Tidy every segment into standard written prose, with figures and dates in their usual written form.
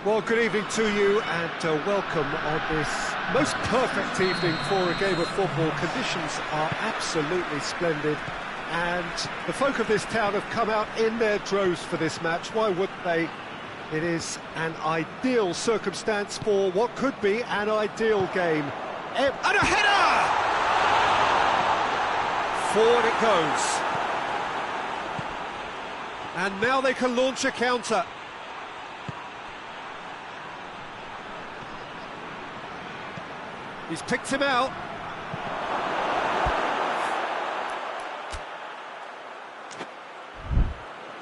Well, good evening to you and welcome on this most perfect evening for a game of football. Conditions are absolutely splendid and the folk of this town have come out in their droves for this match. Why wouldn't they? It is an ideal circumstance for what could be an ideal game. And a header! Forward it goes. And now they can launch a counter. He's picked him out.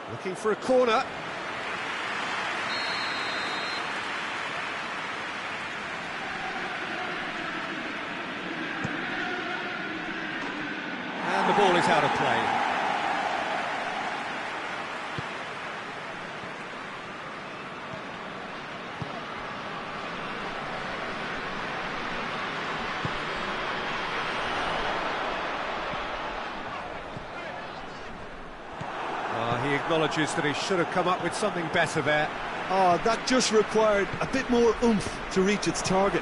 Looking for a corner. And the ball is out of play. He acknowledges that he should have come up with something better there. Oh, that just required a bit more oomph to reach its target.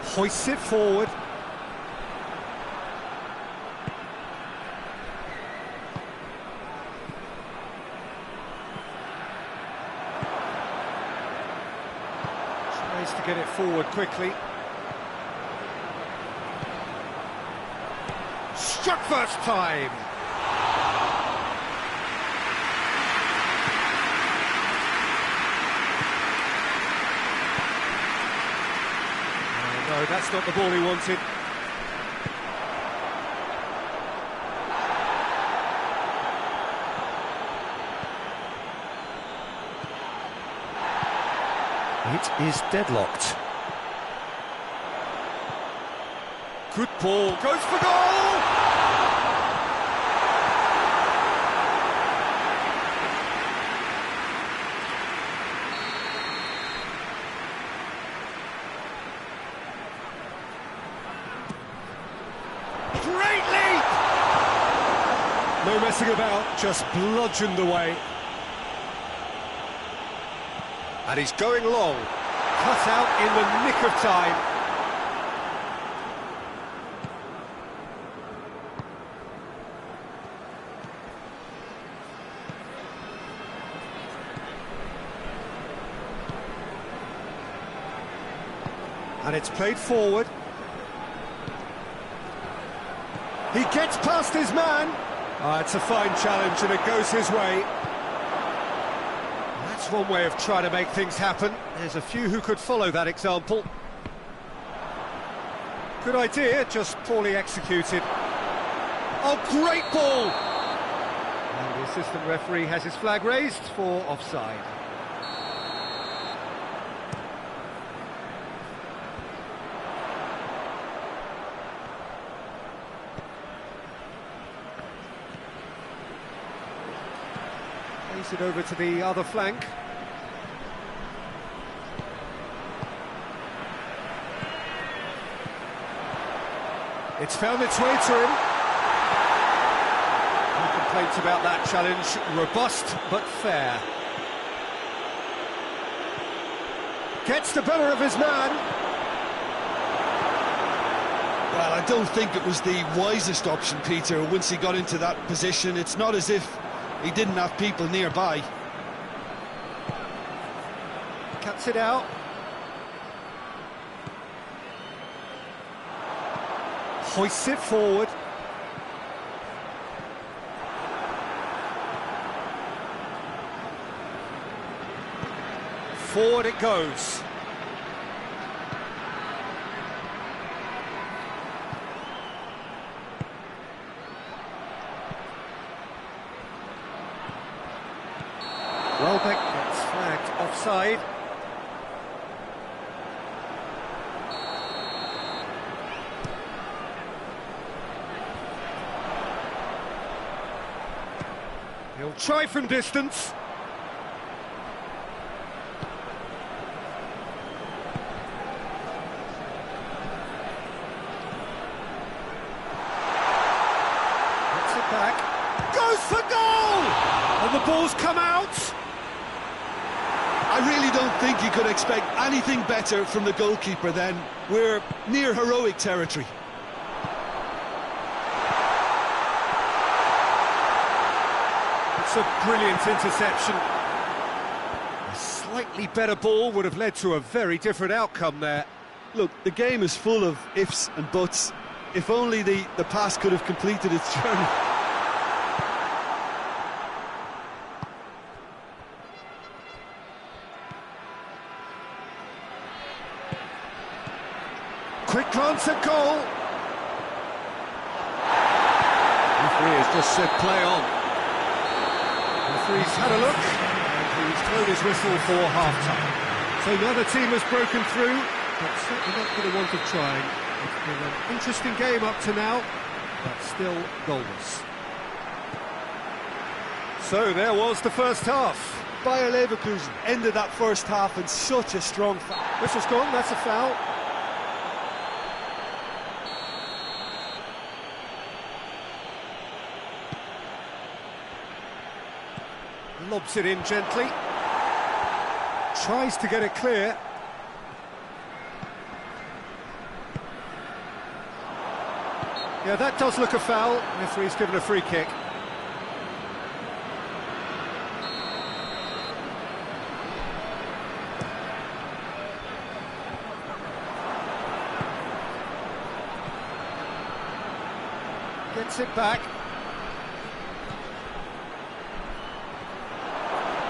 Hoists it forward. To get it forward quickly. Struck first time. No, that's not the ball he wanted. It is deadlocked. Good ball, goes for goal! Great leap! No messing about, just bludgeoned away. And he's going long, cut out in the nick of time. And it's played forward. He gets past his man. It's a fine challenge and it goes his way. That's one way of trying to make things happen. There's a few who could follow that example. Good idea, just poorly executed. Oh, great ball! And the assistant referee has his flag raised for offside. Plays it over to the other flank. It's found its way to him. No complaints about that challenge. Robust but fair. Gets the better of his man. Well, I don't think it was the wisest option, Peter, once he got into that position. It's not as if he didn't have people nearby. Cuts it out. Hoists it forward. Forward it goes. Welbeck gets flagged offside. He'll try from distance. think you could expect anything better from the goalkeeper then. We're near heroic territory. It's a brilliant interception. A slightly better ball would have led to a very different outcome there. Look, the game is full of ifs and buts. If only the pass could have completed its journey. Quick glance at goal. Referee has just said play on. Referee's had a look and he's blown his whistle for half-time. So neither team has broken through, but certainly not for the want of trying. It's been an interesting game up to now, but still goalless. So there was the first half. Bayer Leverkusen ended that first half in such a strong fashion. Whistle's gone, that's a foul. Lobs it in gently. Tries to get it clear. Yeah, that does look a foul. Referee's given a free kick. Gets it back.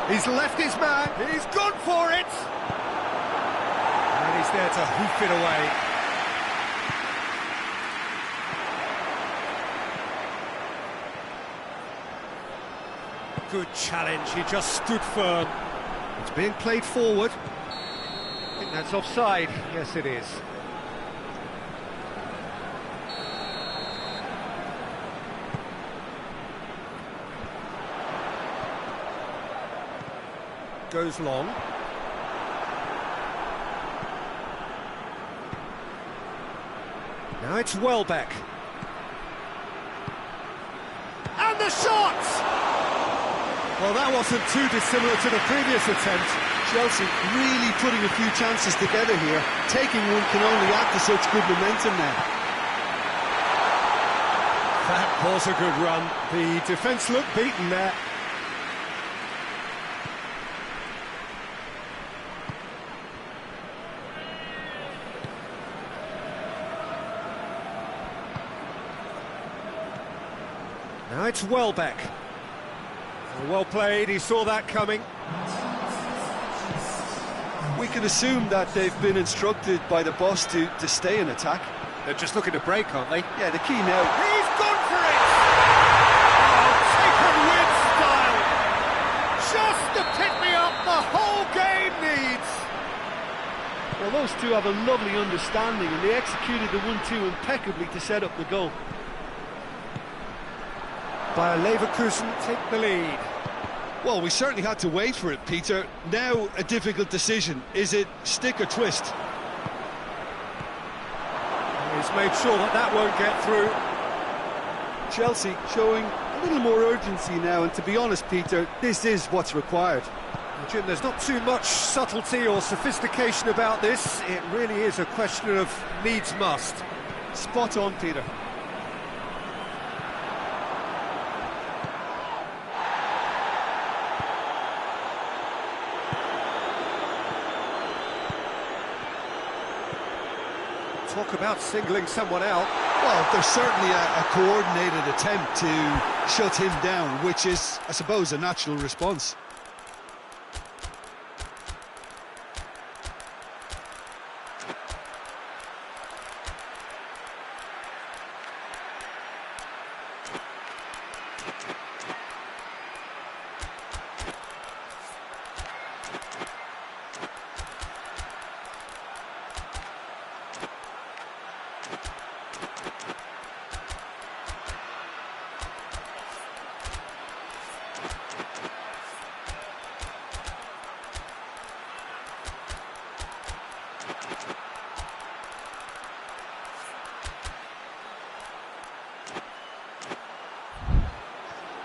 He's left his man, he's gone for it! And he's there to hoof it away. Good challenge, he just stood firm. It's being played forward. I think that's offside. Yes, it is. Goes long. Now it's Welbeck. And the shot! Well, that wasn't too dissimilar to the previous attempt. Chelsea really putting a few chances together here. Taking one can only add to such good momentum now. That was a good run. The defence looked beaten there. Now it's Welbeck. Well played, he saw that coming. We can assume that they've been instructed by the boss to stay in attack. They're just looking to break, aren't they? Yeah, the key now. He's gone for it! Oh, taken with style! Just the pick-me-up the whole game needs! Well, those two have a lovely understanding and they executed the 1-2 impeccably to set up the goal. Bayer Leverkusen take the lead. Well, we certainly had to wait for it, Peter. Now a difficult decision. Is it stick or twist? He's made sure that that won't get through. Chelsea showing a little more urgency now, and to be honest, Peter, this is what's required. Jim, there's not too much subtlety or sophistication about this. It really is a question of needs must. Spot on, Peter. Talk about singling someone out. Well, there's certainly a coordinated attempt to shut him down, which is, I suppose, a natural response.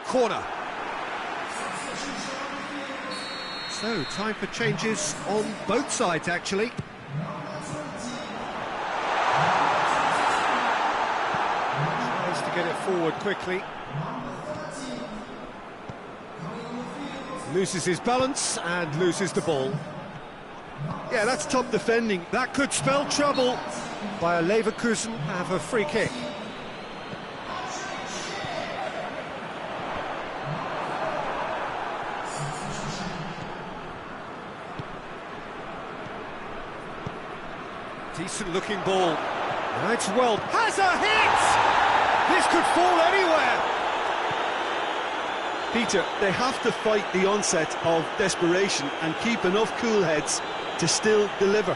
Corner. So, time for changes on both sides, actually. Tries to get it forward quickly. Loses his balance and loses the ball. Yeah, that's top defending. That could spell trouble. Bayer Leverkusen have a free kick. Decent looking ball. That's well. Has a hit! This could fall anywhere. Peter, they have to fight the onset of desperation and keep enough cool heads to still deliver.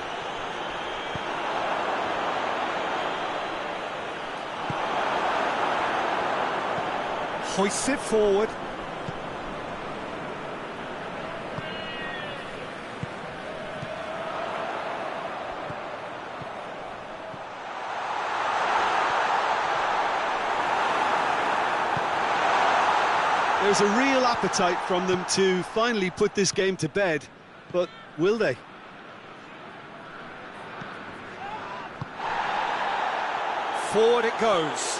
Hoists it forward. There's a real appetite from them to finally put this game to bed, but will they? Forward it goes.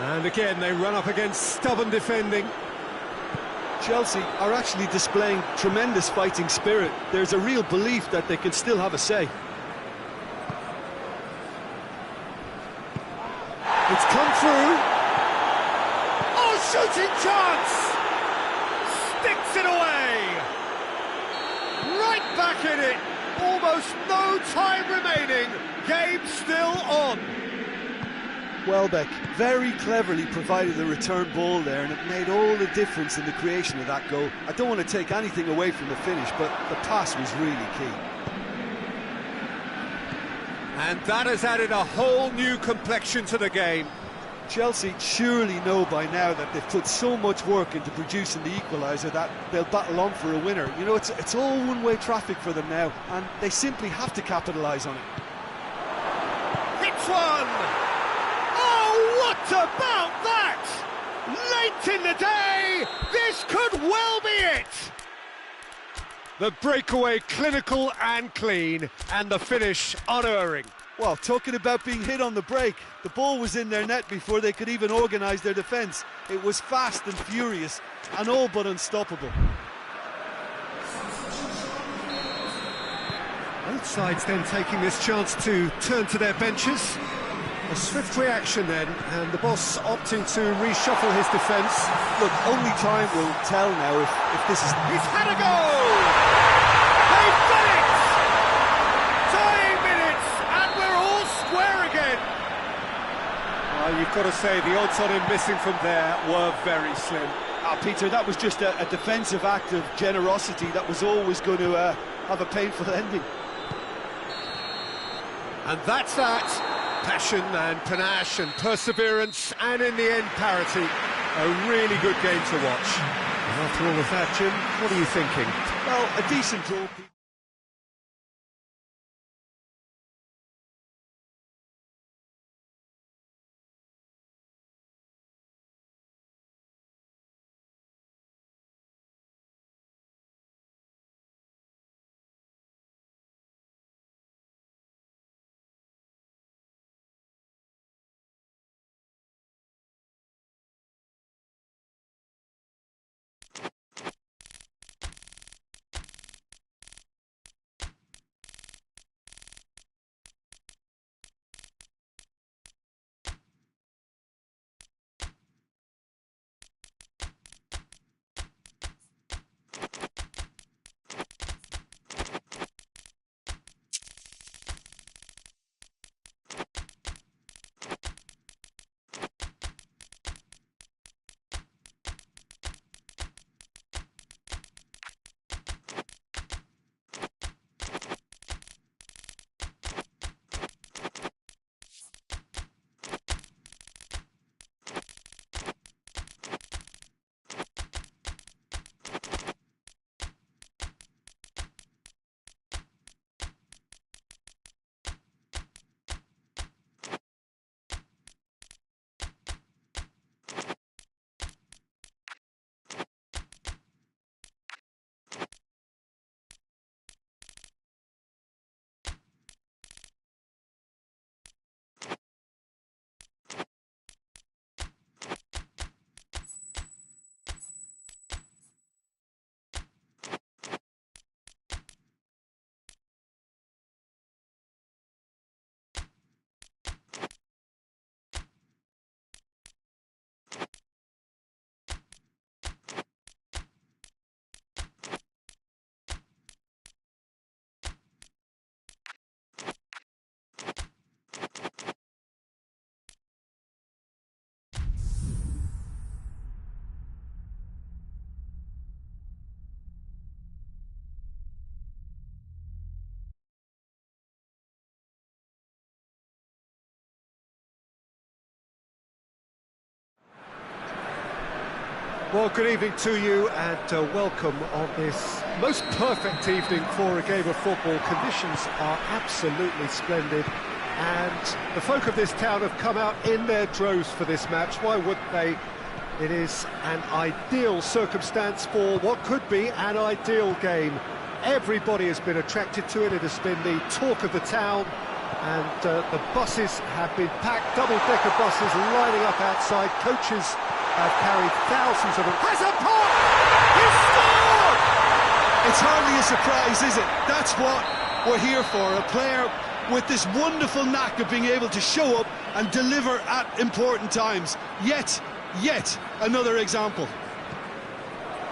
And again, they run up against stubborn defending. Chelsea are actually displaying tremendous fighting spirit. There's a real belief that they can still have a say. It's come through. Oh, shooting chance! Sticks it away! Right back in it! Almost no time remaining. Game still on. Welbeck very cleverly provided the return ball there, and it made all the difference in the creation of that goal. I don't want to take anything away from the finish, but the pass was really key. And that has added a whole new complexion to the game. Chelsea surely know by now that they've put so much work into producing the equaliser that they'll battle on for a winner. You know, it's all one-way traffic for them now, and they simply have to capitalise on it. Hits one! Oh, what about that? Late in the day, this could well be it! The breakaway clinical and clean, and the finish unerring. Well, talking about being hit on the break, the ball was in their net before they could even organise their defence. It was fast and furious, and all but unstoppable. Both sides then taking this chance to turn to their benches. A swift reaction then, and the boss opting to reshuffle his defence. Look, only time will tell now if this is... He's had a goal! They've done it! Dying minutes, and we're all square again. You've got to say, the odds on him missing from there were very slim. Peter, that was just a defensive act of generosity that was always going to have a painful ending. And that's that. Passion and panache and perseverance, and in the end, parity. A really good game to watch. And after all of that, Jim, what are you thinking? Well, a decent draw. Well, good evening to you and welcome on this most perfect evening for a game of football. Conditions are absolutely splendid and the folk of this town have come out in their droves for this match. Why wouldn't they? It is an ideal circumstance for what could be an ideal game. Everybody has been attracted to it. It has been the talk of the town, and the buses have been packed, double-decker buses lining up outside. Coaches have carried thousands of them. Has a pop! He's scored! It's hardly a surprise, is it? That's what we're here for. A player with this wonderful knack of being able to show up and deliver at important times. Yet another example.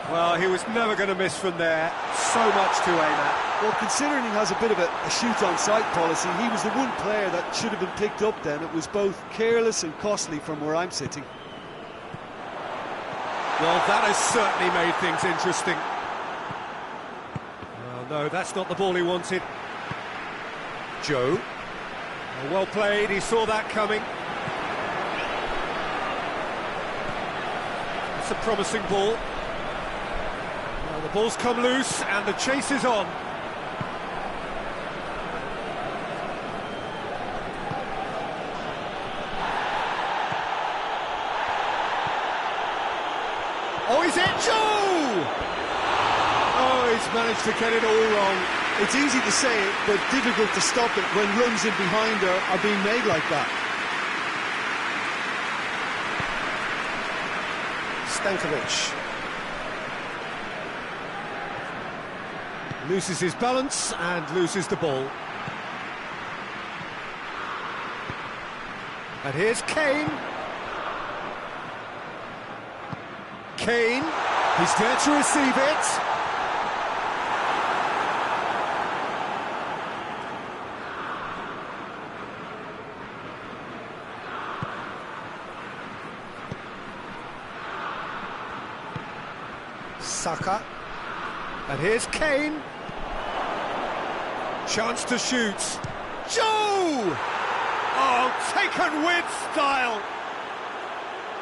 Well, he was never going to miss from there. So much to aim at. Well, considering he has a bit of a shoot-on-sight policy, he was the one player that should have been picked up then. It was both careless and costly from where I'm sitting. Well, that has certainly made things interesting. Well, no, that's not the ball he wanted. Joe. Well played, he saw that coming. It's a promising ball. Well, the ball's come loose and the chase is on. Oh, is it Joe? Oh, he's managed to get it all wrong. It's easy to say it, but difficult to stop it when runs in behind are being made like that. Stankovic loses his balance and loses the ball. And here's Kane. Kane, he's there to receive it. Saka, and here's Kane. Chance to shoot. Joe! Oh, taken with style.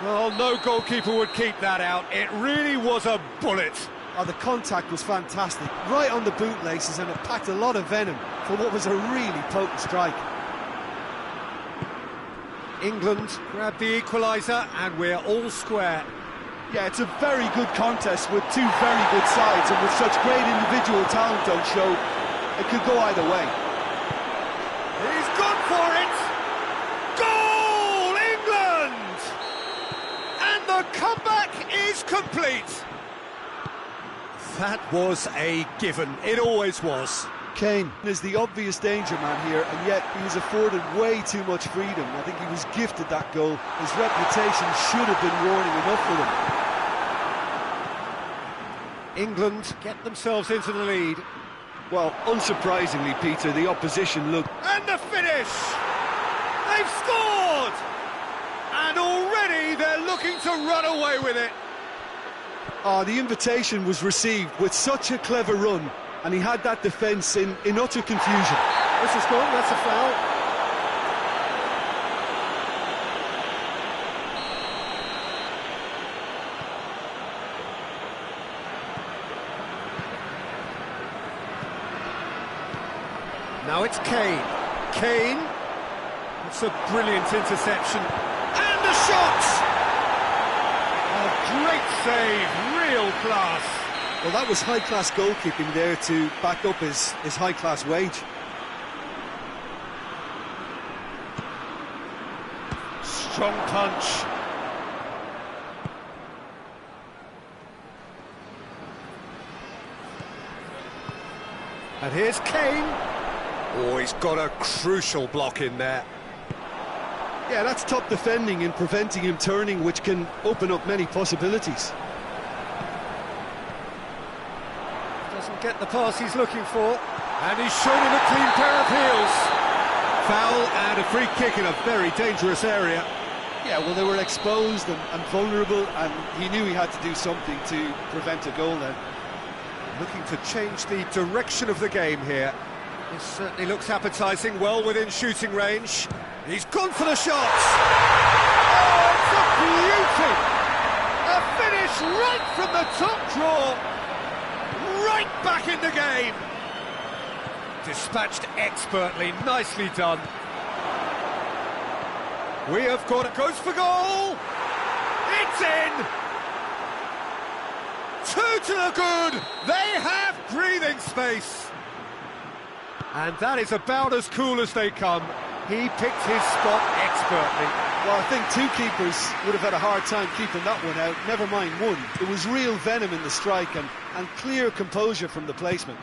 Well, no goalkeeper would keep that out. It really was a bullet. Oh, the contact was fantastic, right on the bootlaces, and it packed a lot of venom for what was a really potent strike. England grabbed the equaliser, and we're all square. Yeah, it's a very good contest with two very good sides, and with such great individual talent on show, it could go either way. He's gone for it! Goal, England! And the comeback is complete. That was a given. It always was. Kane is the obvious danger man here, and yet he was afforded way too much freedom. I think he was gifted that goal. His reputation should have been warning enough for them. England get themselves into the lead. Well, unsurprisingly, Peter, the opposition looked... And the finish! They've scored! And already they're looking to run away with it. The invitation was received with such a clever run, and he had that defence in utter confusion. This is gone, that's a foul. Now it's Kane. Kane. It's a brilliant interception. And the shot! A great save, real class. Well, that was high-class goalkeeping there to back up his high-class wage. Strong punch. And here's Kane. Oh, he's got a crucial block in there. Yeah, that's top defending and preventing him turning, which can open up many possibilities. Doesn't get the pass he's looking for. And he's shown him a clean pair of heels. Foul and a free kick in a very dangerous area. Yeah, well, they were exposed and vulnerable, and he knew he had to do something to prevent a goal then. Looking to change the direction of the game here. This certainly looks appetising, well within shooting range. He's gone for the shot! Oh, it's a beauty! A finish! finish right from the top draw. Right back in the game. Dispatched expertly, nicely done. We have got it, goes for goal. It's in. 2 to the good. They have breathing space. And that is about as cool as they come. He picked his spot expertly. Well, I think two keepers would have had a hard time keeping that one out, never mind one. There was real venom in the strike and clear composure from the placement.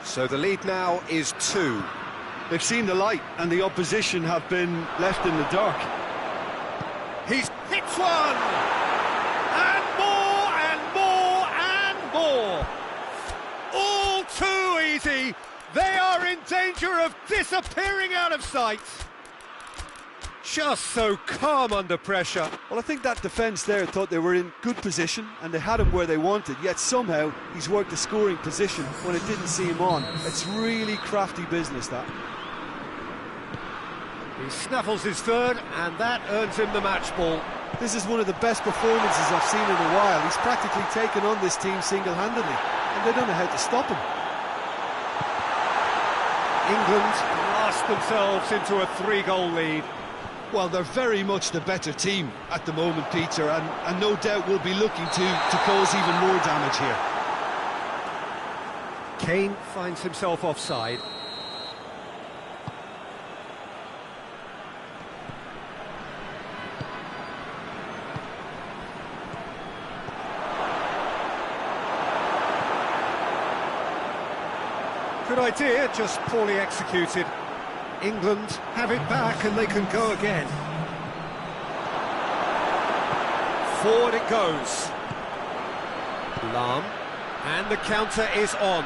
So the lead now is 2. They've seen the light and the opposition have been left in the dark. He's hits one! And more, and more, and more! All too easy! They are in danger of disappearing out of sight! Just so calm under pressure. Well, I think that defence there thought they were in good position and they had him where they wanted, yet somehow he's worked a scoring position when it didn't see him on. It's really crafty business, that. He snaffles his third, and that earns him the match ball. This is one of the best performances I've seen in a while. He's practically taken on this team single-handedly, and they don't know how to stop him. England blast themselves into a 3-goal lead. Well, they're very much the better team at the moment, Peter, and no doubt will be looking to cause even more damage here. Kane finds himself offside. Good idea, just poorly executed. England have it back and they can go again. Forward it goes. Lahm, and the counter is on.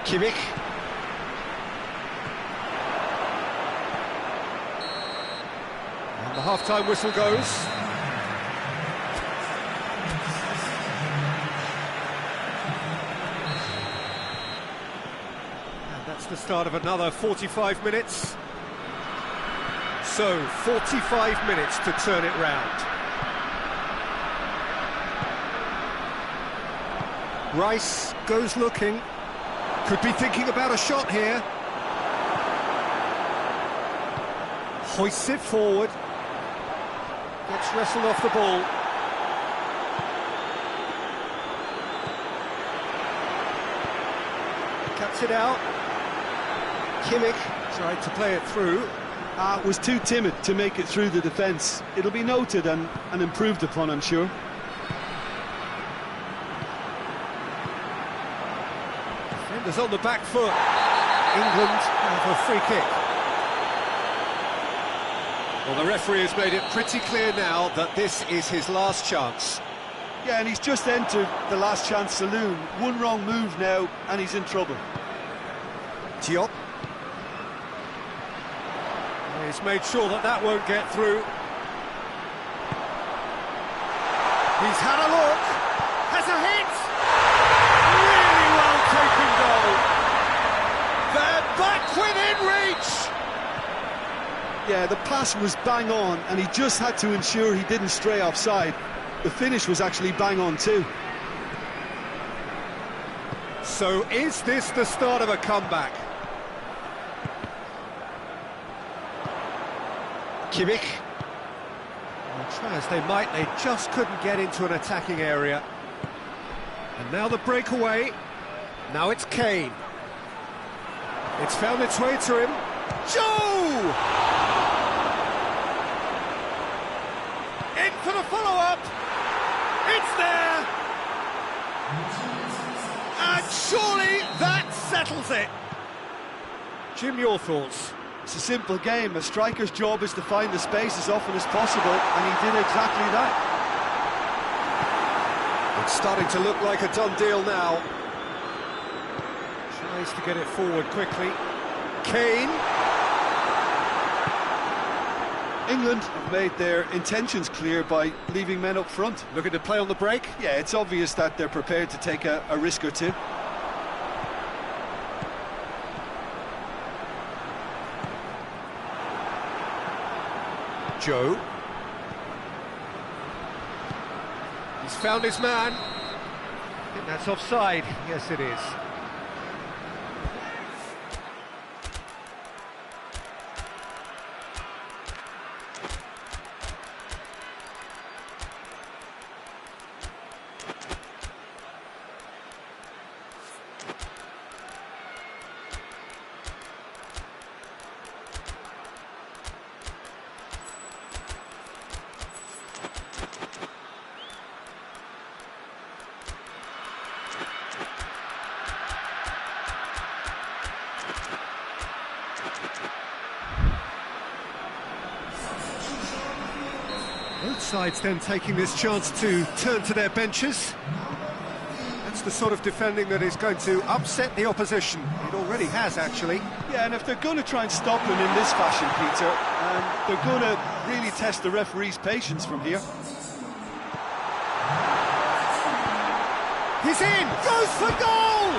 Kimmich. And the half-time whistle goes. That's the start of another 45 minutes. So, 45 minutes to turn it round. Rice goes looking. Could be thinking about a shot here. Hoists it forward. Gets wrestled off the ball. Cuts it out. Kimmich tried to play it through. Was too timid to make it through the defence. It'll be noted and improved upon, I'm sure. Defenders on the back foot. England have a free kick. Well, the referee has made it pretty clear now that this is his last chance. Yeah, and he's just entered the last chance saloon. One wrong move now, and he's in trouble. Diop. He's made sure that that won't get through. He's had a look. Has a hit. Really well taken goal. They're back within reach. Yeah, the pass was bang on, and he just had to ensure he didn't stray offside. The finish was actually bang on too. So is this the start of a comeback? Kimmich. Well, try as they might, they just couldn't get into an attacking area. And now the breakaway. Now it's Kane. It's found its way to him. Joe! In for the follow-up. It's there. And surely that settles it. Jim, your thoughts? It's a simple game. A striker's job is to find the space as often as possible, and he did exactly that. It's starting to look like a done deal now. Tries to get it forward quickly. Kane. England have made their intentions clear by leaving men up front. Looking to play on the break? Yeah, it's obvious that they're prepared to take a risk or two. Joe. He's found his man. I think that's offside. Yes, it is. Both sides then taking this chance to turn to their benches. That's the sort of defending that is going to upset the opposition. It already has, actually. Yeah, and if they're going to try and stop him in this fashion, Peter, they're going to really test the referee's patience from here. He's in! Goes for goal!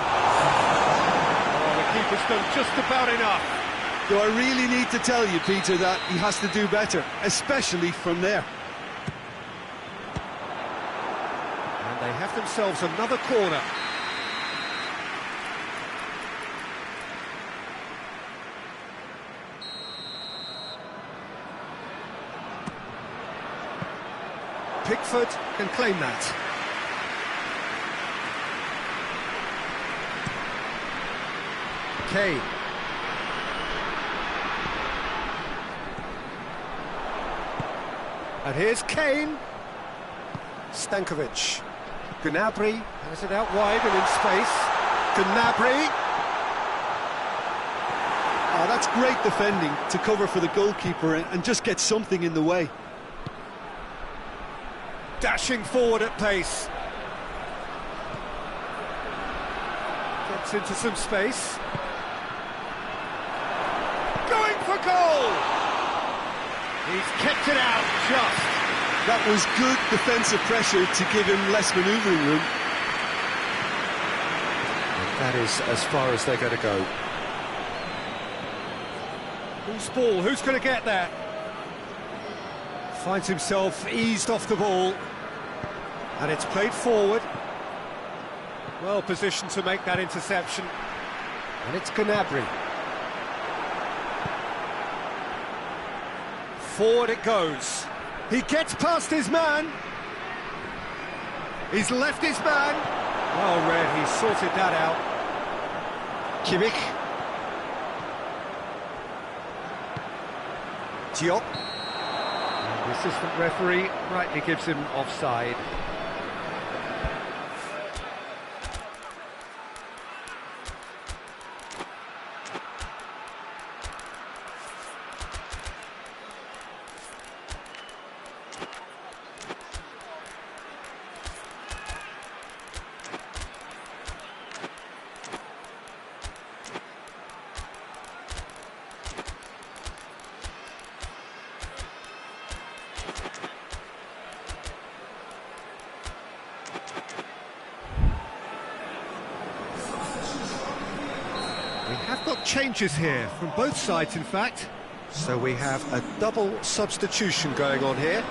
Oh, the keeper's done just about enough. Do I really need to tell you, Peter, that he has to do better, especially from there? And they have themselves another corner. Pickford can claim that. Kane. And here's Kane. Stankovic. Gnabry has it out wide and in space. Gnabry. Oh, that's great defending to cover for the goalkeeper and just get something in the way. Dashing forward at pace. Gets into some space. Going for goal! He's kept it out, just. That was good defensive pressure to give him less manoeuvring room. And that is as far as they're going to go. Who's ball? Who's going to get that? Finds himself eased off the ball. And it's played forward. Well positioned to make that interception. And it's Gnabry. Forward it goes. He gets past his man. He's left his man. Well read, he sorted that out. Kimmich. Diop. And the assistant referee rightly gives him offside. We have got changes here, from both sides in fact. So we have a double substitution going on here.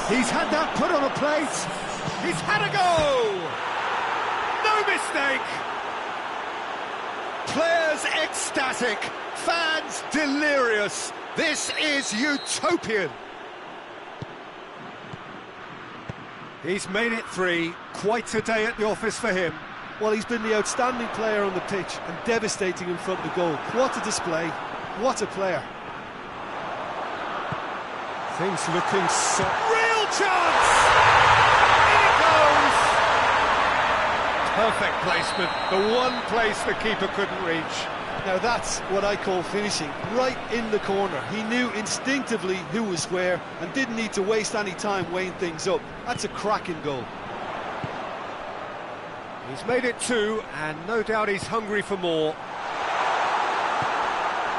He's had that put on a plate. He's had a go! No mistake! Players ecstatic, fans delirious. This is utopian. He's made it 3, quite a day at the office for him. Well, he's been the outstanding player on the pitch and devastating in front of the goal. What a display, what a player. Things looking so... Real chance! In it goes! Perfect placement, the one place the keeper couldn't reach. Now that's what I call finishing, right in the corner. He knew instinctively who was where and didn't need to waste any time weighing things up. That's a cracking goal. He's made it 2, and no doubt he's hungry for more.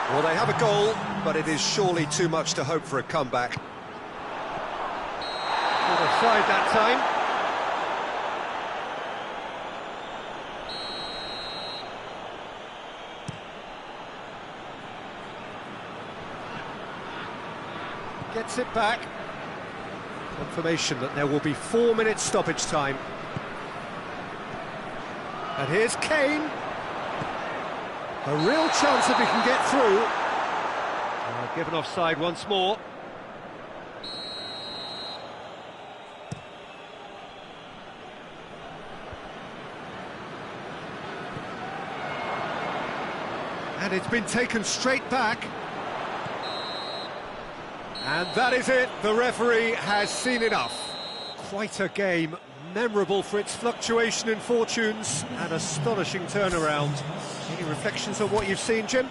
Well, they have a goal, but it is surely too much to hope for a comeback. Not offside that time. Gets it back. Confirmation that there will be 4 minutes stoppage time. And here's Kane. A real chance if he can get through. Given offside once more. And it's been taken straight back. And that is it, the referee has seen enough. Quite a game, memorable for its fluctuation in fortunes, and astonishing turnaround. Any reflections on what you've seen, Jim?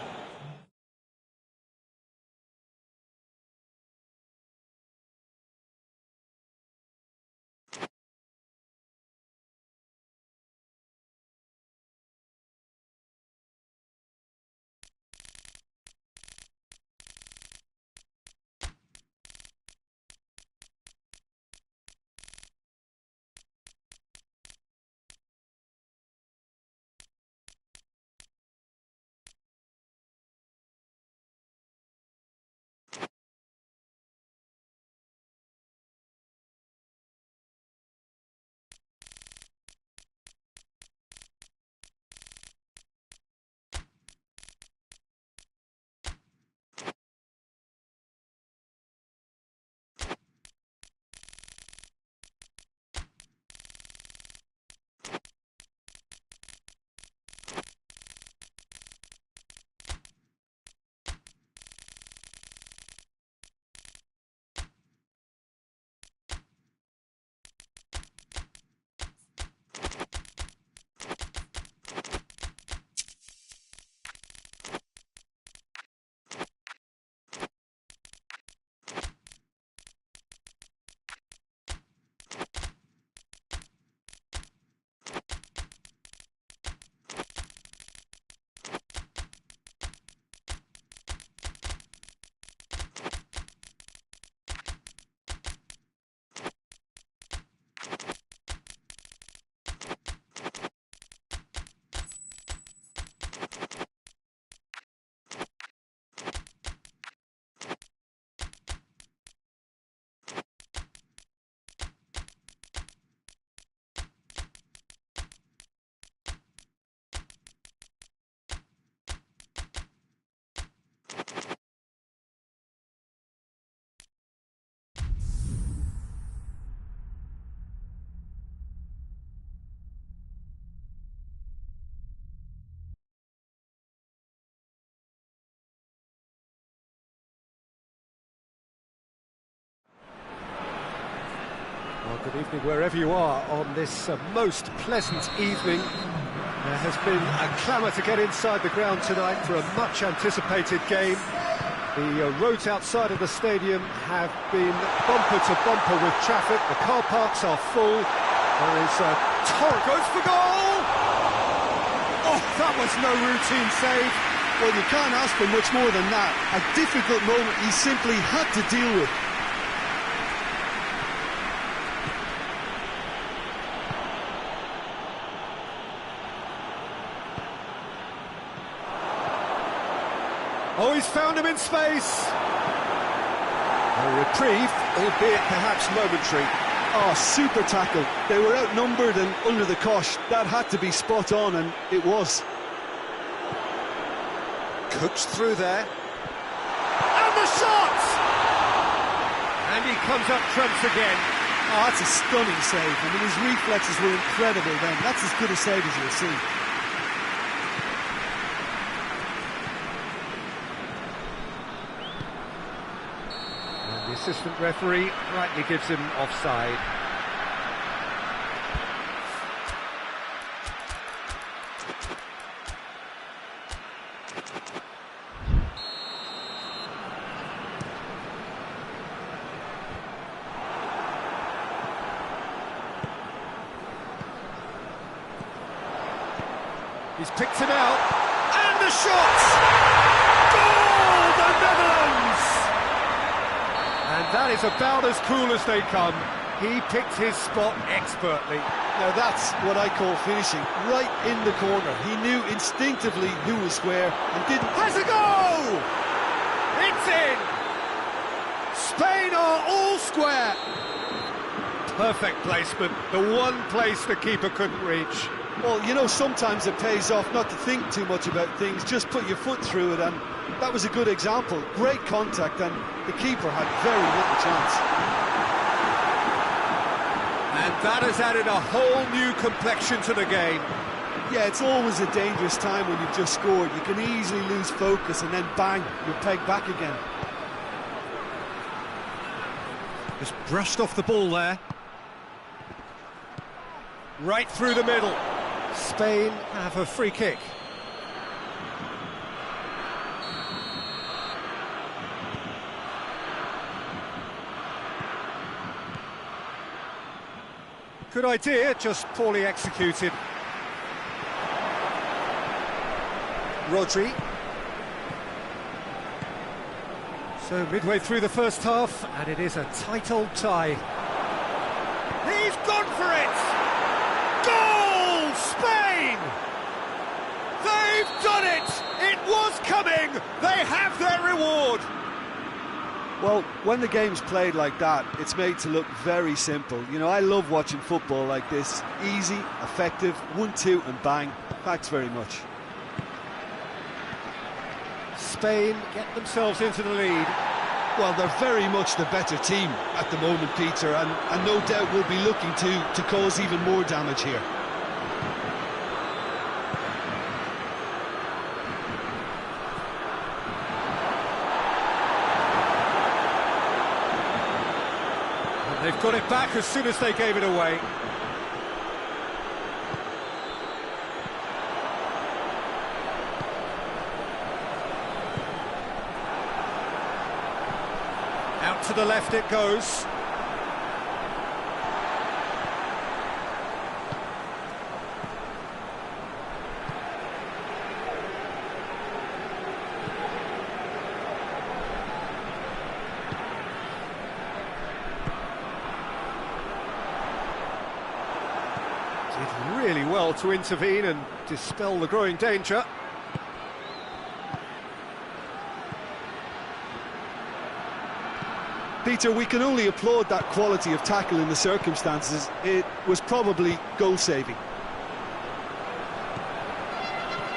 Well, good evening wherever you are on this most pleasant evening. There has been a clamour to get inside the ground tonight for a much-anticipated game. The roads outside of the stadium have been bumper to bumper with traffic. The car parks are full. There is a torrent. Goes for goal! Oh, that was no routine save. Well, you can't ask for much more than that. A difficult moment he simply had to deal with. Oh, he's found him in space. A reprieve, albeit perhaps momentary. Oh, super tackle. They were outnumbered and under the cosh. That had to be spot on, and it was. Coached through there. And the shot! And he comes up trumps again. Oh, that's a stunning save. I mean, his reflexes were incredible then. That's as good a save as you'll see. The assistant referee rightly gives him offside. He's picked him out, and the shot! Goal, the Netherlands! And that is about as cool as they come. He picked his spot expertly. Now that's what I call finishing, right in the corner. He knew instinctively who was where and didn't... Has a goal! It's in! Spain are all square. Perfect placement, the one place the keeper couldn't reach. Well, you know, sometimes it pays off not to think too much about things, just put your foot through it, and that was a good example. Great contact, and the keeper had very little chance. And that has added a whole new complexion to the game. Yeah, it's always a dangerous time when you've just scored. You can easily lose focus, and then bang, you're pegged back again. Just brushed off the ball there. Right through the middle. Spain have a free kick. Good idea, just poorly executed. Rodri. So midway through the first half, and it is a tight old tie. He's gone for it! Goal! Spain! They've done it! It was coming! They have their reward! Well, when the game's played like that, it's made to look very simple. You know, I love watching football like this. Easy, effective, 1-2 and bang. Thanks very much. Spain get themselves into the lead. Well, they're very much the better team at the moment, Peter, and no doubt will be looking to cause even more damage here. And they've got it back as soon as they gave it away. Out to the left it goes. Did really well to intervene and dispel the growing danger. Peter, we can only applaud that quality of tackle in the circumstances. It was probably goal-saving.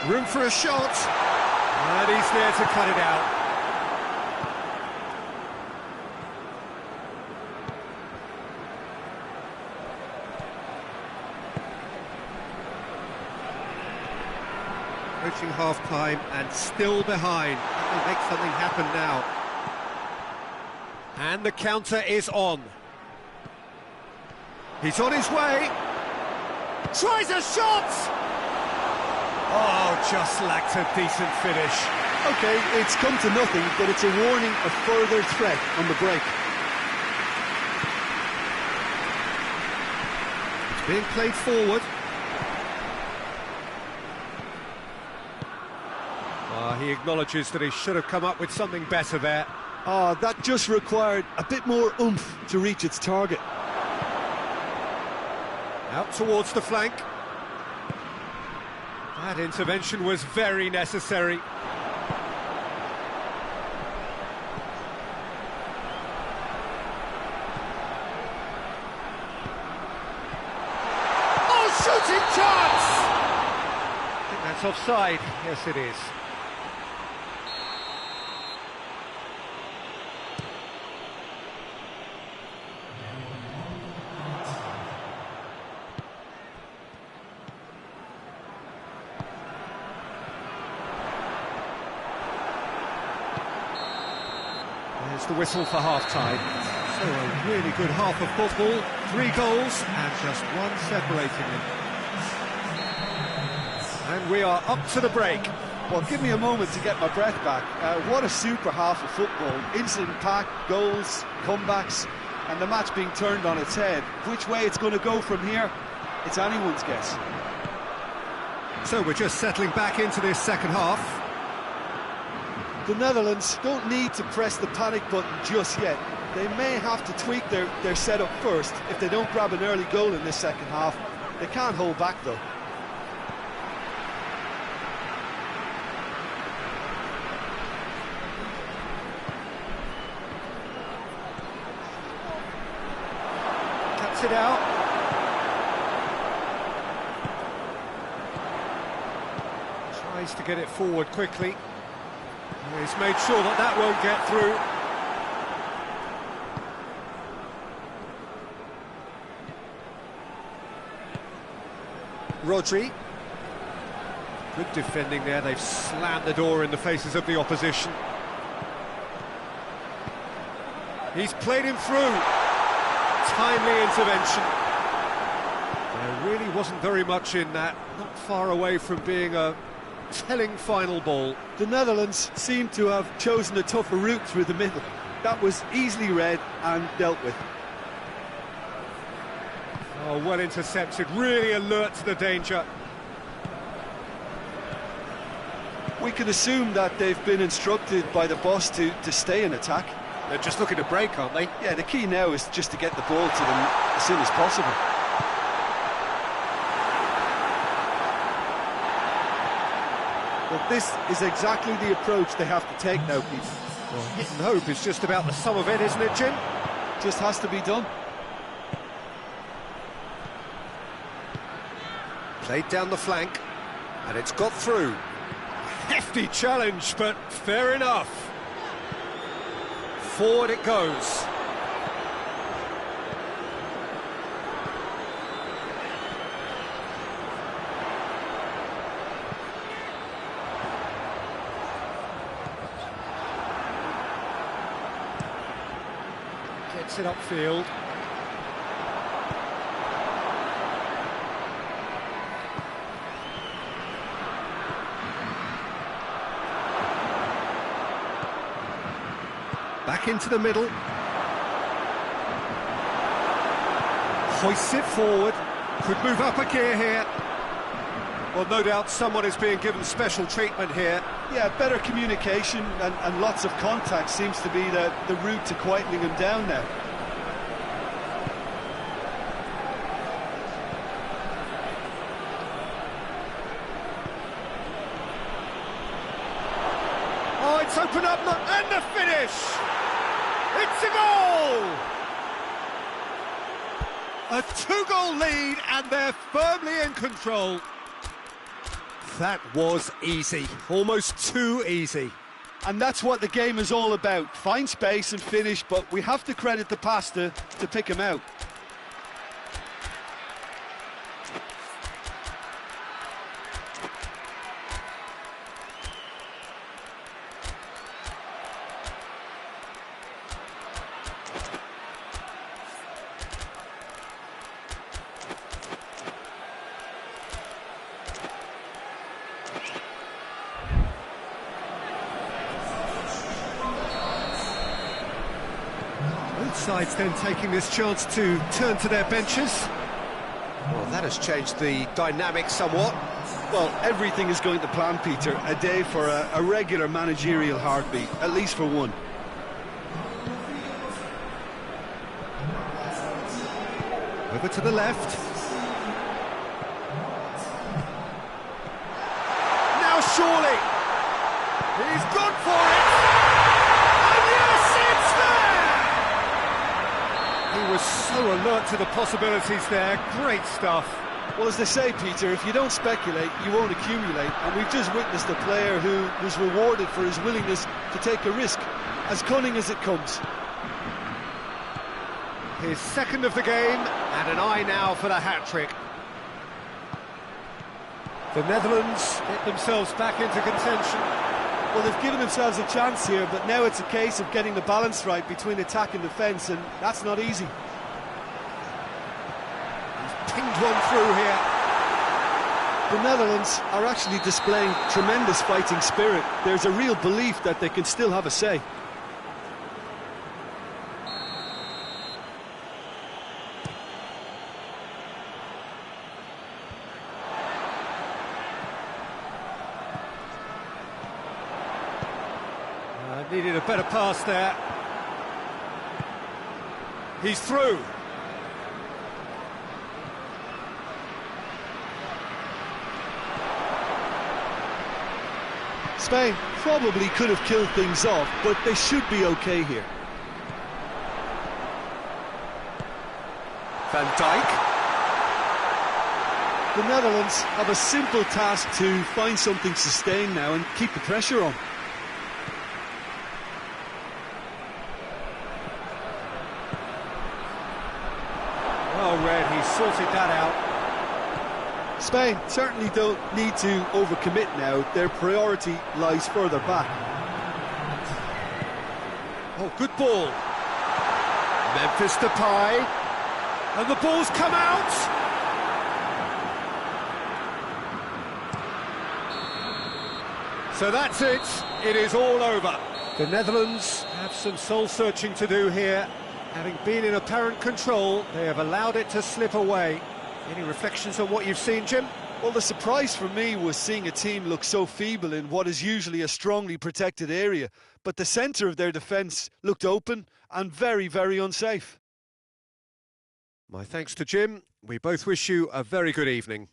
Room for a shot, and he's there to cut it out. Approaching half-time and still behind. That will make something happen now. And the counter is on. He's on his way. Tries a shot! Oh, just lacked a decent finish. OK, it's come to nothing, but it's a warning of further threat on the break. It's being played forward. He acknowledges that he should have come up with something better there. Oh, that just required a bit more oomph to reach its target. Out towards the flank. That intervention was very necessary. Oh, shooting chance! I think that's offside. Yes, it is. There's the whistle for half-time. So a really good half of football, 3 goals and just one separating them. And we are up to the break. Well, give me a moment to get my breath back. What a super half of football. Incident-packed, goals, comebacks, and the match being turned on its head. Which way it's going to go from here, it's anyone's guess. So we're just settling back into this second half. The Netherlands don't need to press the panic button just yet. They may have to tweak their setup first if they don't grab an early goal in this second half. They can't hold back though. cuts it out. Tries to get it forward quickly. He's made sure that that won't get through. Rodri. Good defending there. They've slammed the door in the faces of the opposition. He's played him through. Timely intervention. There really wasn't very much in that. Not far away from being a telling final ball. The Netherlands seem to have chosen a tougher route through the middle. That was easily read and dealt with. Oh, well intercepted, really alert to the danger. We can assume that they've been instructed by the boss to stay in attack. They're just looking to break, aren't they? Yeah, the key now is just to get the ball to them as soon as possible. But this is exactly the approach they have to take now, Pete. Well, hit and hope is just about the sum of it, isn't it, Jim? Just has to be done. Played down the flank, and it's got through. Hefty challenge, but fair enough. Forward it goes. Gets it upfield. Back into the middle. Hoists it forward. Could move up a gear here. Well, no doubt someone is being given special treatment here. Yeah, better communication and lots of contact seems to be the route to quietening him down now. Oh, it's opened up, and the finish! It's a goal! A two-goal lead, and they're firmly in control. That was easy, almost too easy. And that's what the game is all about. Find space and finish, but we have to credit the pass to pick him out. Both sides then taking this chance to turn to their benches. Well, that has changed the dynamic somewhat. Well, everything is going to plan, Peter. A day for a regular managerial heartbeat, at least for one. Over to the left. Now surely! He's gone for it! And yes, it's there! He was so alert to the possibilities there. Great stuff. Well, as they say, Peter, if you don't speculate, you won't accumulate. And we've just witnessed a player who was rewarded for his willingness to take a risk, as cunning as it comes. His second of the game, and an eye now for the hat-trick. The Netherlands get themselves back into contention. Well, they've given themselves a chance here, but now it's a case of getting the balance right between attack and defence, and that's not easy. He's pinged one through here. The Netherlands are actually displaying tremendous fighting spirit. There's a real belief that they can still have a say. Needed a better pass there. He's through. Spain probably could have killed things off, but they should be okay here. Van Dijk. The Netherlands have a simple task to find something sustained now and keep the pressure on. Well read, he sorted that out. Spain certainly don't need to overcommit now. Their priority lies further back. Oh, good ball. Memphis Depay. And the ball's come out. So that's it. It is all over. The Netherlands have some soul-searching to do here. Having been in apparent control, they have allowed it to slip away. Any reflections on what you've seen, Jim? Well, the surprise for me was seeing a team look so feeble in what is usually a strongly protected area. But the centre of their defence looked open and very, very unsafe. My thanks to Jim. We both wish you a very good evening.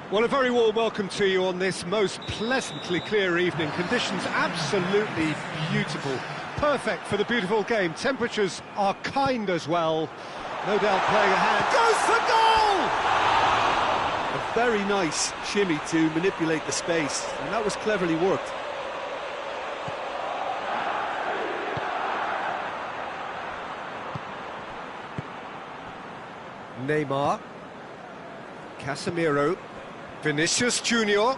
Well, a very warm welcome to you on this most pleasantly clear evening. Conditions absolutely beautiful. Perfect for the beautiful game. Temperatures are kind as well. No doubt playing a hand. Goes for goal! A very nice shimmy to manipulate the space, and that was cleverly worked. Neymar. Casemiro. Vinicius Junior.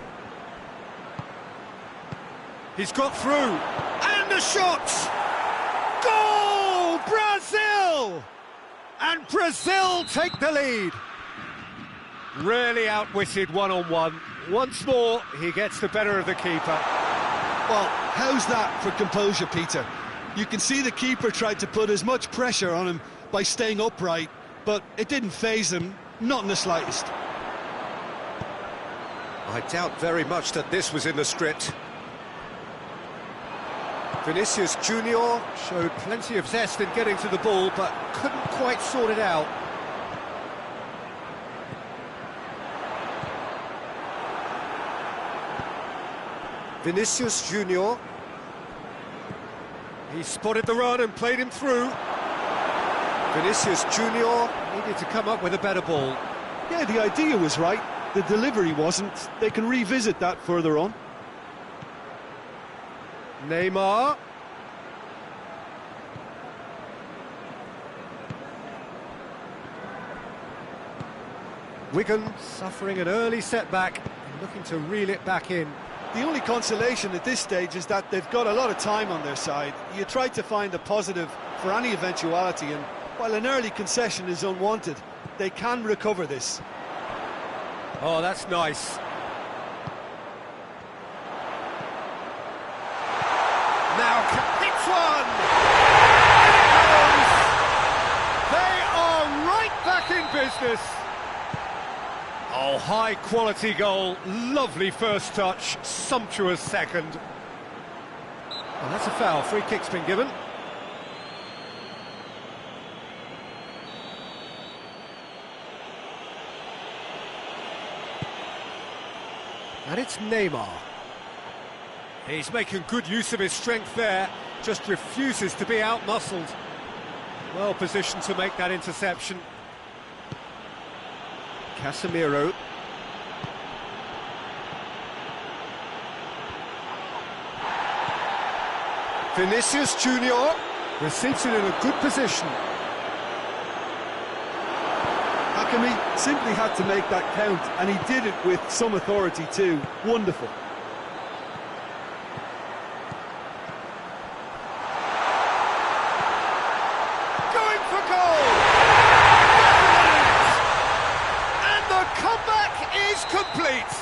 He's got through. And the shot! Goal! Brazil! And Brazil take the lead. Really outwitted one-on-one. Once more, he gets the better of the keeper. Well, how's that for composure, Peter? You can see the keeper tried to put as much pressure on him by staying upright, but it didn't faze him, not in the slightest. I doubt very much that this was in the script. Vinicius Junior showed plenty of zest in getting to the ball, but couldn't quite sort it out. Vinicius Junior. He spotted the run and played him through. Vinicius Junior needed to come up with a better ball. Yeah, the idea was right. The delivery wasn't. They can revisit that further on. Neymar. Wigan suffering an early setback and looking to reel it back in. The only consolation at this stage is that they've got a lot of time on their side. You try to find a positive for any eventuality, and while an early concession is unwanted, they can recover this. Oh, that's nice. high-quality goal, lovely first touch, sumptuous second. Well, that's a foul, free kick's been given. And it's Neymar. He's making good use of his strength there, just refuses to be out-muscled. Well positioned to make that interception. Casemiro. Vinicius Junior receives it in a good position. Hakimi simply had to make that count, and he did it with some authority too. Wonderful. Going for goal! And the comeback is complete!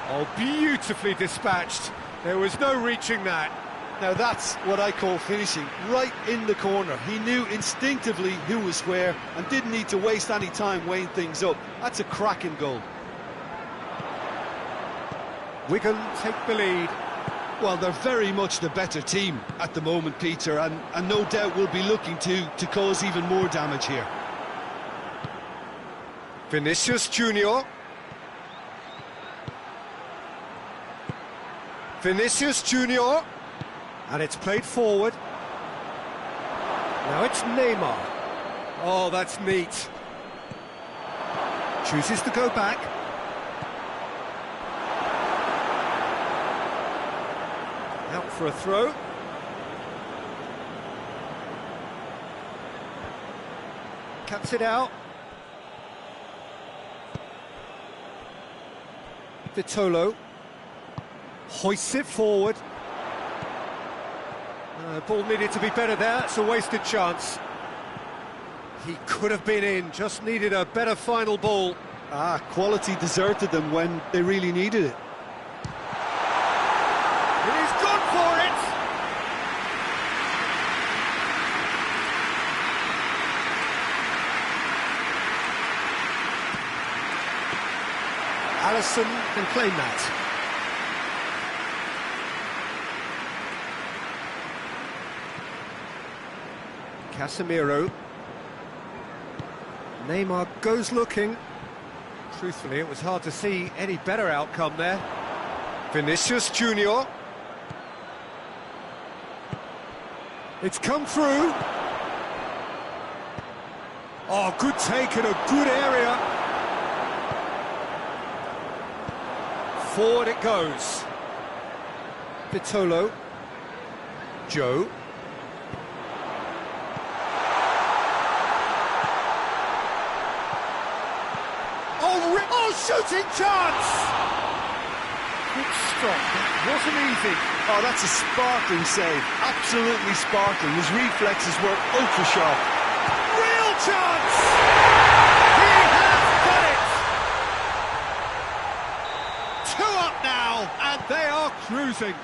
Oh, beautifully dispatched. There was no reaching that. Now that's what I call finishing, right in the corner. He knew instinctively who was where and didn't need to waste any time weighing things up. That's a cracking goal. Wigan take the lead. Well, they're very much the better team at the moment, Peter, and no doubt will be looking to cause even more damage here. Vinicius Junior. Vinicius Junior. And it's played forward. Now it's Neymar. Oh, that's neat. Chooses to go back. Out for a throw. Cuts it out. Vitolo. Hoists it forward. Ball needed to be better there, it's a wasted chance. He could have been in, just needed a better final ball. Quality deserted them when they really needed it. And he's gone for it! Alisson can claim that. Casemiro. Neymar goes looking. Truthfully, it was hard to see any better outcome there. Vinicius Junior. It's come through. Oh, good take in a good area. Forward it goes. Vitolo. Joe. Oh, shooting chance! Good stop, that wasn't easy. Oh, that's a sparkling save, absolutely sparkling. His reflexes were ultra sharp. Real chance! He has got it! 2 up now, and they are cruising.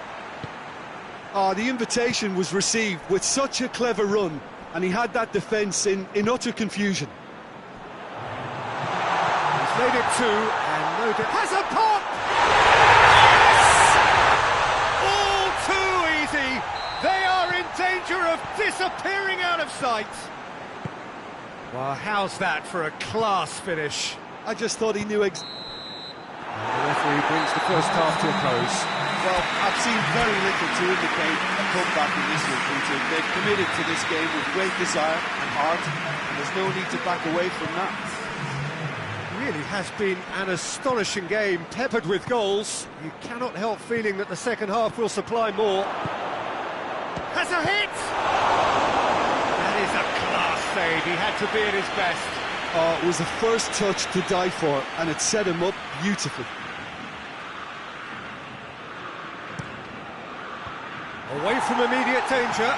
The invitation was received with such a clever run, and he had that defence in utter confusion. Made it 2, and no doubt has a pop! Yes! All too easy. They are in danger of disappearing out of sight. Well, how's that for a class finish? I just thought he knew the referee brings the first half to a close. Well, I've seen very little to indicate a comeback in this one, Peter. They've committed to this game with great desire and heart, and there's no need to back away from that. Really has been an astonishing game, peppered with goals. You cannot help feeling that the second half will supply more. Has a hit! That is a class save, he had to be at his best. It was a first touch to die for, and it set him up beautifully. Away from immediate danger.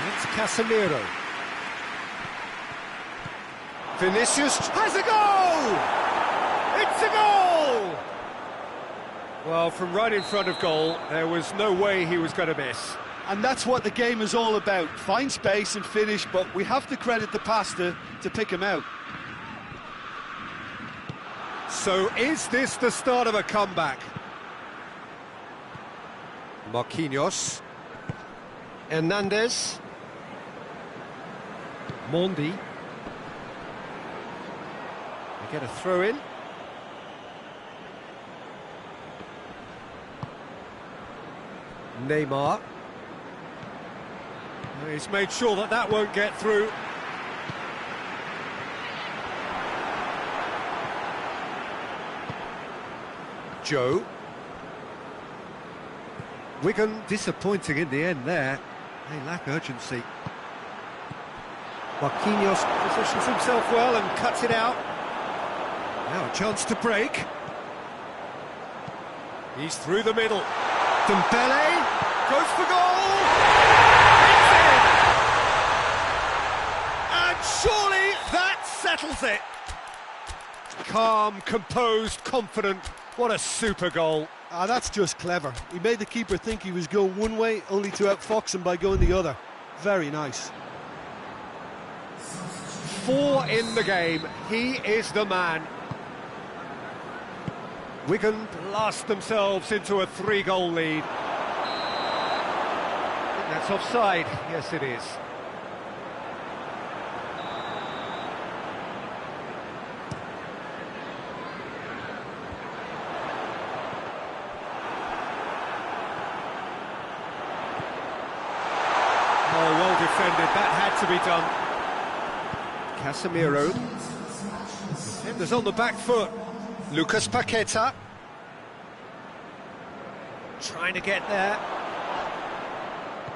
It's Casemiro. Vinicius has a goal! It's a goal! Well, from right in front of goal, there was no way he was going to miss. And that's what the game is all about. Find space and finish, but we have to credit the pass to pick him out. So is this the start of a comeback? Marquinhos. Hernandez. Mondi. They get a throw in. Neymar. He's made sure that that won't get through. Joe. Wigan disappointing in the end there. They lack urgency. Marquinhos positions himself well and cuts it out. Now a chance to break. He's through the middle. Dembele goes for goal! It's in! And surely that settles it! Calm, composed, confident. What a super goal. Ah, that's just clever. He made the keeper think he was going one way, only to outfox him by going the other. Very nice. 4 in the game. He is the man. Wigan blast themselves into a 3-goal lead. I think that's offside. Yes, it is. Oh, well defended. That had to be done. Casemiro. Defenders on the back foot. Lucas Paqueta. Trying to get there.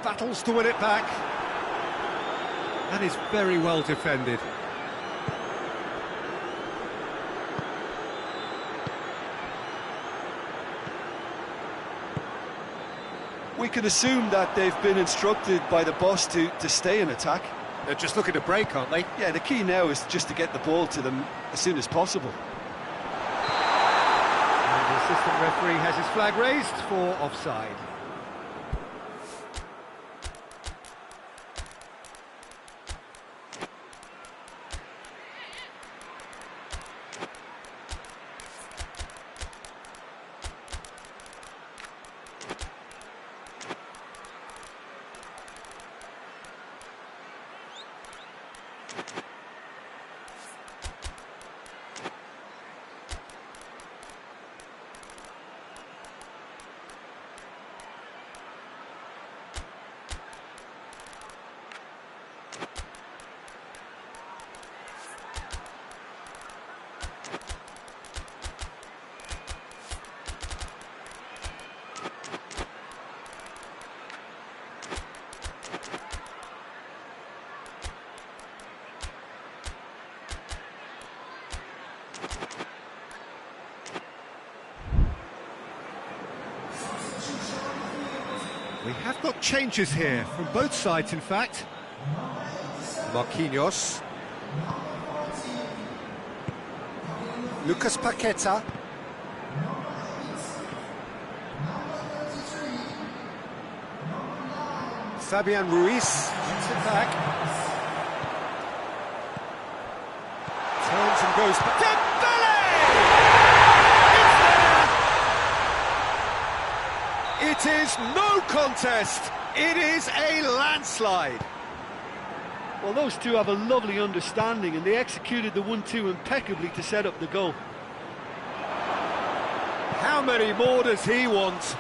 Battles to win it back. That is very well defended. We can assume that they've been instructed by the boss to stay in attack. They're just looking to break, aren't they? Yeah, the key now is just to get the ball to them as soon as possible. And the assistant referee has his flag raised for offside. We have got changes here, from both sides in fact. Marquinhos. Lucas Paqueta. Fabian Ruiz gets it back. Turns and goes back. Dembele! It's there! It is no contest. It is a landslide. Well, those two have a lovely understanding and they executed the 1-2 impeccably to set up the goal. How many more does he want?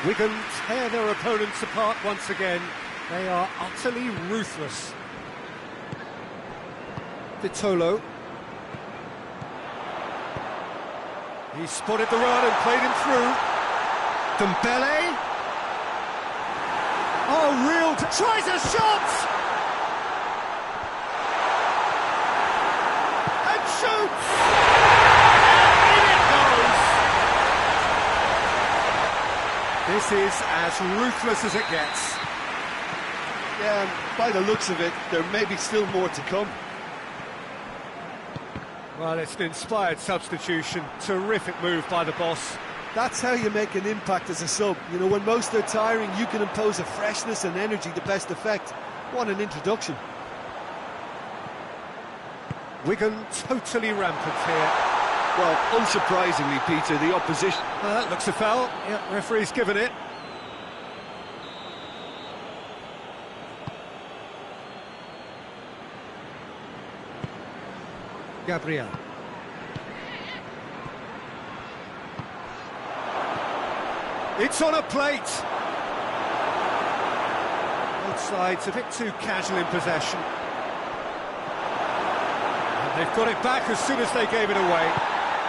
Wigan tear their opponents apart once again. They are utterly ruthless. Vitolo. He spotted the run and played him through. Dembele. Oh, real... Tries a shot! And shoots! And in it goes! This is as ruthless as it gets. Yeah, and by the looks of it, there may be still more to come. Well, it's an inspired substitution. Terrific move by the boss. That's how you make an impact as a sub. You know, when most are tiring, you can impose a freshness and energy to best effect. What an introduction. Wigan totally rampant here. Well, unsurprisingly, Peter, the opposition... Looks a foul. Yeah, referee's given it. Gabriel. It's on a plate. Both sides a bit too casual in possession. And they've got it back as soon as they gave it away.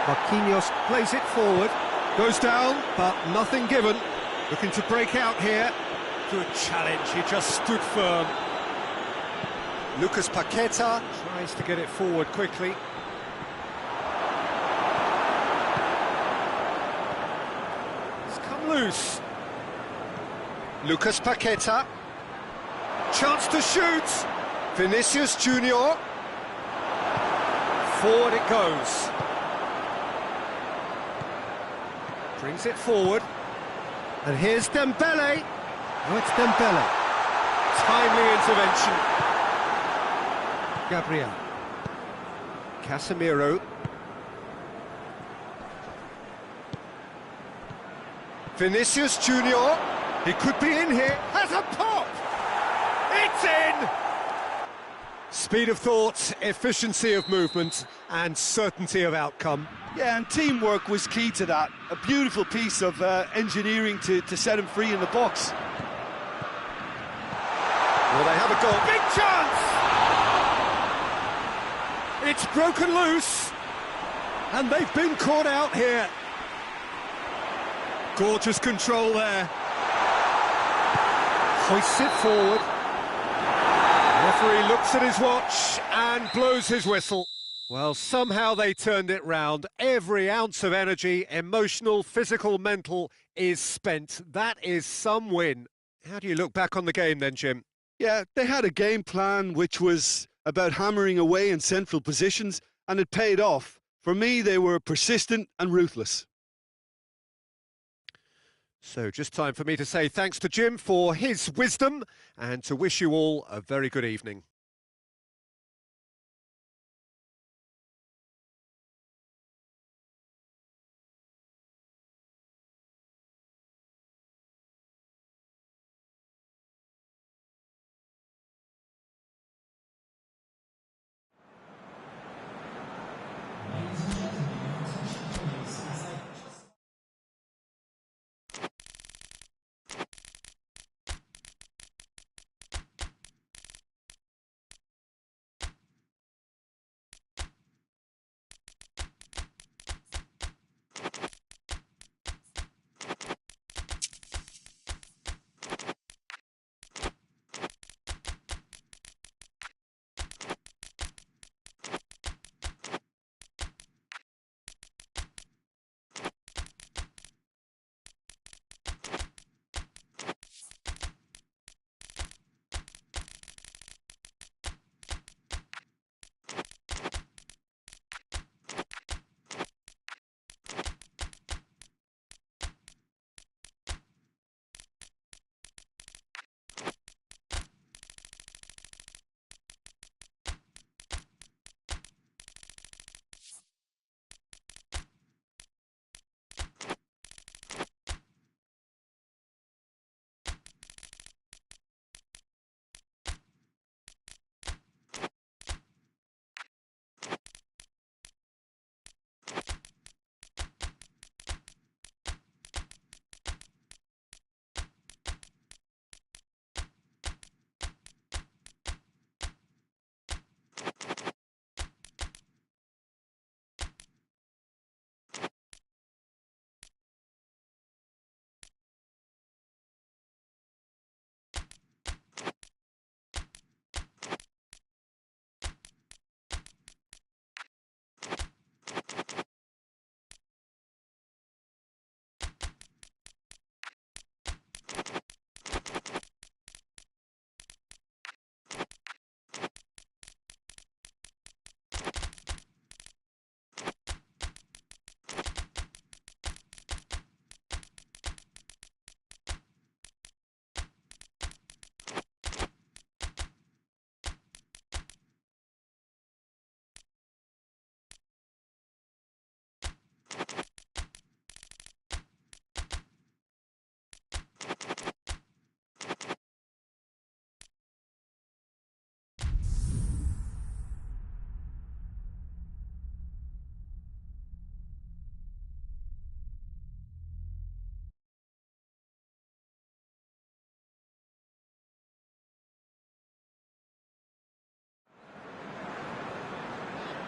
Marquinhos plays it forward. Goes down, but nothing given. Looking to break out here. Good challenge, he just stood firm. Lucas Paqueta tries to get it forward quickly. It's come loose. Lucas Paqueta. Chance to shoot. Vinicius Junior. Forward it goes. Brings it forward. And here's Dembele. Oh, it's Dembele. Timely intervention. Gabriel. Casemiro. Vinicius Junior. He could be in here. Has a pop! It's in! Speed of thought, efficiency of movement, and certainty of outcome. Yeah, and teamwork was key to that. A beautiful piece of engineering to set him free in the box. Well, they have a goal. Big chance! It's broken loose, and they've been caught out here. Gorgeous control there. Hoists it forward. Referee looks at his watch and blows his whistle. Well, somehow they turned it round. Every ounce of energy, emotional, physical, mental, is spent. That is some win. How do you look back on the game then, Jim? Yeah, they had a game plan which was about hammering away in central positions, and it paid off. For me, they were persistent and ruthless. So just time for me to say thanks to Jim for his wisdom and to wish you all a very good evening.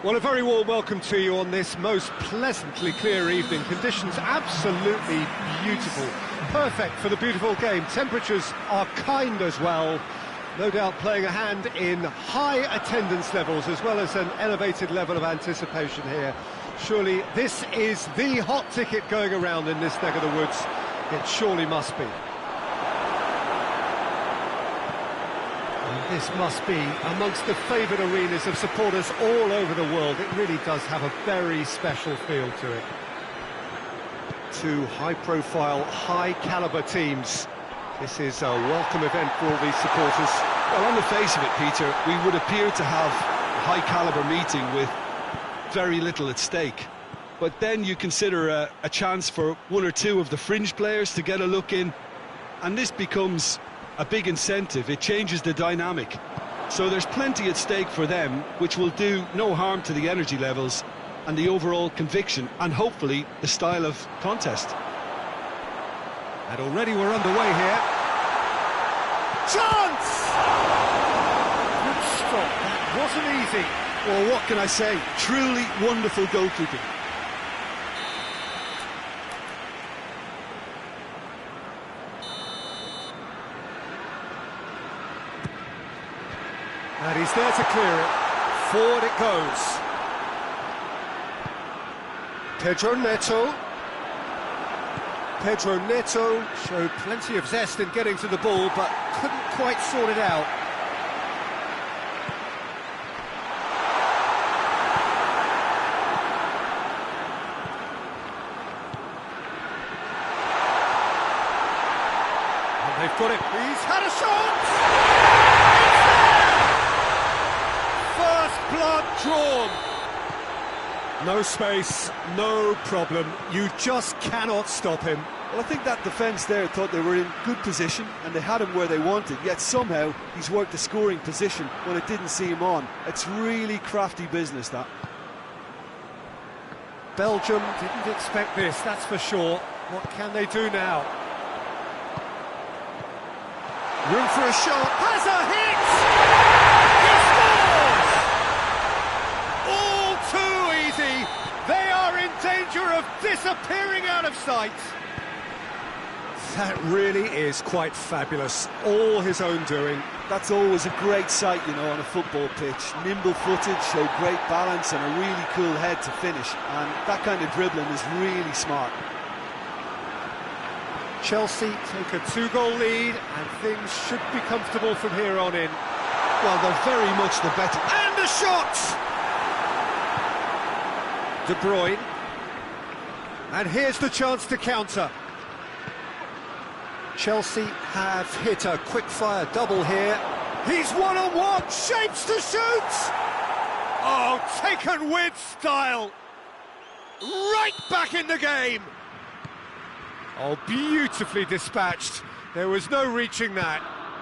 Well, a very warm welcome to you on this most pleasantly clear evening. Conditions absolutely beautiful. Perfect for the beautiful game. Temperatures are kind as well. No doubt playing a hand in high attendance levels as well as an elevated level of anticipation here. Surely this is the hot ticket going around in this neck of the woods. It surely must be. This must be amongst the favoured arenas of supporters all over the world. It really does have a very special feel to it. Two high-profile, high-calibre teams. This is a welcome event for all these supporters. Well, on the face of it, Peter, we would appear to have a high-calibre meeting with very little at stake. But then you consider a chance for one or two of the fringe players to get a look in, and this becomes a big incentive. It changes the dynamic. So there's plenty at stake for them, which will do no harm to the energy levels and the overall conviction, and hopefully the style of contest. And already we're underway here. Chance! Good stop. That wasn't easy. Well, what can I say? Truly wonderful goalkeeping. And he's there to clear it. Forward it goes. Pedro Neto. Pedro Neto showed plenty of zest in getting to the ball, but couldn't quite sort it out. And they've got it. He's had a shot! Blood drawn. No space, no problem. You just cannot stop him. Well, I think that defence there thought they were in good position and they had him where they wanted, yet somehow he's worked the scoring position when it didn't see him on. It's really crafty business, that. Belgium didn't expect this, that's for sure. What can they do now? Room for a shot. Has a hit! They are in danger of disappearing out of sight. That really is quite fabulous. All his own doing. That's always a great sight, you know, on a football pitch. Nimble-footed, show great balance and a really cool head to finish. And that kind of dribbling is really smart. Chelsea take a 2-goal lead and things should be comfortable from here on in. Well, they're very much the better. And a shot! De Bruyne, and here's the chance to counter. Chelsea have hit a quick-fire double here. He's one-on-one, shapes to shoot! Oh, taken with style! Right back in the game! Oh, beautifully dispatched. There was no reaching that.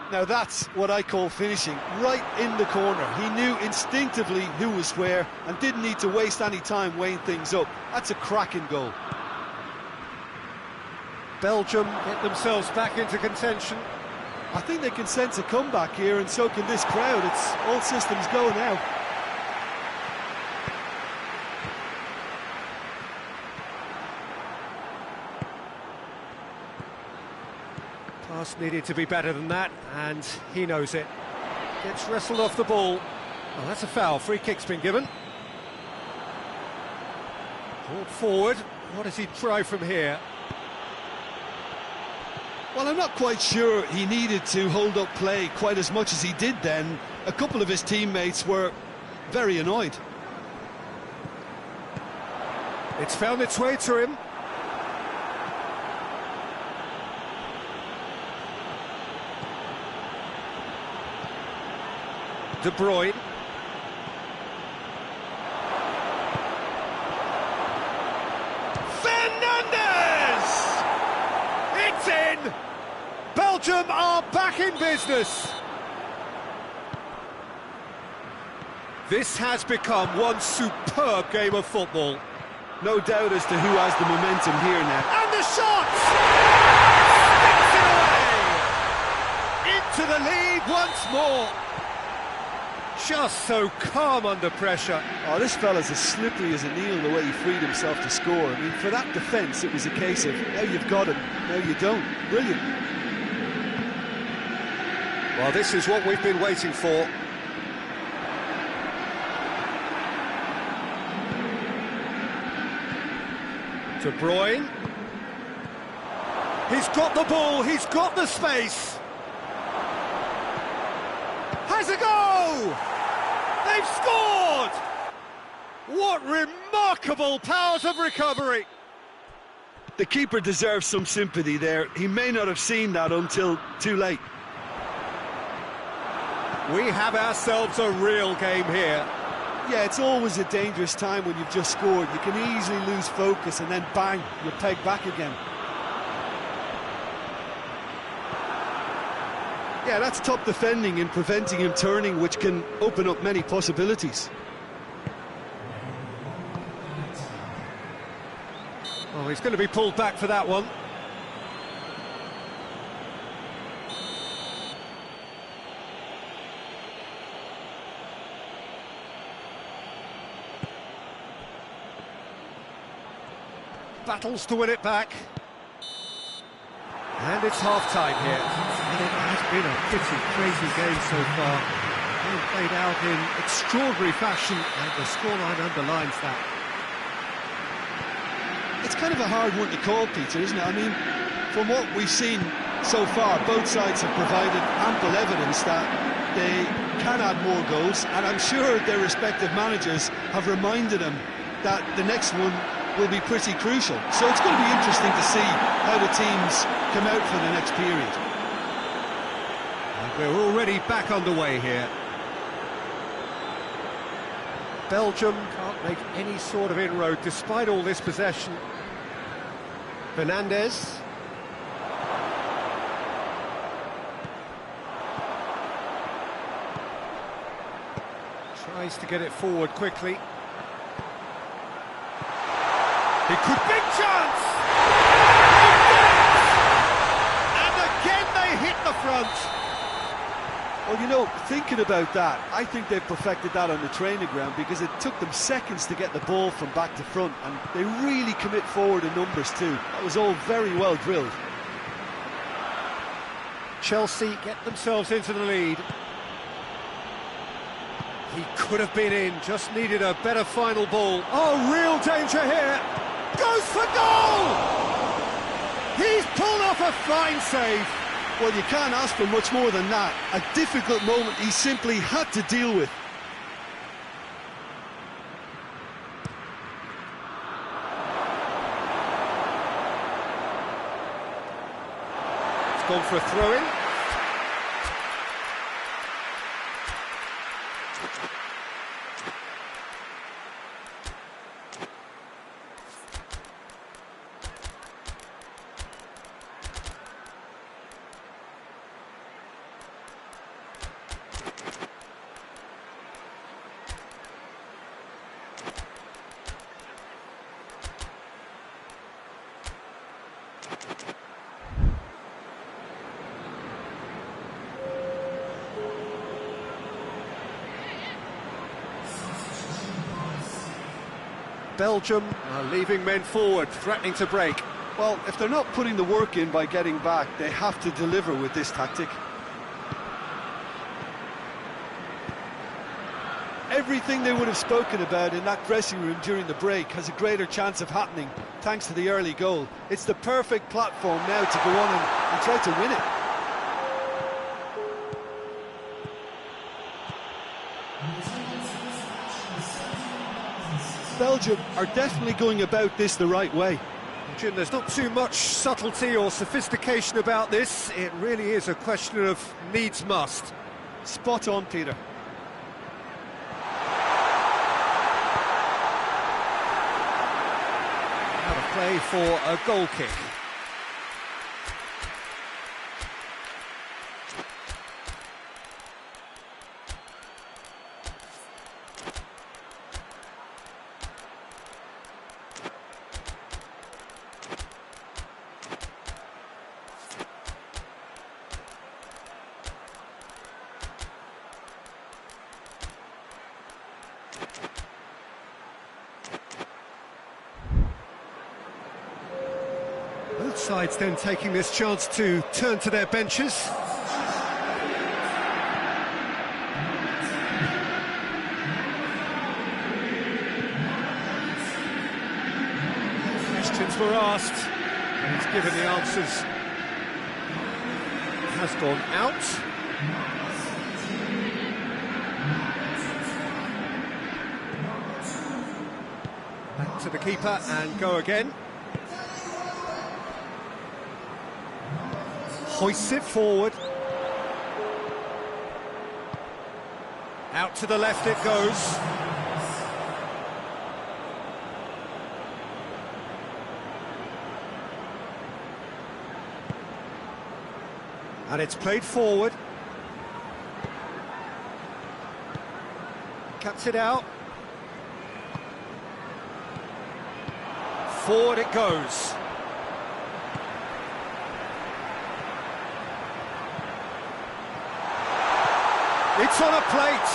Now that's what I call finishing, right in the corner. He knew instinctively who was where and didn't need to waste any time weighing things up. That's a cracking goal. Belgium get themselves back into contention. I think they can sense a comeback here, and so can this crowd. It's all systems go now. Pass needed to be better than that, and he knows it. Gets wrestled off the ball. Oh, that's a foul. Free kick's been given. Brought forward. What does he try from here? Well, I'm not quite sure he needed to hold up play quite as much as he did then. A couple of his teammates were very annoyed. It's found its way to him. De Bruyne. Fernandes! It's in! Belgium are back in business. This has become one superb game of football. No doubt as to who has the momentum here now. And the shot! Sticks it away! Into the lead once more. Just so calm under pressure. Oh, this fella's as slippery as a needle the way he freed himself to score. I mean, for that defence, it was a case of, now you've got him, now you don't. Brilliant. Well, this is what we've been waiting for. De Bruyne. He's got the ball, he's got the space. Has a go! They've scored! What remarkable powers of recovery! The keeper deserves some sympathy there. He may not have seen that until too late. We have ourselves a real game here. Yeah, it's always a dangerous time when you've just scored. You can easily lose focus and then bang, you're pegged back again. Yeah, that's top defending and preventing him turning, which can open up many possibilities. Oh, he's going to be pulled back for that one. Battles to win it back. And it's half-time here. And it has been a pretty crazy game so far. Being played out in extraordinary fashion, and the scoreline underlines that. It's kind of a hard one to call, Peter, isn't it? I mean, from what we've seen so far, both sides have provided ample evidence that they can add more goals, and I'm sure their respective managers have reminded them that the next one will be pretty crucial. So it's going to be interesting to see how the teams come out for the next period. And we're already back underway here. Belgium can't make any sort of inroad despite all this possession. Fernandez. Tries to get it forward quickly. He could, big chance! And again they hit the front. Well, you know, thinking about that, I think they've perfected that on the training ground because it took them seconds to get the ball from back to front, and they really commit forward in numbers too. That was all very well drilled. Chelsea get themselves into the lead. He could have been in, just needed a better final ball. Oh, real danger here. Goes for goal! He's pulled off a fine save. Well, you can't ask for much more than that. A difficult moment he simply had to deal with. It's gone for a throw-in. Belgium are leaving men forward, threatening to break. Well, if they're not putting the work in by getting back, they have to deliver with this tactic. Everything they would have spoken about in that dressing room during the break has a greater chance of happening thanks to the early goal. It's the perfect platform now to go on and try to win it. Belgium are definitely going about this the right way. Jim, there's not too much subtlety or sophistication about this. It really is a question of needs must. Spot on, Peter. Out of play for a goal kick. sides then taking this chance to turn to their benches. Questions were asked, and he's given the answers. Has gone out. Back to the keeper and go again. Hoists it forward. Out to the left it goes. And it's played forward. Cuts it out. Forward it goes. It's on a plate.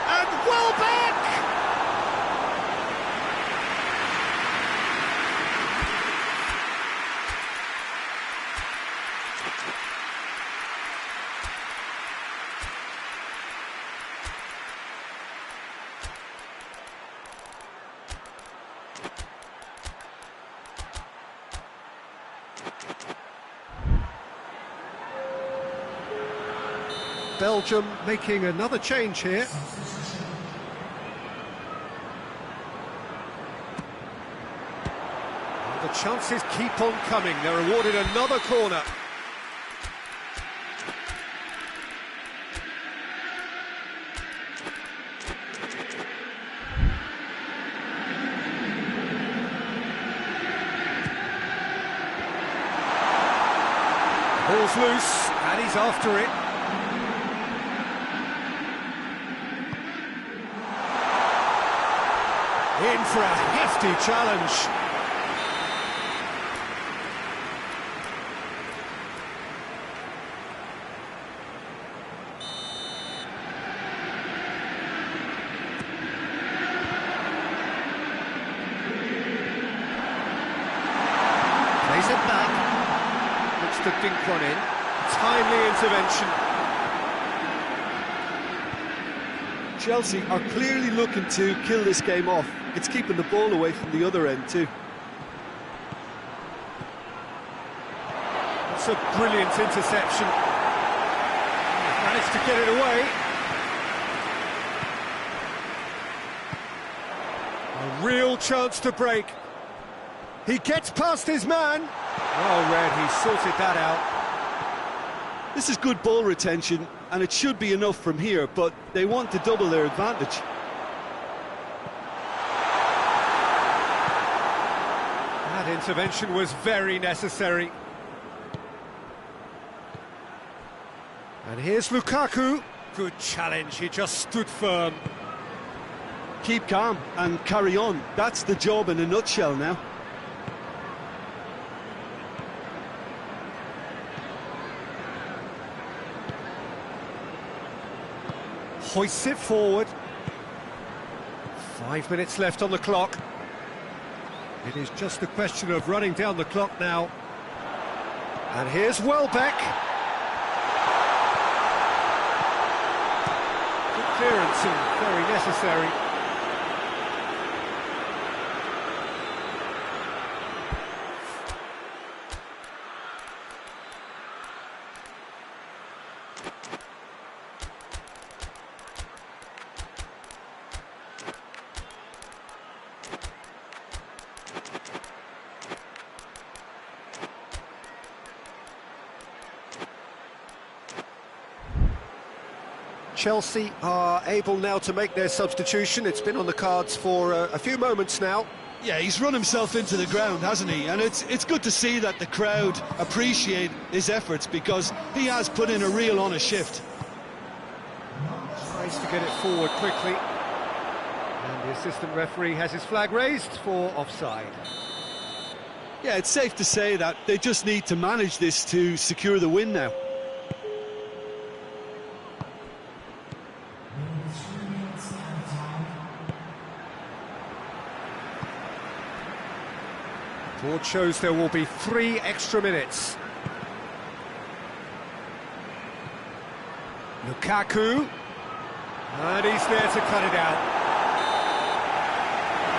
And well back! Belgium making another change here. And the chances keep on coming. They're awarded another corner. Ball's loose, and he's after it. In for a hefty challenge. Plays it back. Looks to dink one in. Timely intervention. Chelsea are clearly looking to kill this game off. It's keeping the ball away from the other end too. It's a brilliant interception. Managed to get it away. A real chance to break. He gets past his man. Well read, he sorted that out. This is good ball retention, and it should be enough from here, but they want to double their advantage. That intervention was very necessary. And here's Lukaku. Good challenge, he just stood firm. Keep calm and carry on. That's the job in a nutshell now. Hoists it forward. 5 minutes left on the clock. It is just a question of running down the clock now. And here's Welbeck. Good clearance and very necessary. Chelsea are able now to make their substitution. It's been on the cards for a few moments now. Yeah, he's run himself into the ground, hasn't he? And it's good to see that the crowd appreciate his efforts, because he has put in a real honest shift. Tries to get it forward quickly. And the assistant referee has his flag raised for offside. Yeah, it's safe to say that they just need to manage this to secure the win now. Board shows there will be 3 extra minutes. Lukaku, and he's there to cut it out.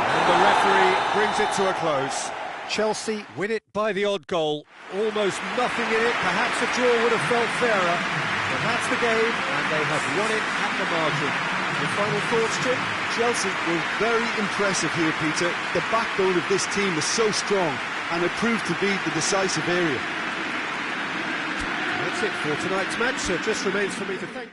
And the referee brings it to a close. Chelsea win it by the odd goal. Almost nothing in it. Perhaps a draw would have felt fairer. But that's the game, and they have won it at the margin. Your final thoughts, Tien? Chelsea were very impressive here, Peter. The backbone of this team is so strong, and it proved to be the decisive area. That's it for tonight's match, so it just remains for me to thank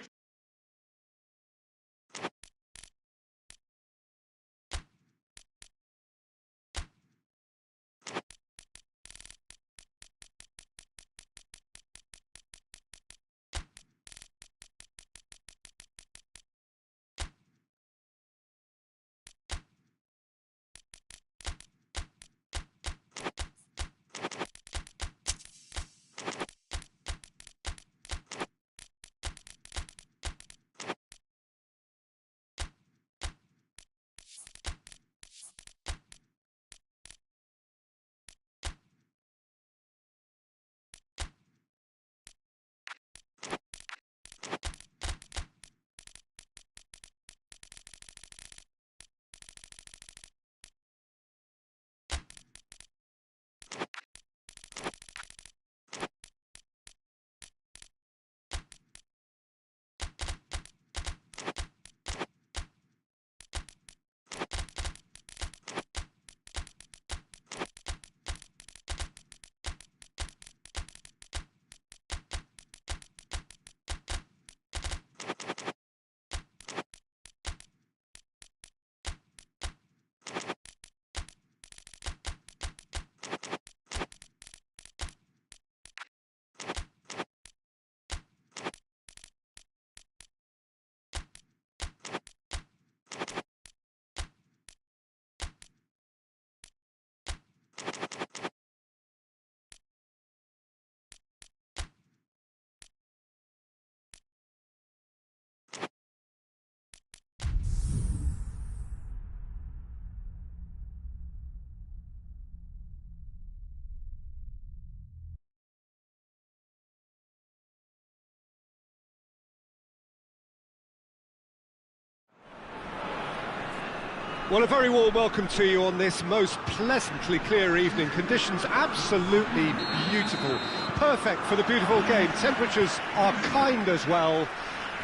Well, a very warm welcome to you on this most pleasantly clear evening. Conditions absolutely beautiful, perfect for the beautiful game. Temperatures are kind as well,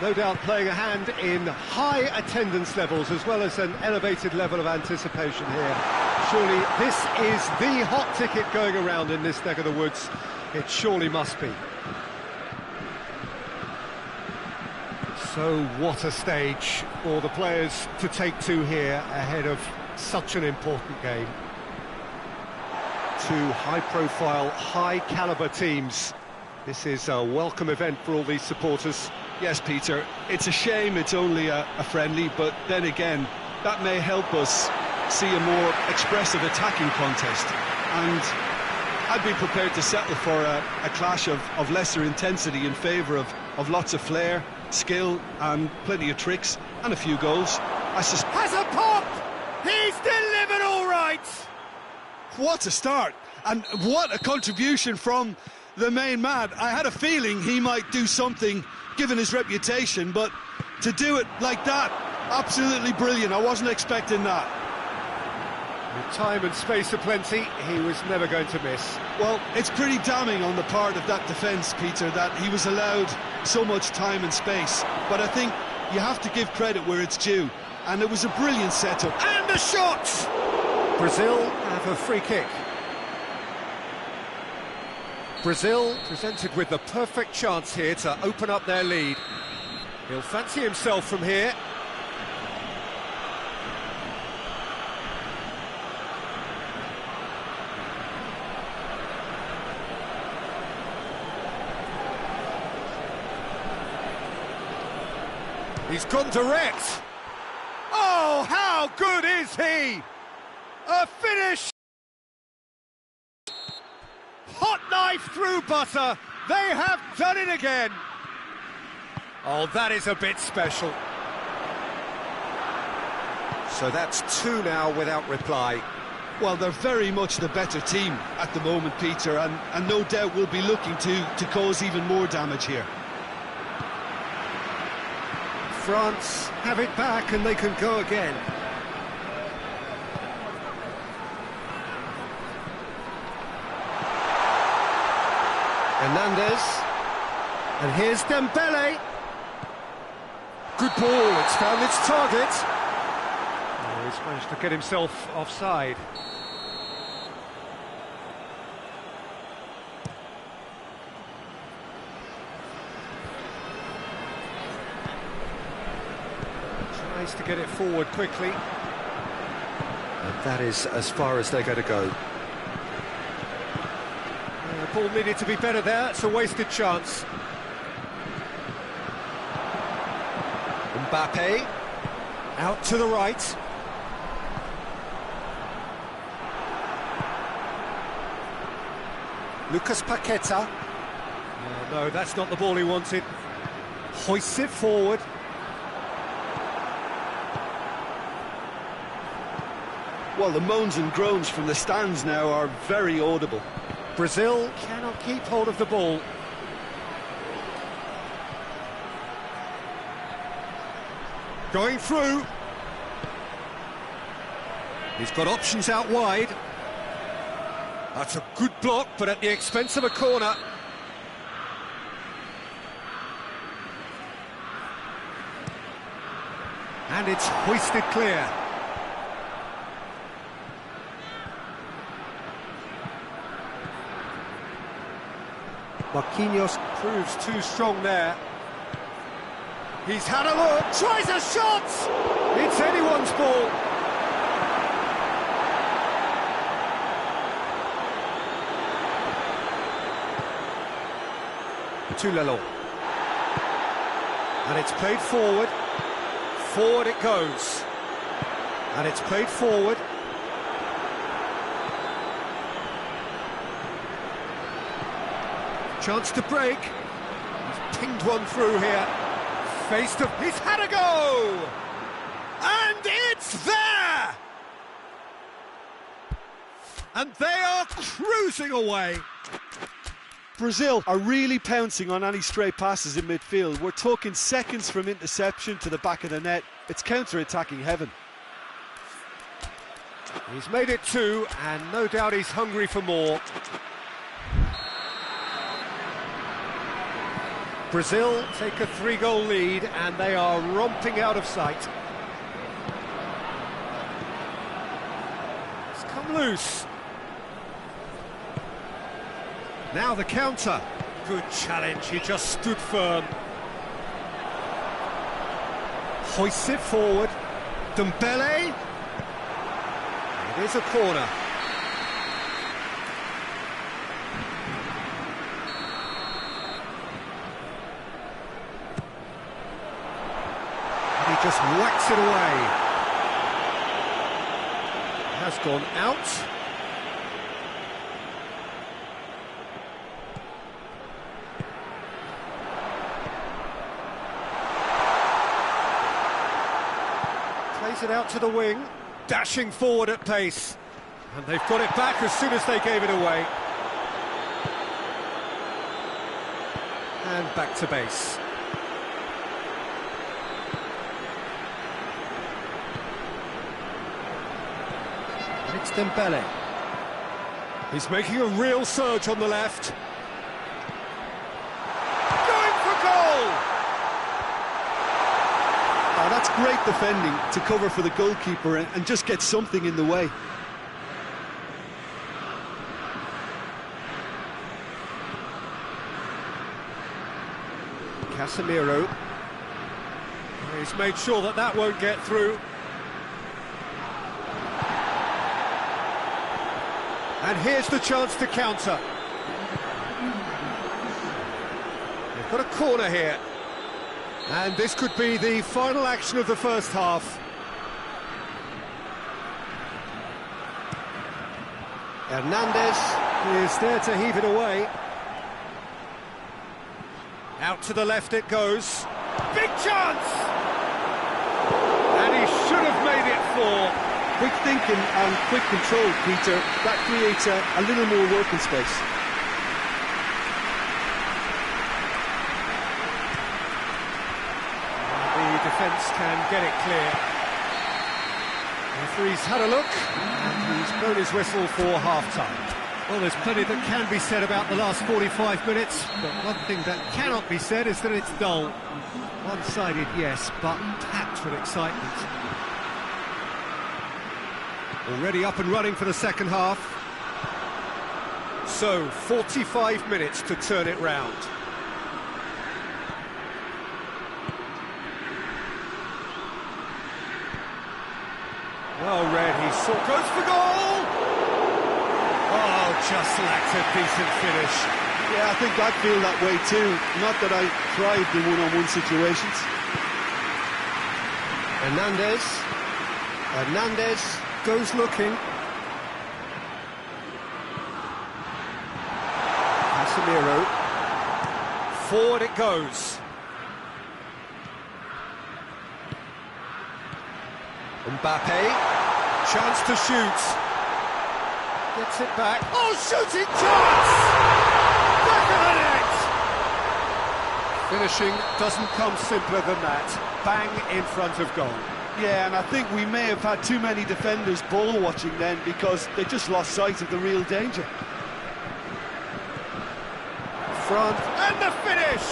no doubt playing a hand in high attendance levels as well as an elevated level of anticipation here. Surely this is the hot ticket going around in this neck of the woods. It surely must be. So what a stage for the players to take to here ahead of such an important game. 2 high-profile, high-caliber teams. This is a welcome event for all these supporters. Yes, Peter, it's a shame it's only a friendly, but then again, that may help us see a more expressive attacking contest. And I'd be prepared to settle for a clash of lesser intensity in favour of lots of flair, skill and plenty of tricks and a few goals. Has a pop! He's delivered all right! What a start, and what a contribution from the main man. I had a feeling he might do something given his reputation, but to do it like that, absolutely brilliant. I wasn't expecting that. With time and space aplenty, he was never going to miss. Well, it's pretty damning on the part of that defence, Peter, that he was allowed so much time and space. But I think you have to give credit where it's due. And it was a brilliant setup. And the shot! Brazil have a free kick. Brazil presented with the perfect chance here to open up their lead. He'll fancy himself from here. He's gone direct. Oh, how good is he? A finish. Hot knife through butter. They have done it again. Oh, that is a bit special. So that's 2 now without reply. Well, they're very much the better team at the moment, Peter, and no doubt will be looking to cause even more damage here. France have it back and they can go again. Hernandez. And here's Dembele. Good ball, it's found its target. Oh, he's managed to get himself offside. Tries to get it forward quickly. And that is as far as they're going to go. The ball needed to be better there, it's a wasted chance. Mbappe, out to the right. Lucas Paqueta. No, that's not the ball he wanted. Hoists it forward. Well, the moans and groans from the stands now are very audible. Brazil cannot keep hold of the ball. Going through. He's got options out wide. That's a good block, but at the expense of a corner. And it's hoisted clear. Marquinhos proves too strong there. He's had a look, tries a shot! It's anyone's ball. To Lelon. And it's played forward. Forward it goes. And it's played forward. Chance to break. He's pinged one through here. Face to... He's had a go! And it's there! And they are cruising away. Brazil are really pouncing on any stray passes in midfield. We're talking seconds from interception to the back of the net. It's counter-attacking heaven. He's made it 2, and no doubt he's hungry for more. Brazil take a 3-goal lead, and they are romping out of sight. It's come loose. Now the counter. Good challenge, he just stood firm. Hoists it forward. Dembele. It is a corner. And he just whacks it away. It has gone out. Plays it out to the wing, dashing forward at pace. And they've got it back as soon as they gave it away. And back to base. And it's Dembele. He's making a real surge on the left. Going for goal! Oh, that's great defending to cover for the goalkeeper and just get something in the way. Casemiro. He's made sure that that won't get through. And here's the chance to counter. They've got a corner here. And this could be the final action of the first half. Hernandez is there to heave it away. Out to the left it goes. Big chance! And he should have made it 4. Quick thinking and quick control, Peter, that creates a little more working space. The defence can get it clear. The referee's had a look, and he's blown his whistle for half-time. Well, there's plenty that can be said about the last 45 minutes, but one thing that cannot be said is that it's dull. One-sided, yes, but packed with excitement. Already up and running for the second half. So, 45 minutes to turn it round. Well read, he goes for goal! Oh, just lacked a decent finish. Yeah, I think I'd feel that way too. Not that I thrived in one-on-one situations. Hernandez goes looking. Casemiro. Forward it goes. Mbappe. Chance to shoot. Gets it back. Oh, shooting chance! Back of the net! Finishing doesn't come simpler than that. Bang in front of goal. Yeah, and I think we may have had too many defenders ball watching then because they just lost sight of the real danger. Front, and the finish!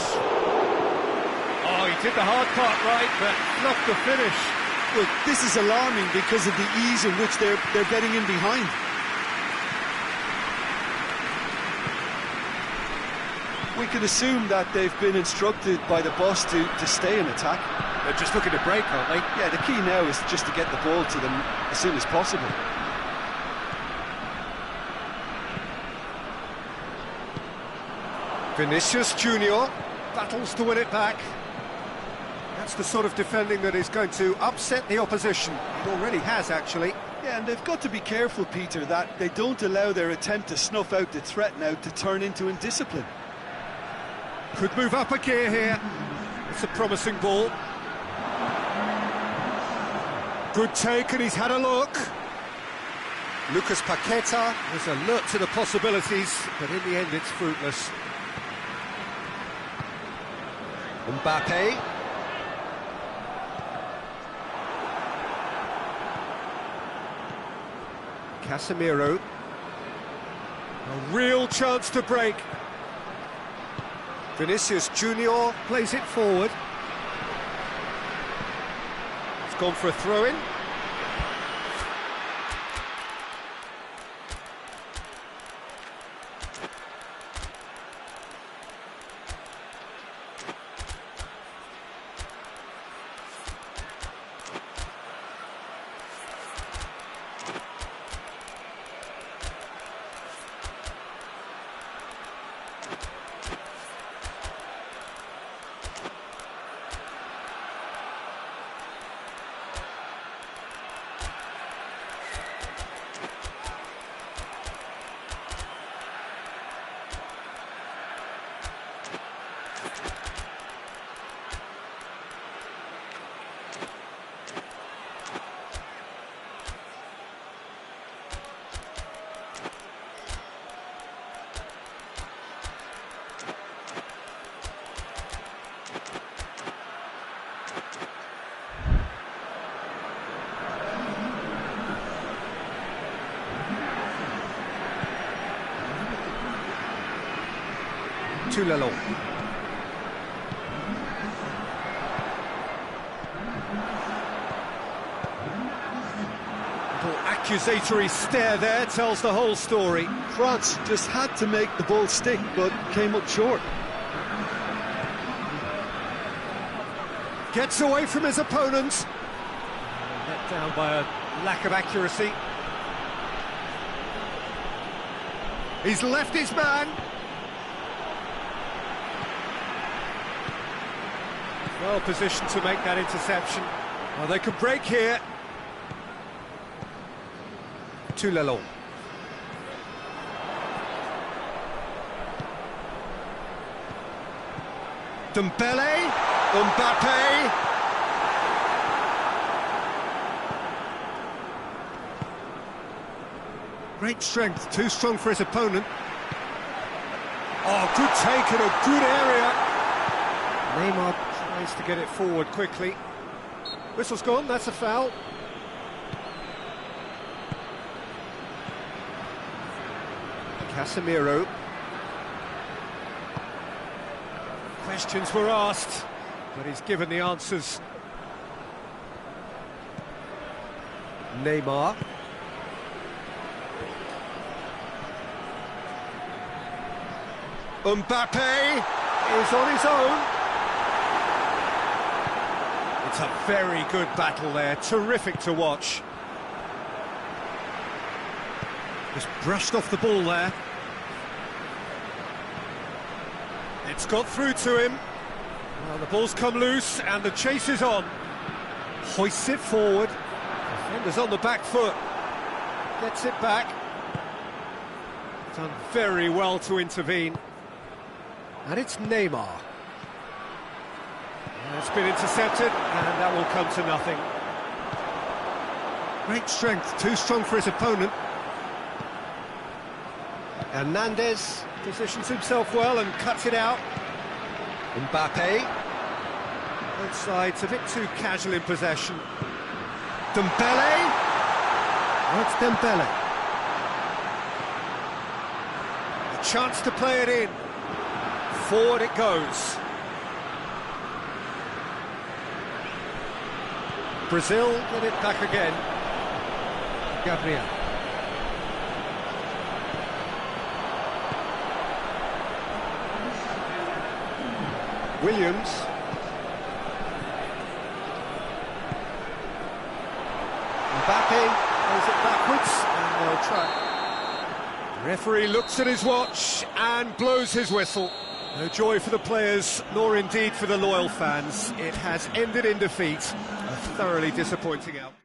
Oh, he did the hard part right, but not the finish. Look, this is alarming because of the ease in which they're getting in behind. We can assume that they've been instructed by the boss to stay in attack. They're just looking to break, aren't they? Yeah, the key now is just to get the ball to them as soon as possible. Vinicius Junior battles to win it back. That's the sort of defending that is going to upset the opposition. It already has, actually. Yeah, and they've got to be careful, Peter, that they don't allow their attempt to snuff out the threat now to turn into indiscipline. Could move up a gear here. It's a promising ball. Good take, and he's had a look. Lucas Paqueta was alert to the possibilities, but in the end it's fruitless. Mbappe. Casemiro. A real chance to break. Vinicius Junior plays it forward. It's gone for a throw-in. Lalon. Little accusatory stare there tells the whole story. France just had to make the ball stick, but came up short. Gets away from his opponent. Let down by a lack of accuracy. He's left his man. Well positioned to make that interception. Well, they could break here. Lalon. Dembele. Mbappe. Great strength, too strong for his opponent. Oh, good take in a good area. Neymar tries to get it forward quickly. Whistle's gone, that's a foul. Casemiro. Questions were asked, but he's given the answers. Neymar. Mbappe is on his own. It's a very good battle there, terrific to watch. Just brushed off the ball there. It's got through to him. Well, the ball's come loose and the chase is on. Hoists it forward. Defender's on the back foot. Gets it back. Done very well to intervene. And it's Neymar. And it's been intercepted, and that will come to nothing. Great strength, too strong for his opponent. Hernandez positions himself well and cuts it out. Mbappe. Both sides a bit too casual in possession. Dembele. Oh, it's Dembele. A chance to play it in. Forward it goes. Brazil get it back again. Gabriel. Williams. Mbappe plays it backwards and they'll try. The referee looks at his watch and blows his whistle. No joy for the players, nor indeed for the loyal fans. It has ended in defeat. A thoroughly disappointing outcome.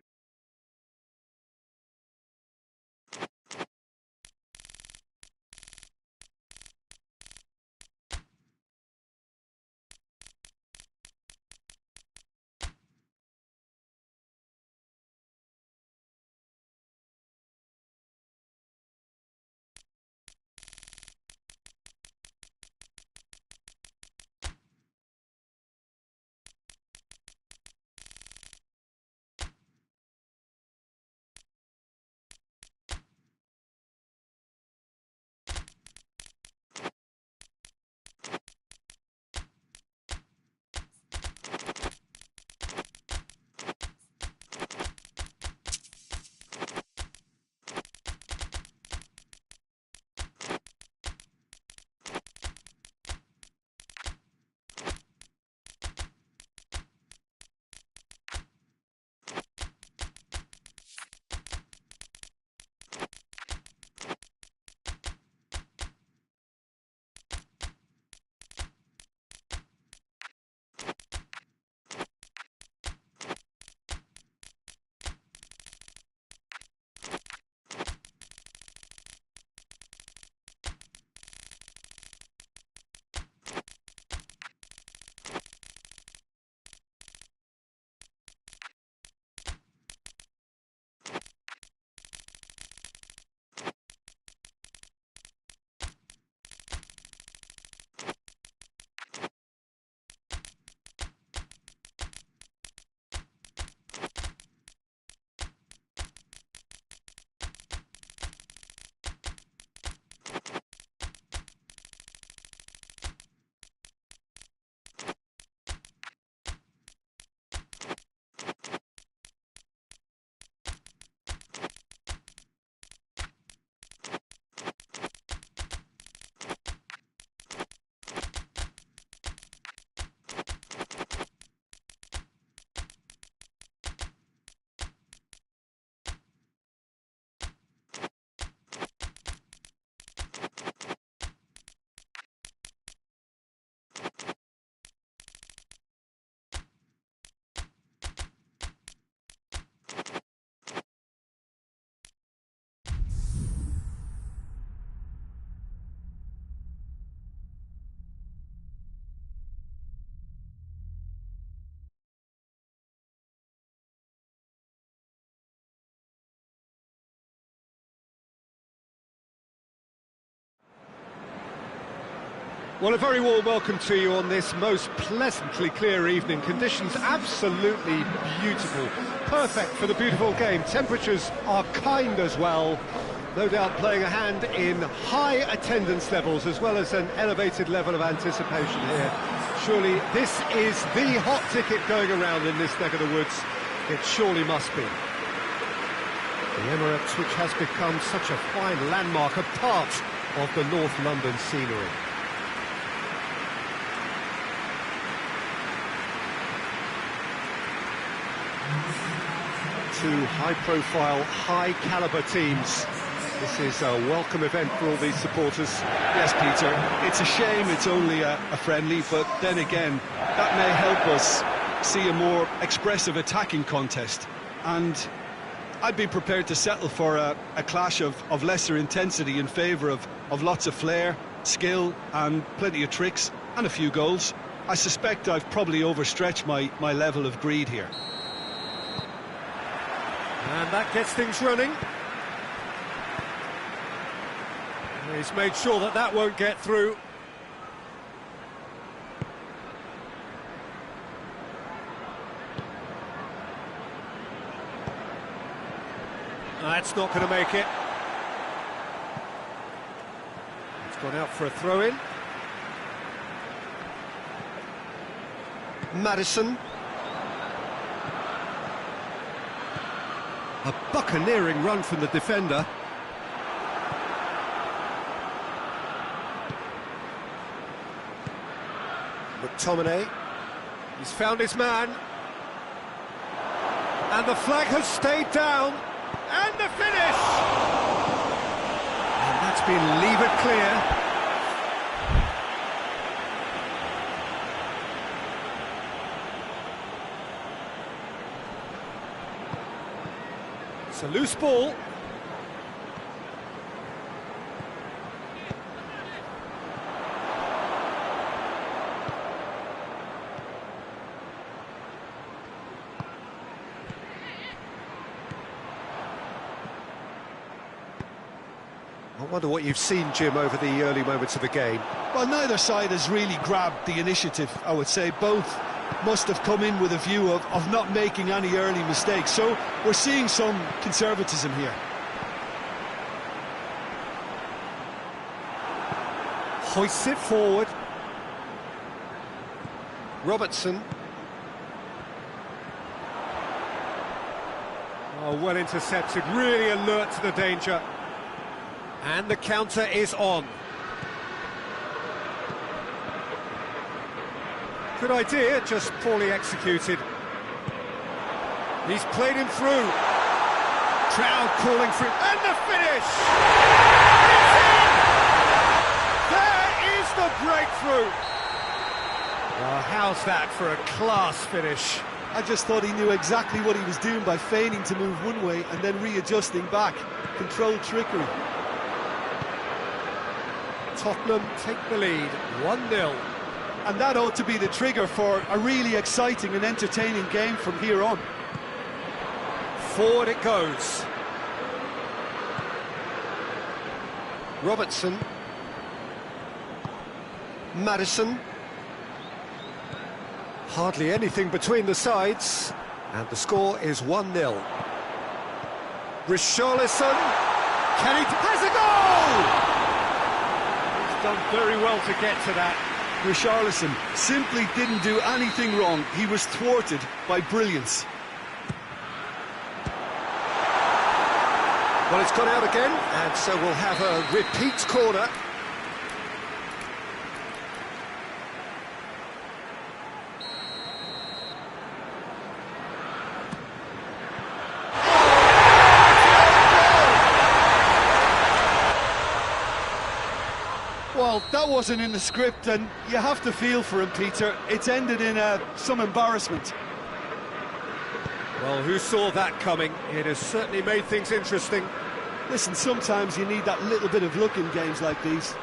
Well, a very warm welcome to you on this most pleasantly clear evening. Conditions absolutely beautiful. Perfect for the beautiful game. Temperatures are kind as well. No doubt playing a hand in high attendance levels as well as an elevated level of anticipation here. Surely this is the hot ticket going around in this neck of the woods. It surely must be. The Emirates, which has become such a fine landmark, a part of the North London scenery. Two high-profile, high-caliber teams. This is a welcome event for all these supporters. Yes, Peter, it's a shame it's only a friendly, but then again, that may help us see a more expressive attacking contest. And I'd be prepared to settle for a clash of lesser intensity in favour of lots of flair, skill, and plenty of tricks, and a few goals. I suspect I've probably overstretched my level of greed here. And that gets things running. And he's made sure that that won't get through. That's not going to make it. It's gone out for a throw-in. Madison. A buccaneering run from the defender. McTominay. He's found his man. And the flag has stayed down. And the finish! And that's been levered clear. It's a loose ball. I wonder what you've seen, Jim, over the early moments of the game. Well, neither side has really grabbed the initiative, I would say. Both must have come in with a view of not making any early mistakes. So we're seeing some conservatism here. Hoists it forward. Robertson. Oh, well intercepted, really alert to the danger. And the counter is on. Good idea, just poorly executed. He's played him through. Trout calling for it, and the finish! It's in! There is the breakthrough! Well, how's that for a class finish? I just thought he knew exactly what he was doing by feigning to move one way and then readjusting back. Controlled trickery. Tottenham take the lead, 1-0. And that ought to be the trigger for a really exciting and entertaining game from here on. Forward it goes. Robertson. Madison. Hardly anything between the sides. And the score is 1-0. Richarlison. Can he... has a goal! He's done very well to get to that. Richarlison simply didn't do anything wrong. He was thwarted by brilliance. Well, it's gone out again, and so we'll have a repeat corner. Well, that wasn't in the script, and you have to feel for him, Peter. It's ended in some embarrassment. Well, who saw that coming? It has certainly made things interesting. Listen, sometimes you need that little bit of luck in games like these.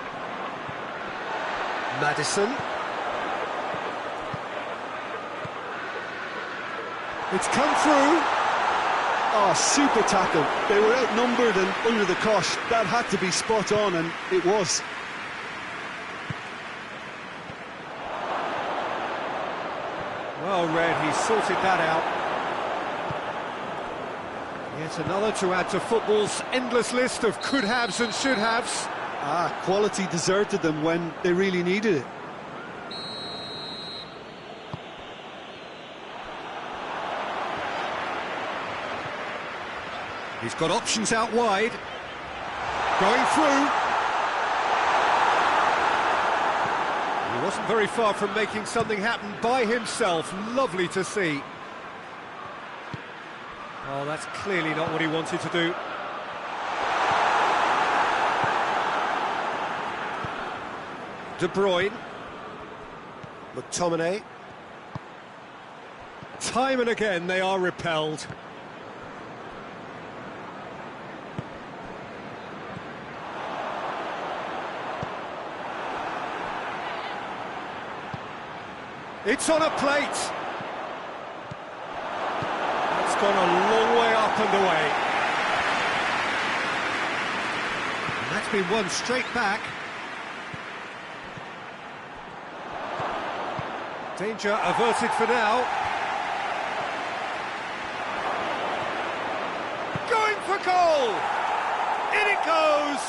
Madison. It's come through. Oh, super tackle. They were outnumbered and under the cosh. That had to be spot on, and it was. Well read, he sorted that out. Yet another to add to football's endless list of could-haves and should-haves. Quality deserted them when they really needed it. He's got options out wide. Going through. He wasn't very far from making something happen by himself. Lovely to see. Oh, that's clearly not what he wanted to do. De Bruyne. McTominay. Time and again they are repelled. It's on a plate. It's gone a long way up and away. And that's been won straight back. Danger averted for now. Going for goal! In it goes!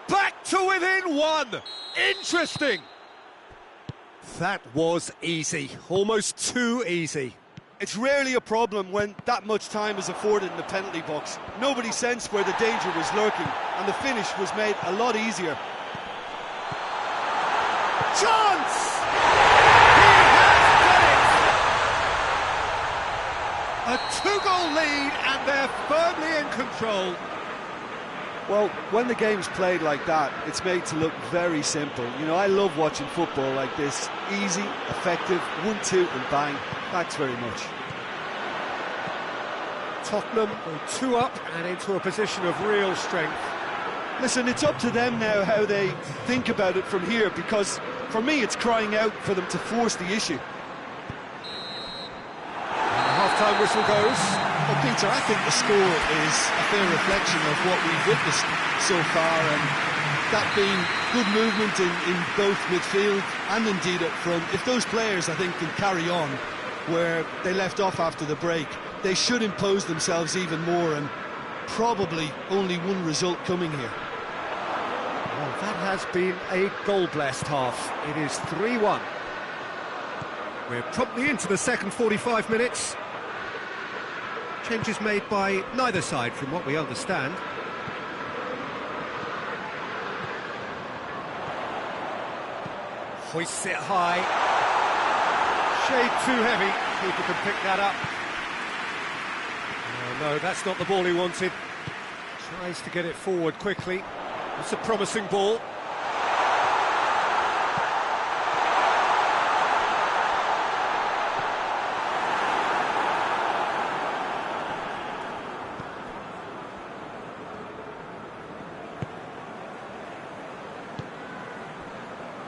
Back to within one! Interesting! That was easy, almost too easy. It's rarely a problem when that much time is afforded in the penalty box. Nobody sensed where the danger was lurking, and the finish was made a lot easier. Chance! He has done it! A two-goal lead, and they're firmly in control. Well, when the game's played like that, it's made to look very simple. You know, I love watching football like this. Easy, effective, 1-2 and bang. Thanks very much. Tottenham go 2 up and into a position of real strength. Listen, it's up to them now how they think about it from here, because for me it's crying out for them to force the issue. And the half-time whistle goes. Well, Peter, I think the score is a fair reflection of what we've witnessed so far, and that being good movement in both midfield and indeed up front. If those players, I think, can carry on where they left off after the break, they should impose themselves even more, and probably only one result coming here. Well, that has been a goal-blessed half. It is 3-1. We're promptly into the second 45 minutes. Changes made by neither side, from what we understand. Hoists it high. Shade too heavy. Keeper can pick that up. Oh, no, that's not the ball he wanted. Tries to get it forward quickly. It's a promising ball.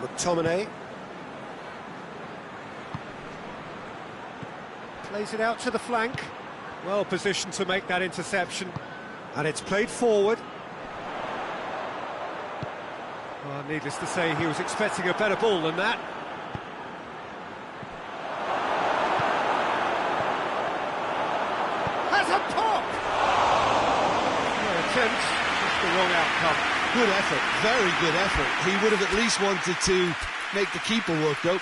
McTominay plays it out to the flank. Well positioned to make that interception, and it's played forward. Well, needless to say, he was expecting a better ball than that. Has a pop! No attempt, just the wrong outcome. Good effort, very good effort. He would have at least wanted to make the keeper work, though.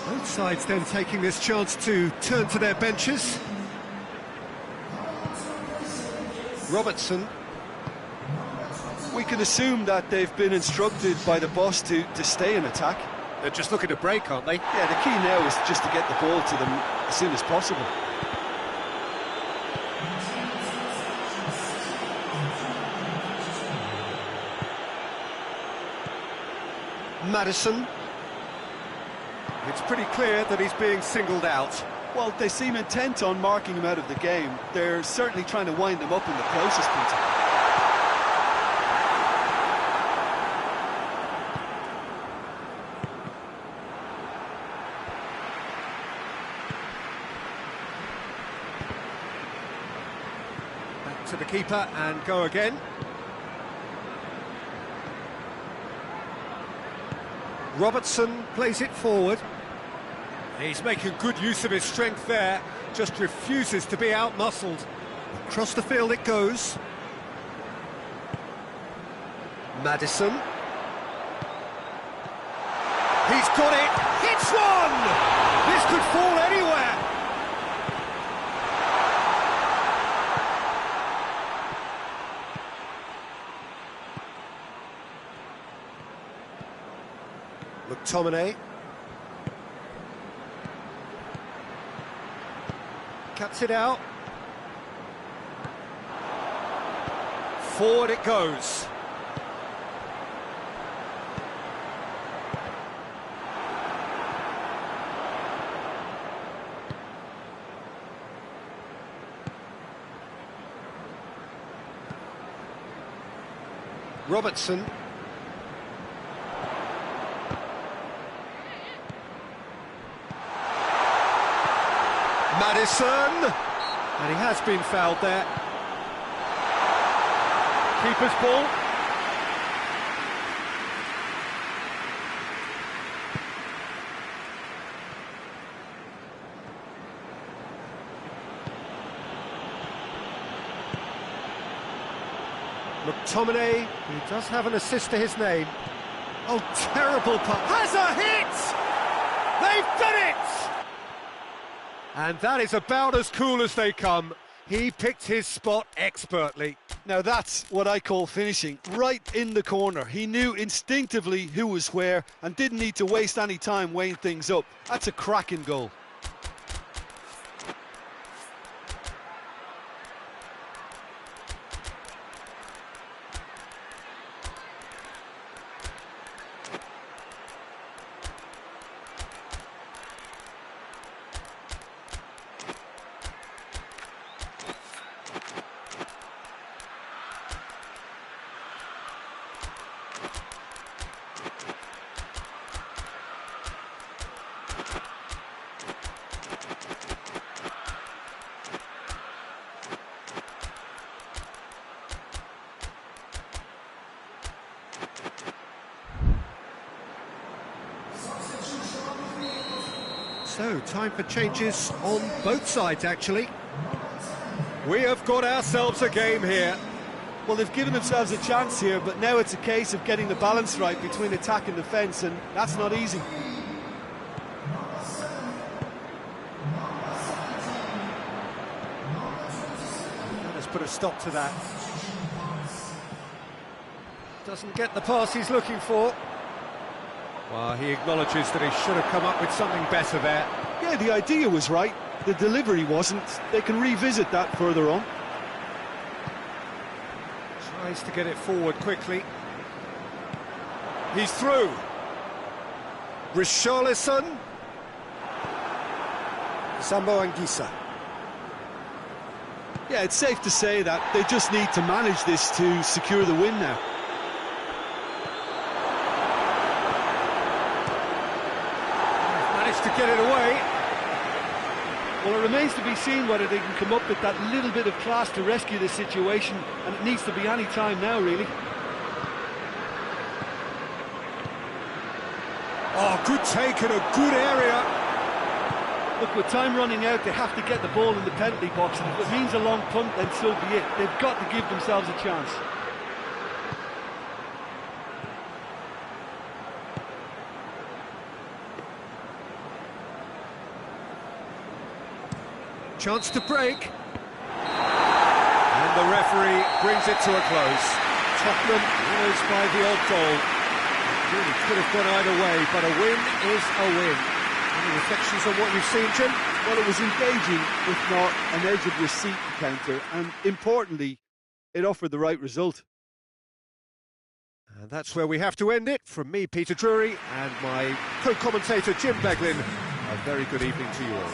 Both sides then taking this chance to turn to their benches. Robertson. We can assume that they've been instructed by the boss to stay in attack. They're just looking to break, aren't they? Yeah, the key now is just to get the ball to them as soon as possible. Maddison. It's pretty clear that he's being singled out. Well, they seem intent on marking him out of the game. They're certainly trying to wind him up in the process, Peter. Back to the keeper and go again. Robertson plays it forward. He's making good use of his strength there, just refuses to be out-muscled. Across the field it goes. Maddison. He's got it, hits one! This could fall anywhere. McTominay. Cuts it out. Forward it goes. Robertson. Maddison, and he has been fouled there. Keeper's ball. McTominay, he does have an assist to his name. Oh, terrible pass. Has a hit! They've done it! And that is about as cool as they come. He picked his spot expertly. Now that's what I call finishing, right in the corner. He knew instinctively who was where and didn't need to waste any time weighing things up. That's a cracking goal. So, time for changes on both sides, actually. We have got ourselves a game here. Well, they've given themselves a chance here, but now it's a case of getting the balance right between attack and defence, and that's not easy. Let's put a stop to that. Doesn't get the pass he's looking for. Well, he acknowledges that he should have come up with something better there. Yeah, the idea was right, the delivery wasn't. They can revisit that further on. Tries to get it forward quickly. He's through. Richarlison. Sambo Anguissa. Yeah, it's safe to say that they just need to manage this to secure the win now. Managed to get it away. Well, it remains to be seen whether they can come up with that little bit of class to rescue the situation, and it needs to be any time now, really. Oh, good take in a good area. Look, with time running out, they have to get the ball in the penalty box, and if it means a long punt, then so be it. They've got to give themselves a chance. Chance to break. And the referee brings it to a close. Tottenham winners by the odd goal. Really could have gone either way, but a win is a win. Any reflections on what you've seen, Jim? Well, it was engaging, if not an edge of your seat encounter, and importantly, it offered the right result. And that's where we have to end it. From me, Peter Drury, and my co-commentator, Jim Beglin, a very good evening to you all.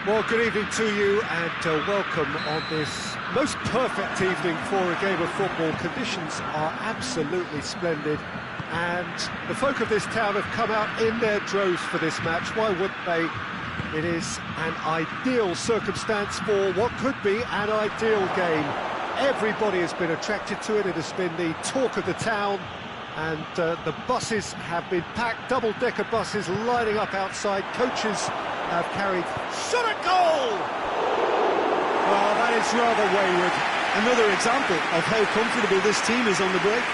Well, good evening to you and welcome on this most perfect evening for a game of football. Conditions are absolutely splendid and the folk of this town have come out in their droves for this match. Why wouldn't they? It is an ideal circumstance for what could be an ideal game. Everybody has been attracted to it. It has been the talk of the town. And the buses have been packed, double-decker buses lining up outside. Coaches have carried... Shot a goal! Well, that is rather wayward. Another example of how comfortable this team is on the break.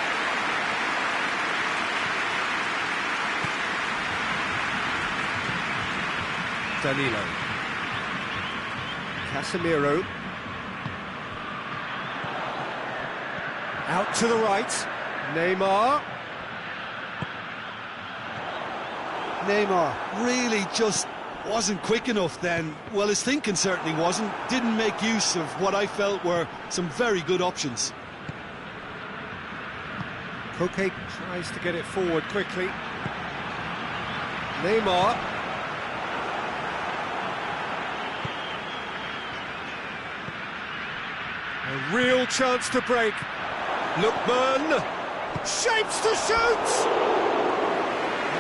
Danilo. Casemiro. Out to the right. Neymar really just wasn't quick enough then. Well, his thinking certainly wasn't. Didn't make use of what I felt were some very good options. Koke tries to get it forward quickly. Neymar. A real chance to break. Lookman. Shapes to shoot!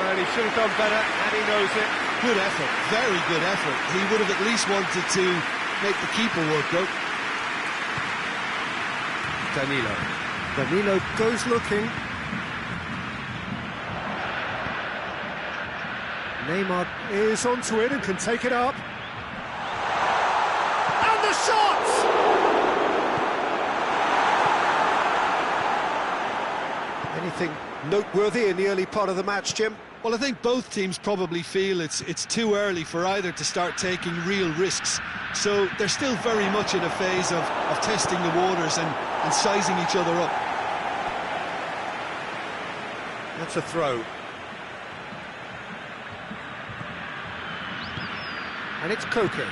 And he should have done better, and he knows it. Good effort, very good effort. He would have at least wanted to make the keeper work, though. Danilo goes looking. Neymar is onto it and can take it up. And the shot! Anything noteworthy in the early part of the match, Jim? Well, I think both teams probably feel it's too early for either to start taking real risks. So they're still very much in a phase of testing the waters and sizing each other up. That's a throw. And it's Koke.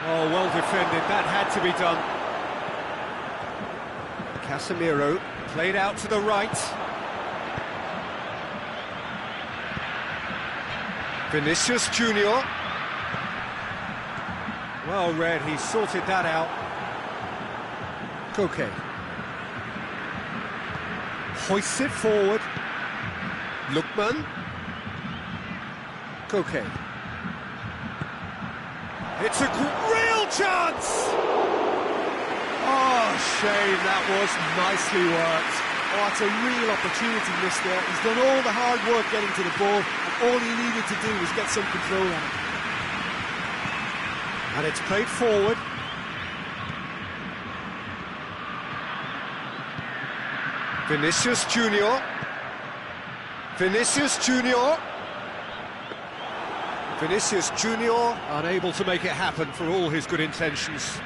Oh, well defended. That had to be done. Casemiro played out to the right. Vinicius Junior. Well read, he sorted that out. Koke. Hoists it forward. Lookman. Koke. It's a real chance! Oh, shame, that was nicely worked. Oh, it's a real opportunity missed there. He's done all the hard work getting to the ball, and all he needed to do was get some control on it. And it's played forward. Vinicius Junior. Vinicius Junior. Vinicius Junior unable to make it happen for all his good intentions.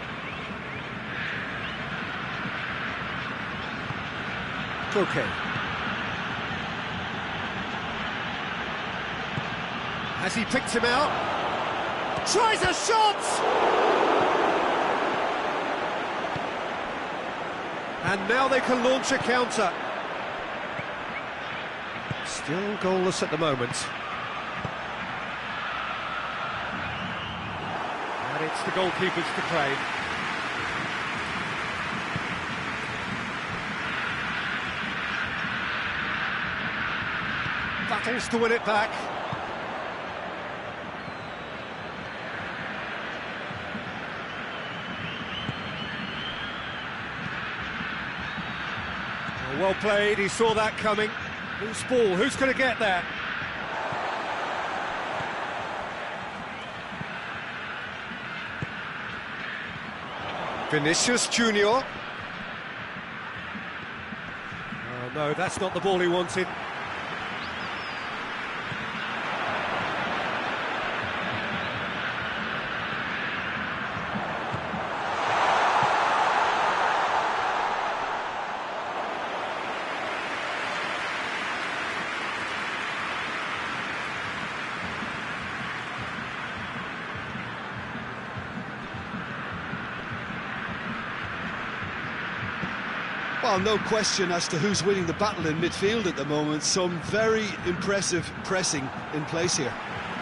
Koke. Has he picked him out? Tries a shot! And now they can launch a counter. Still goalless at the moment. And it's the goalkeepers to claim. Battles to win it back. Well played, he saw that coming. Loose ball, who's going to get that? Vinicius Junior. Oh no, that's not the ball he wanted. Well, no question as to who's winning the battle in midfield at the moment. Some very impressive pressing in place here.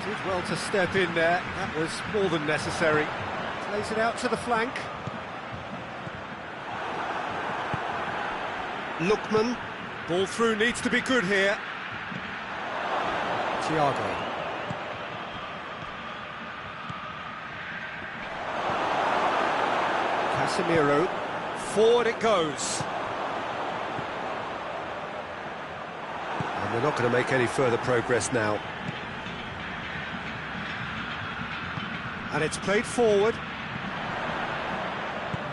Did well to step in there. That was more than necessary. Plays it out to the flank. Lookman. Ball through needs to be good here. Thiago. Casemiro. Forward it goes. And they're not going to make any further progress now. And it's played forward.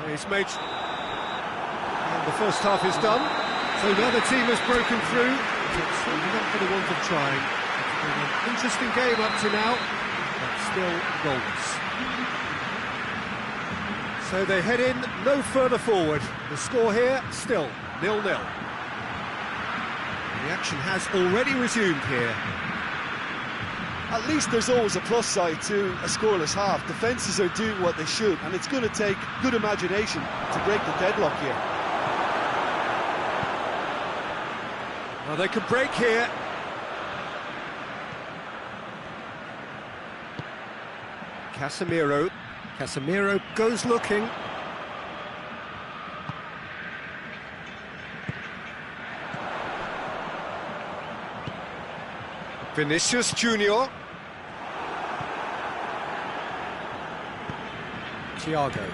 He's made... And the first half is done. So now the team has broken through. It's not for the want of trying. It's been an interesting game up to now, but still goalless. So they head in no further forward. The score here, still 0-0. The action has already resumed here. At least there's always a plus side to a scoreless half. Defences are doing what they should, and it's going to take good imagination to break the deadlock here. Well, they can break here. Casemiro. Casemiro goes looking. Vinicius Junior. Thiago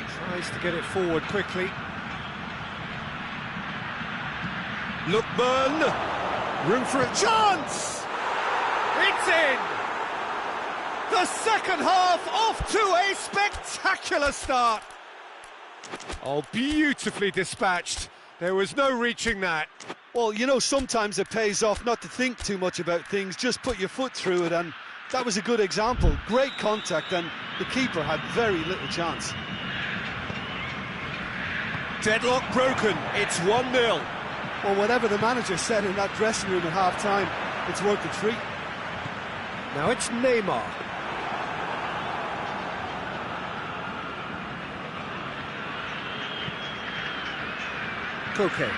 tries to get it forward quickly. Lookman, room for a chance! It's in! The second half off to a spectacular start! Oh, beautifully dispatched. There was no reaching that. Well, you know, sometimes it pays off not to think too much about things, just put your foot through it, and that was a good example. Great contact, and the keeper had very little chance. Deadlock broken, it's 1-0. Well, whatever the manager said in that dressing room at half-time, it's worth the treat. Now it's Neymar. Koke.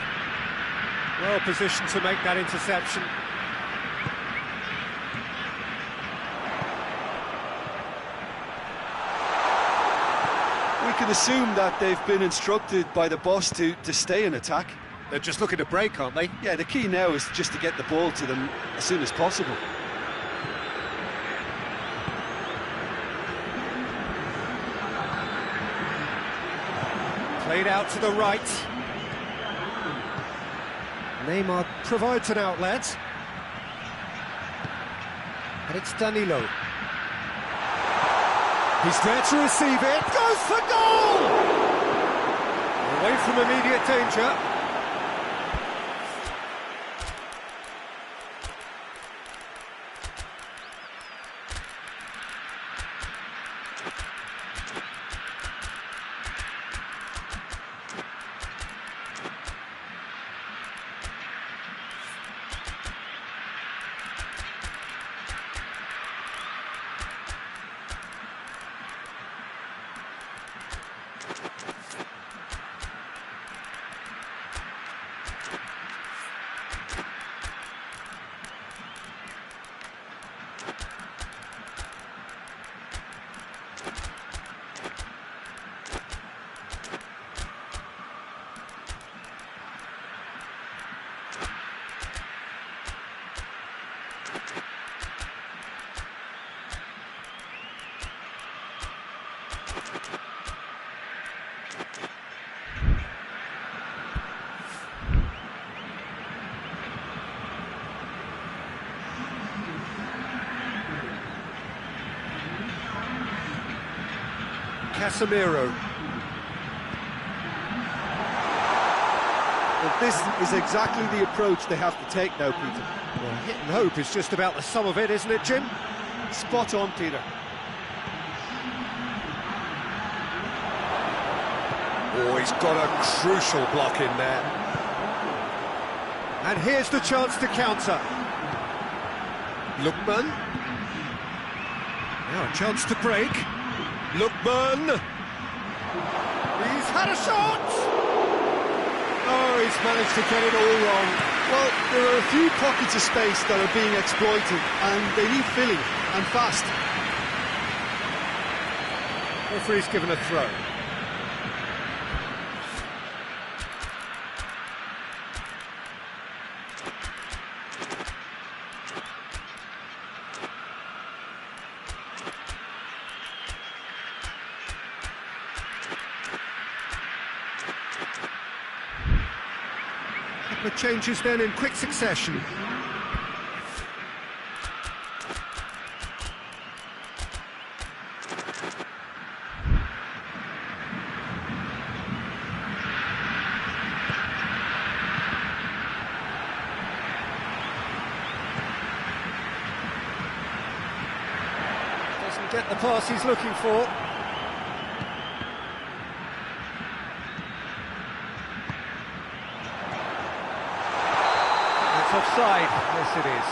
Well positioned to make that interception. We can assume that they've been instructed by the boss to stay in attack. They're just looking to break, aren't they? Yeah, the key now is just to get the ball to them as soon as possible. Played out to the right. Neymar provides an outlet. And it's Danilo. He's there to receive it. Goes for goal! Away from immediate danger. Casemiro. But this is exactly the approach they have to take now, Peter. Well, hit and hope is just about the sum of it, isn't it, Jim? Spot on, Peter. Oh, he's got a crucial block in there. And here's the chance to counter. Lookman. Now a chance to break. Lookman. He's had a shot! Oh, he's managed to get it all wrong. Well, there are a few pockets of space that are being exploited, and they need filling, and fast. Referee's given a throw. Couple of changes then in quick succession. Doesn't get the pass he's looking for. It's offside. Yes, it is.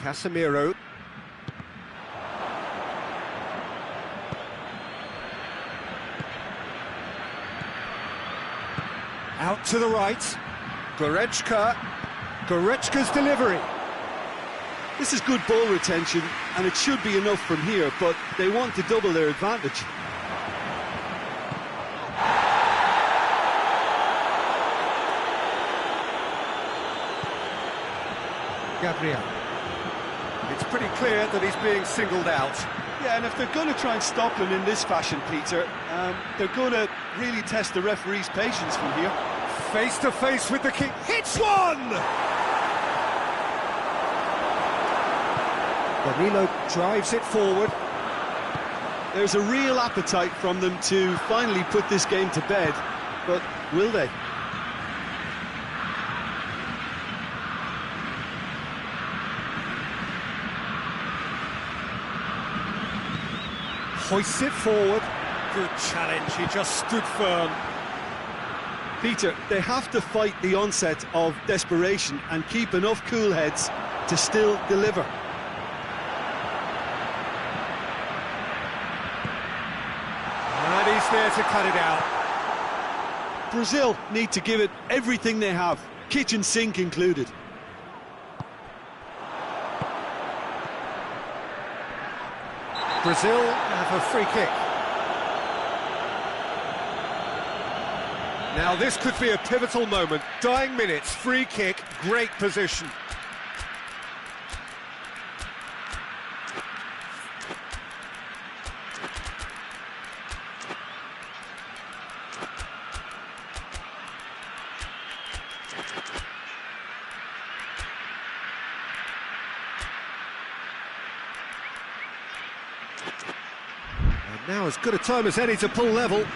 Casemiro. Out to the right. Goretzka. Goretzka's delivery. This is good ball retention, and it should be enough from here, but they want to double their advantage. Gabriel. It's pretty clear that he's being singled out. Yeah, and if they're going to try and stop him in this fashion, Peter, they're going to really test the referee's patience from here. Face to face with the king. Hits one! Danilo drives it forward. There's a real appetite from them to finally put this game to bed, but will they? Hoists it forward. Good challenge, he just stood firm. Peter, they have to fight the onset of desperation and keep enough cool heads to still deliver. And he's there to cut it out. Brazil need to give it everything they have, kitchen sink included. Brazil have a free kick. Now this could be a pivotal moment. Dying minutes, free kick, great position. And now as good a time as any to pull level.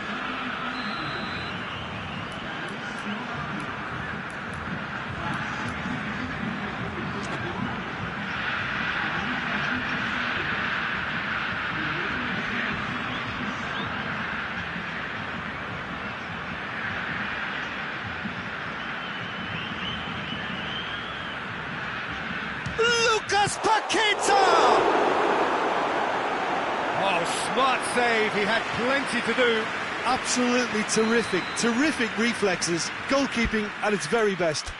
Paqueta! Oh, smart save, he had plenty to do. Absolutely terrific reflexes, goalkeeping at its very best.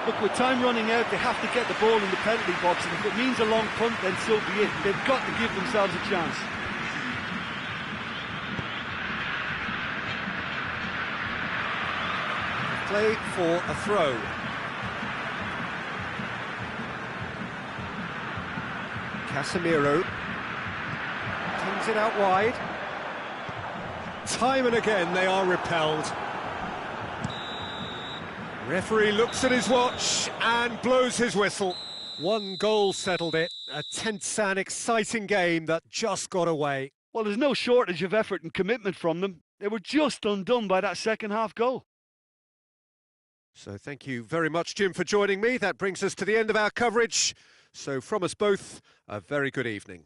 Look, with time running out, they have to get the ball in the penalty box, and if it means a long punt, then so be it. They've got to give themselves a chance. Play for a throw. Casemiro turns it out wide. Time and again they are repelled. Referee looks at his watch and blows his whistle. One goal settled it. A tense and exciting game that just got away. Well, there's no shortage of effort and commitment from them. They were just undone by that second half goal. So thank you very much, Jim, for joining me. That brings us to the end of our coverage. So from us both, a very good evening.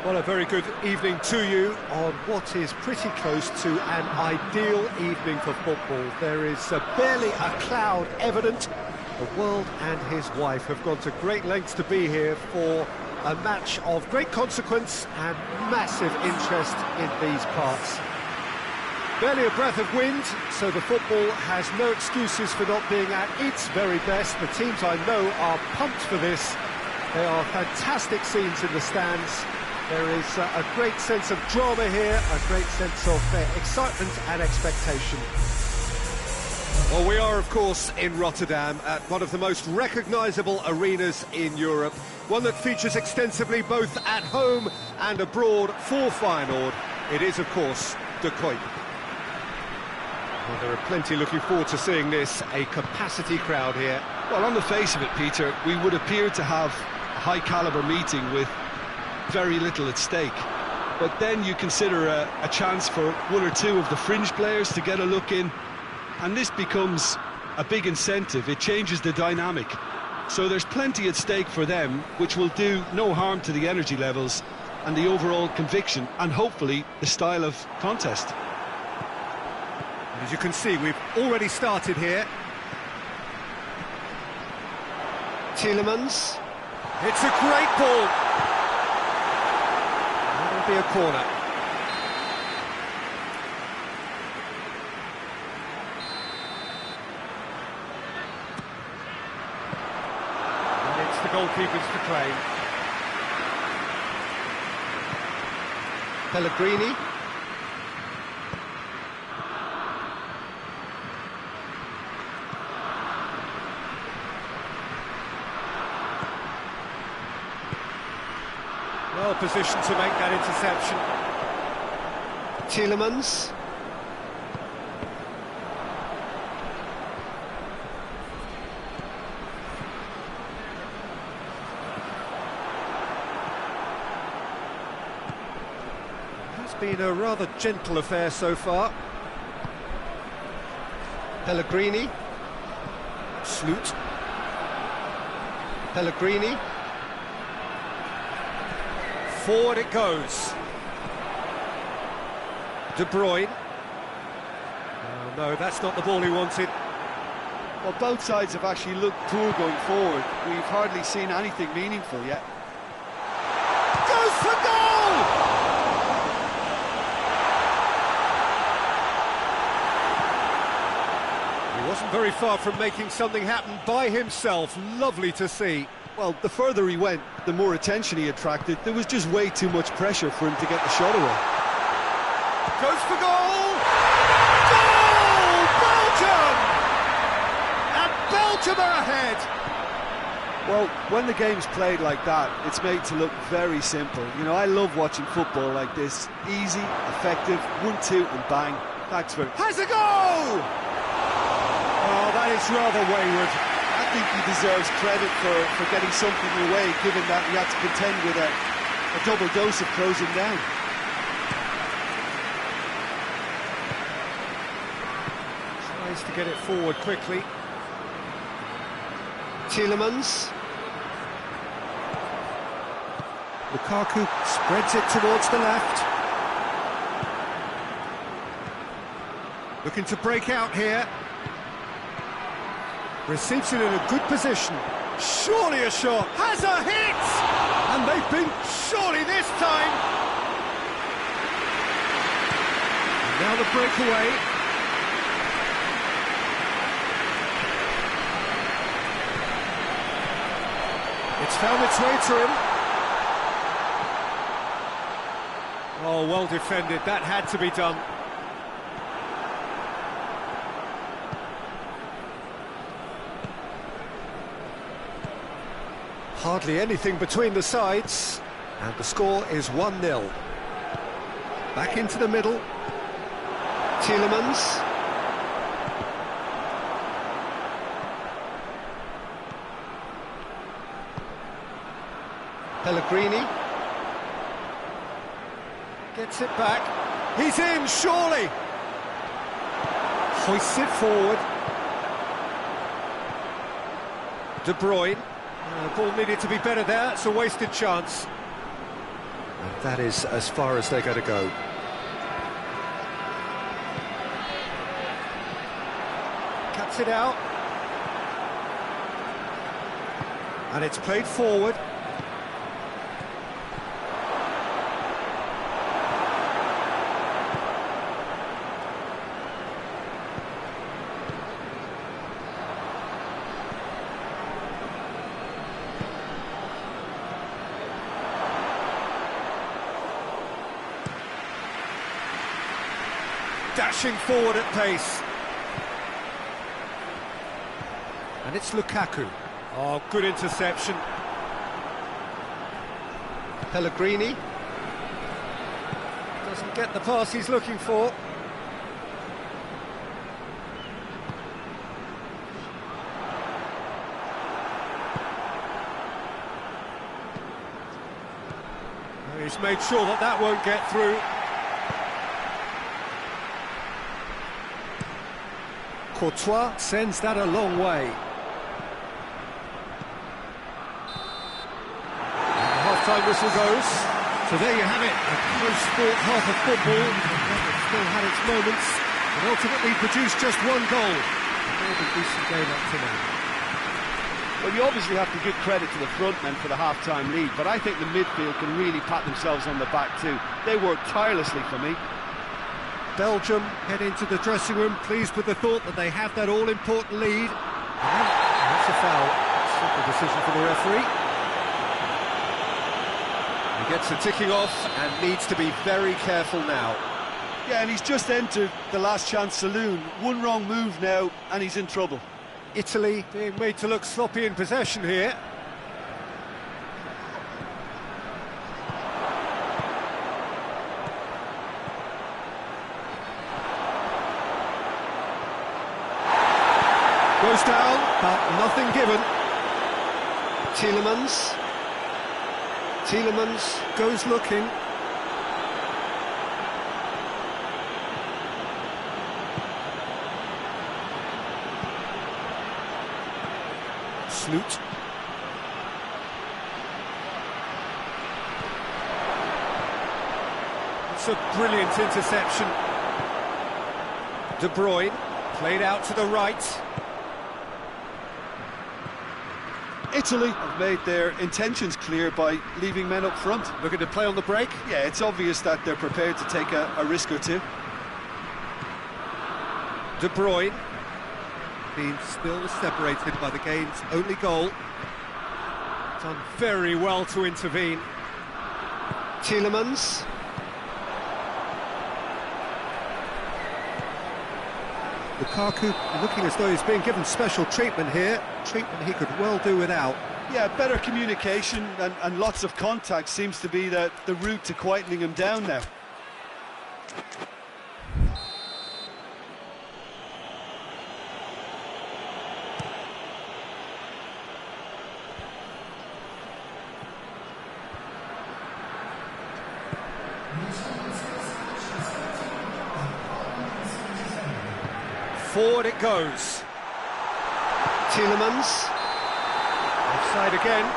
Well, a very good evening to you on what is pretty close to an ideal evening for football. There is barely a cloud evident. The world and his wife have gone to great lengths to be here for a match of great consequence and massive interest in these parts. Barely a breath of wind, so the football has no excuses for not being at its very best. The teams I know are pumped for this. There are fantastic scenes in the stands. There is a great sense of drama here, a great sense of excitement and expectation. Well, we are, of course, in Rotterdam at one of the most recognisable arenas in Europe, one that features extensively both at home and abroad for Feyenoord. It is, of course, De Kuip. Well, there are plenty looking forward to seeing this, a capacity crowd here. Well, on the face of it, Peter, we would appear to have a high-caliber meeting with very little at stake. But then you consider a chance for one or two of the fringe players to get a look in, and this becomes a big incentive. It changes the dynamic. So there's plenty at stake for them, which will do no harm to the energy levels and the overall conviction, and hopefully the style of contest. And as you can see, we've already started here. Tielemans. It's a great ball. Be a corner. And it's the goalkeepers to claim. Pellegrini. Well positioned to make that interception. Tielemans. been a rather gentle affair so far. Pellegrini. Sloot. Pellegrini. Forward it goes. De Bruyne. Oh, no, that's not the ball he wanted. Well, both sides have actually looked poor going forward. We've hardly seen anything meaningful yet. Goes for goal! He wasn't very far from making something happen by himself. Lovely to see. Well, the further he went, the more attention he attracted. There was just way too much pressure for him to get the shot away. Goes for goal! Goal! Belgium! And Belgium are ahead! Well, when the game's played like that, it's made to look very simple. You know, I love watching football like this. Easy, effective, 1-2 and bang. Thanks for it. Has a go! Oh, that is rather wayward. I think he deserves credit for getting something away, given that he had to contend with a double dose of closing down. Tries to get it forward quickly. Tielemans. Lukaku spreads it towards the left. Looking to break out here. Receives it in a good position. Surely a shot. Has a hit! And they've been surely this time. And now the breakaway. It's found its way to him. Oh, well defended. That had to be done. Hardly anything between the sides, and the score is 1-0. Back into the middle. Tielemans. Pellegrini. Gets it back. He's in, surely! Hoists it forward. De Bruyne. Ball needed to be better there, it's a wasted chance. And that is as far as they're going to go. Cuts it out. And it's played forward. Dashing forward at pace. And it's Lukaku. Oh, good interception. Pellegrini. Doesn't get the pass he's looking for. He's made sure that that won't get through. Courtois sends that a long way. And the half-time whistle goes. So there you have it, a close-fought half of football. It still had its moments, and ultimately produced just one goal. A decent game up to now. Well, you obviously have to give credit to the front men for the half-time lead, but I think the midfield can really pat themselves on the back too. They worked tirelessly for me. Belgium head into the dressing room, pleased with the thought that they have that all-important lead. And that's a foul. Simple decision for the referee. He gets the ticking off and needs to be very careful now. Yeah, and he's just entered the last chance saloon. One wrong move now, and he's in trouble. Italy being made to look sloppy in possession here. Goes down, but nothing given. Tielemans goes looking. Sloot. It's a brilliant interception. De Bruyne, played out to the right. Italy have made their intentions clear by leaving men up front. Looking to play on the break. Yeah, it's obvious that they're prepared to take a risk or two. De Bruyne, being still separated by the game's only goal. Done very well to intervene. Tielemans. Lukaku looking as though he's being given special treatment here. Treatment he could well do without. Yeah, better communication and lots of contact seems to be the route to quietening him down now. Forward it goes. Tielemans. Offside again.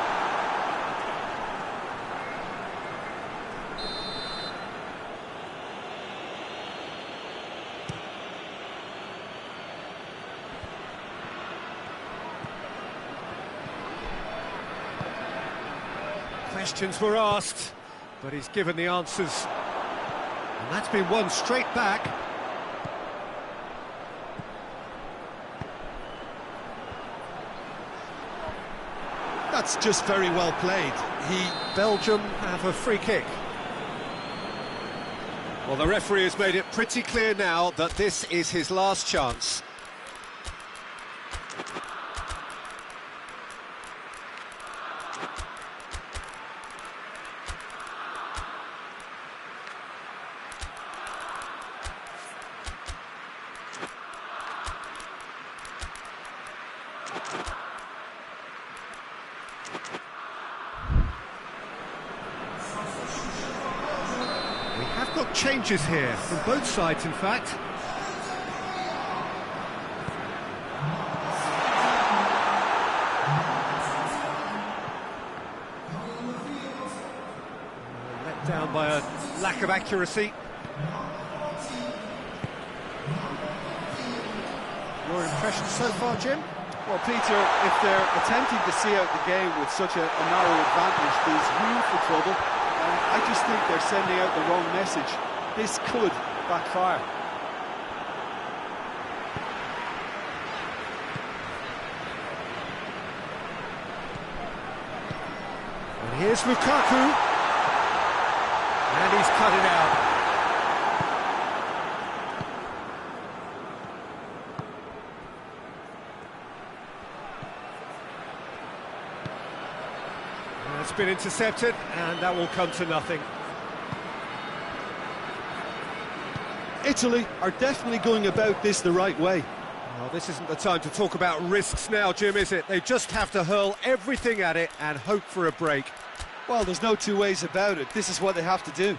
Questions were asked, but he's given the answers. And that's been won straight back. That's just very well played. Belgium have a free kick. Well, the referee has made it pretty clear now that this is his last chance. We have got changes here, from both sides in fact. Let down by a lack of accuracy. Your impression so far, Jim? Well, Peter, if they're attempting to see out the game with such a narrow advantage, there's room for trouble. And I just think they're sending out the wrong message. This could backfire. And here's Lukaku. And he's cut it out. It's been intercepted, and that will come to nothing. Italy are definitely going about this the right way. Well, this isn't the time to talk about risks now, Jim, is it? They just have to hurl everything at it and hope for a break. Well, there's no two ways about it. This is what they have to do.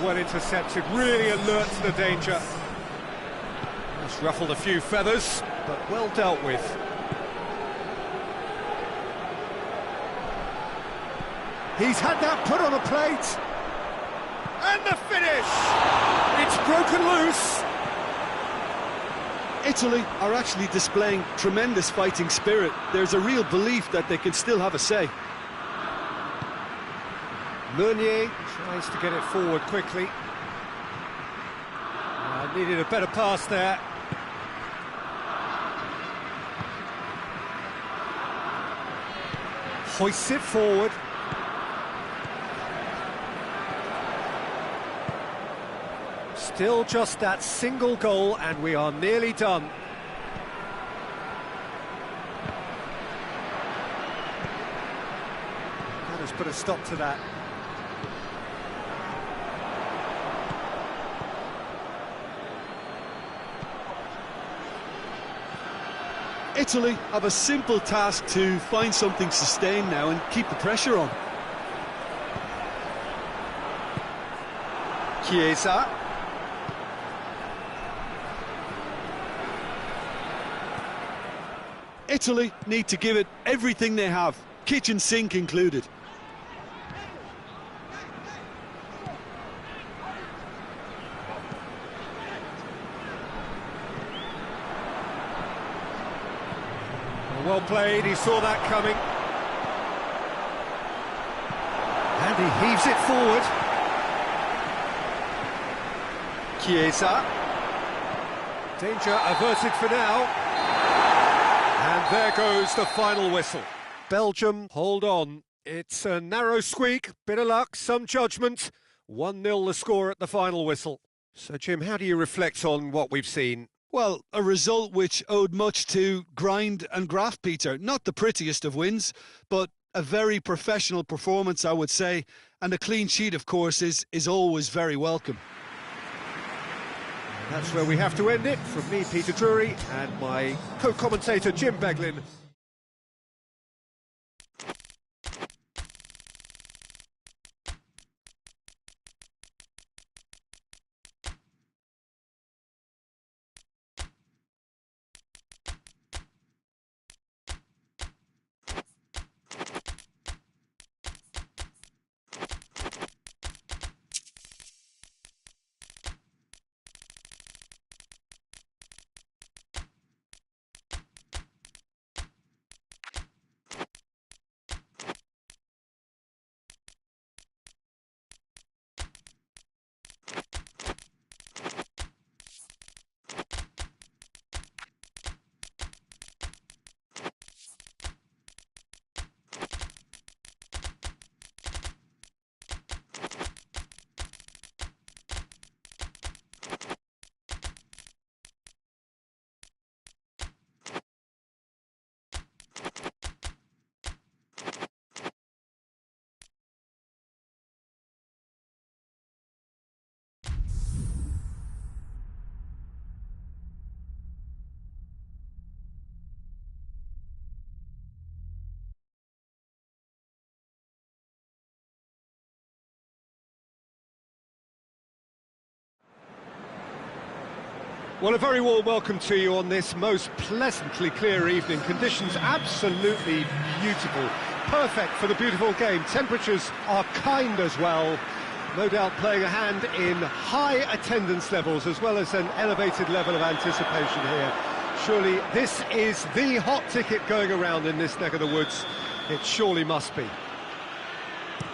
Well intercepted, really alert to the danger. Just ruffled a few feathers, but well dealt with. He's had that put on a plate. And the finish! It's broken loose. Italy are actually displaying tremendous fighting spirit. There's a real belief that they can still have a say. Meunier tries to get it forward quickly. Needed a better pass there. Hoists it forward. Still just that single goal and we are nearly done. put a stop to that. Italy have a simple task to find something sustained now and keep the pressure on. Chiesa. Italy need to give it everything they have, kitchen sink included. Well played, he saw that coming. And he heaves it forward. Chiesa. Danger averted for now. And there goes the final whistle. Belgium, hold on. It's a narrow squeak, bit of luck, some judgment. 1-0 the score at the final whistle. So, Jim, how do you reflect on what we've seen? Well, a result which owed much to grind and graft, Peter. Not the prettiest of wins, but a very professional performance, I would say. And a clean sheet, of course, is always very welcome. That's where we have to end it. From me, Peter Drury, and my co-commentator, Jim Beglin. Well, a very warm welcome to you on this most pleasantly clear evening. Conditions absolutely beautiful, perfect for the beautiful game. Temperatures are kind as well, no doubt playing a hand in high attendance levels as well as an elevated level of anticipation here. Surely this is the hot ticket going around in this neck of the woods. It surely must be.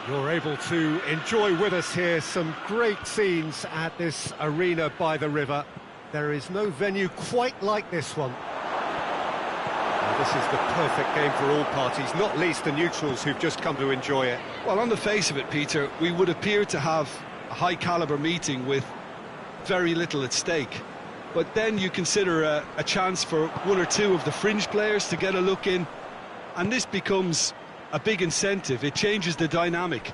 You're able to enjoy with us here some great scenes at this arena by the river. There is no venue quite like this one. Now, this is the perfect game for all parties, not least the neutrals who've just come to enjoy it. Well, on the face of it, Peter, we would appear to have a high-caliber meeting with very little at stake. But then you consider a chance for one or two of the fringe players to get a look in, and this becomes a big incentive. It changes the dynamic.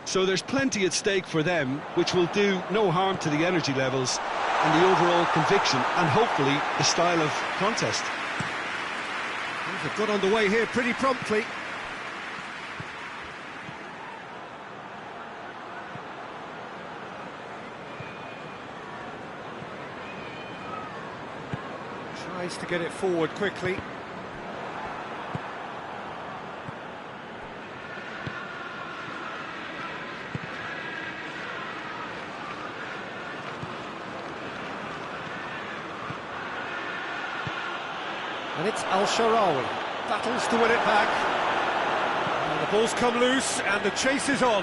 So there's plenty at stake for them, which will do no harm to the energy levels and the overall conviction and hopefully the style of contest. They've got underway here pretty promptly. Tries to get it forward quickly. And it's Al-Sharawi, battles to win it back. And the ball's come loose and the chase is on.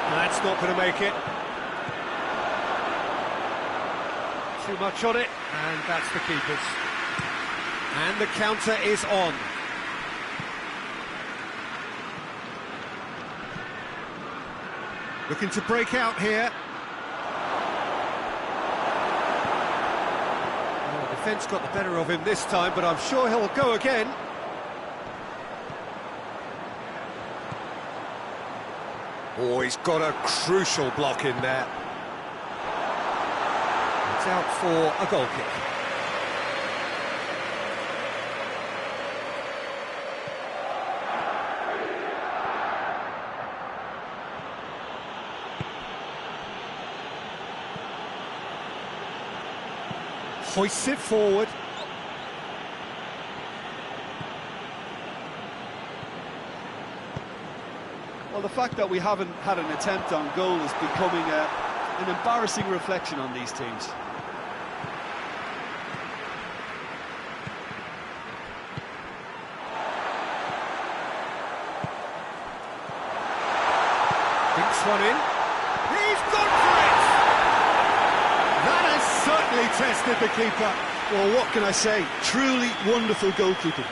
That's not going to make it. Too much on it, and that's the keeper's. And the counter is on. Looking to break out here. Defence got the better of him this time, but I'm sure he'll go again. Oh, he's got a crucial block in there. It's out for a goal kick. Hoists it forward. Well, the fact that we haven't had an attempt on goal is becoming an embarrassing reflection on these teams. Dinks one in. He's gone for it! That has certainly tested the keeper. Well, what can I say? Truly wonderful goalkeeping.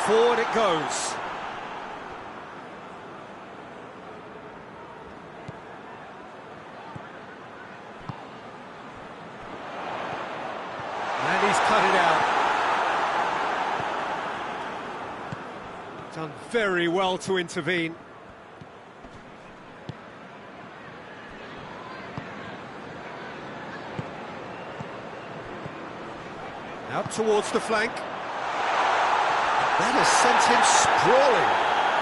Forward it goes. And he's cut it out. Done very well to intervene. Out towards the flank. That has sent him sprawling.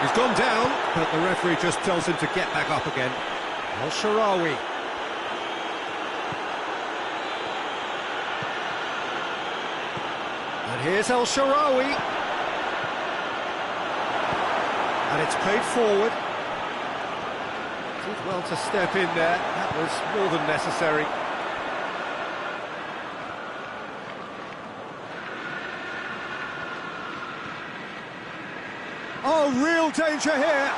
He's gone down, but the referee just tells him to get back up again. El-Shaarawy. And here's El-Shaarawy. And it's played forward. Did well to step in there. That was more than necessary. Oh, real danger here.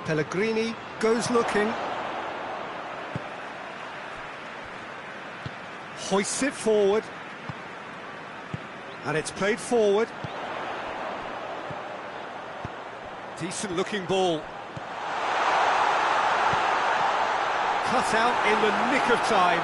Pellegrini goes looking. Hoists it forward. And it's played forward. Decent looking ball. Cut out in the nick of time.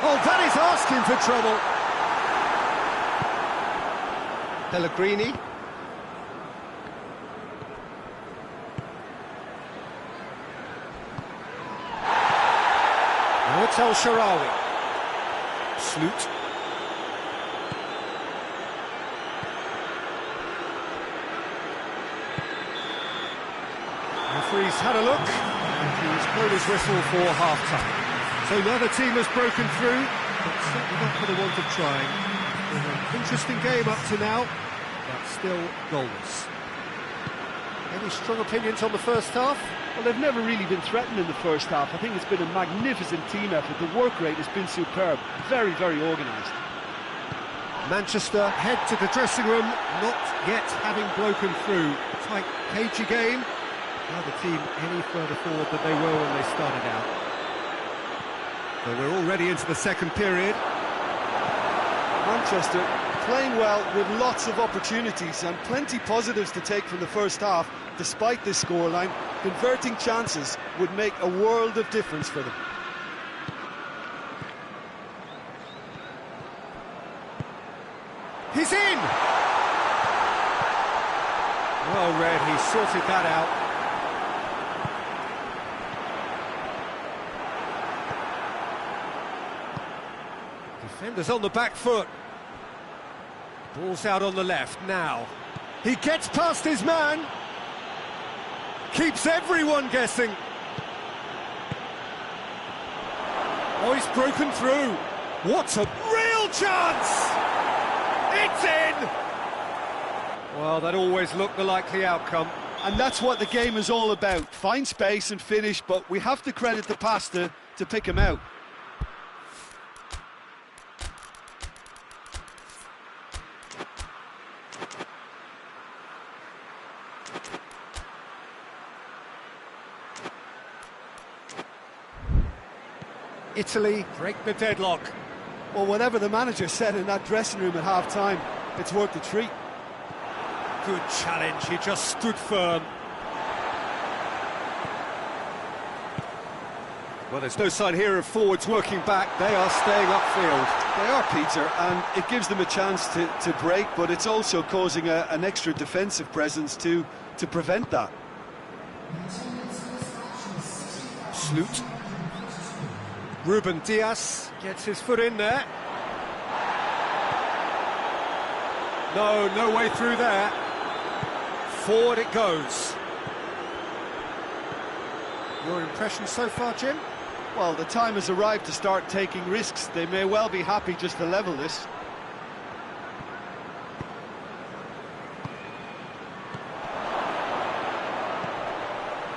Oh, that is asking for trouble. Pellegrini. Now it's El-Shaarawy. Sloot. Referee's had a look, and he's blown his whistle for half-time. So neither team has broken through, but certainly not for the want of trying. It's been an interesting game up to now, but still goalless. Any strong opinions on the first half? Well, they've never really been threatened in the first half. I think it's been a magnificent team effort. The work rate has been superb. Very, very organised. Manchester head to the dressing room, not yet having broken through. Tight, cagey game. Neither team any further forward than they were when they started out. So we're already into the second period. Manchester playing well with lots of opportunities and plenty positives to take from the first half. Despite this scoreline, converting chances would make a world of difference for them. He's in! Well read, he sorted that out. Defenders on the back foot. Ball's out on the left now. He gets past his man. Keeps everyone guessing. Oh, he's broken through. What a real chance! It's in! Well, that always looked the likely outcome. And that's what the game is all about. Find space and finish, but we have to credit the passer to pick him out. Italy break the deadlock. Well, whatever the manager said in that dressing room at half-time, it's worth a treat. Good challenge, he just stood firm. Well, there's no sign here of forwards working back, they are staying upfield. They are, Peter, and it gives them a chance to break, but it's also causing an extra defensive presence to prevent that. Sloot. Ruben Diaz gets his foot in there. No way through there. Forward it goes. Your impression so far, Jim? Well, the time has arrived to start taking risks. They may well be happy just to level this.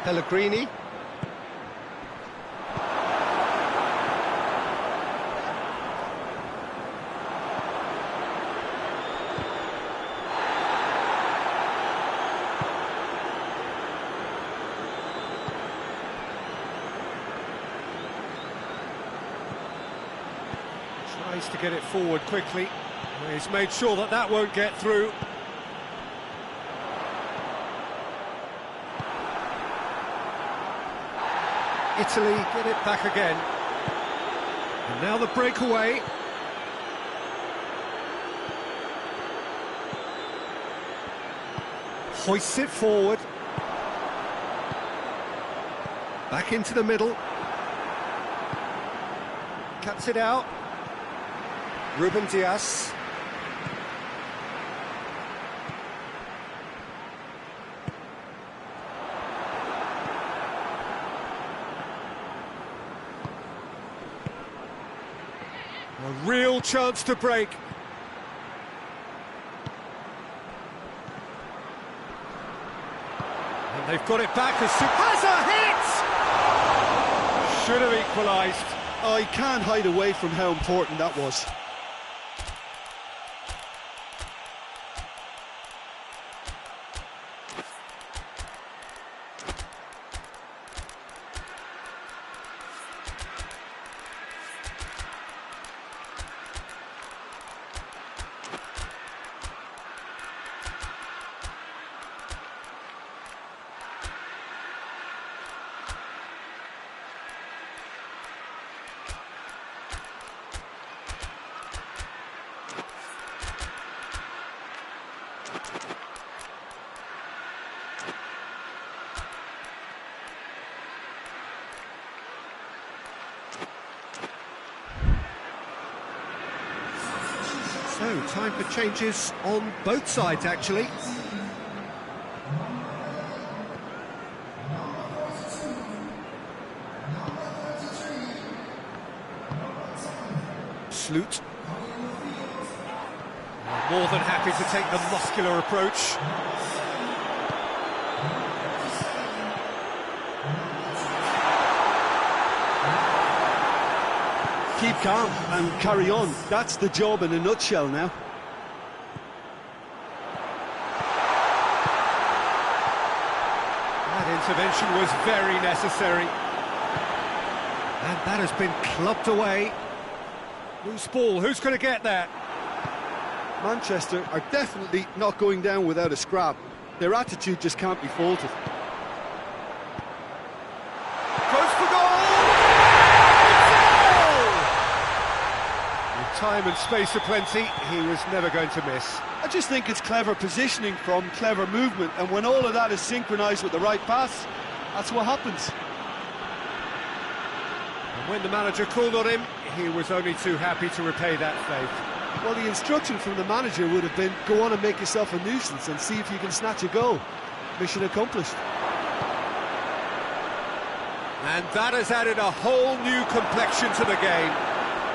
Pellegrini. Tries to get it forward quickly. He's made sure that that won't get through. Italy get it back again. And now the breakaway. Hoists it forward. Back into the middle. Cuts it out. Ruben Diaz. A real chance to break. And they've got it back as soon as a hit! Should have equalised. I can't hide away from how important that was. So, time for changes on both sides, actually. Sloot. More than happy to take the muscular approach. Keep calm and carry on. That's the job in a nutshell now. That intervention was very necessary. And that has been clubbed away. Loose ball, who's going to get that? Manchester are definitely not going down without a scrap. Their attitude just can't be faulted. Goes for goal! With time and space aplenty, he was never going to miss. I just think it's clever positioning from clever movement, and when all of that is synchronised with the right pass, that's what happens. And when the manager called on him, he was only too happy to repay that faith. Well, the instruction from the manager would have been, go on and make yourself a nuisance and see if you can snatch a goal. Mission accomplished. And that has added a whole new complexion to the game.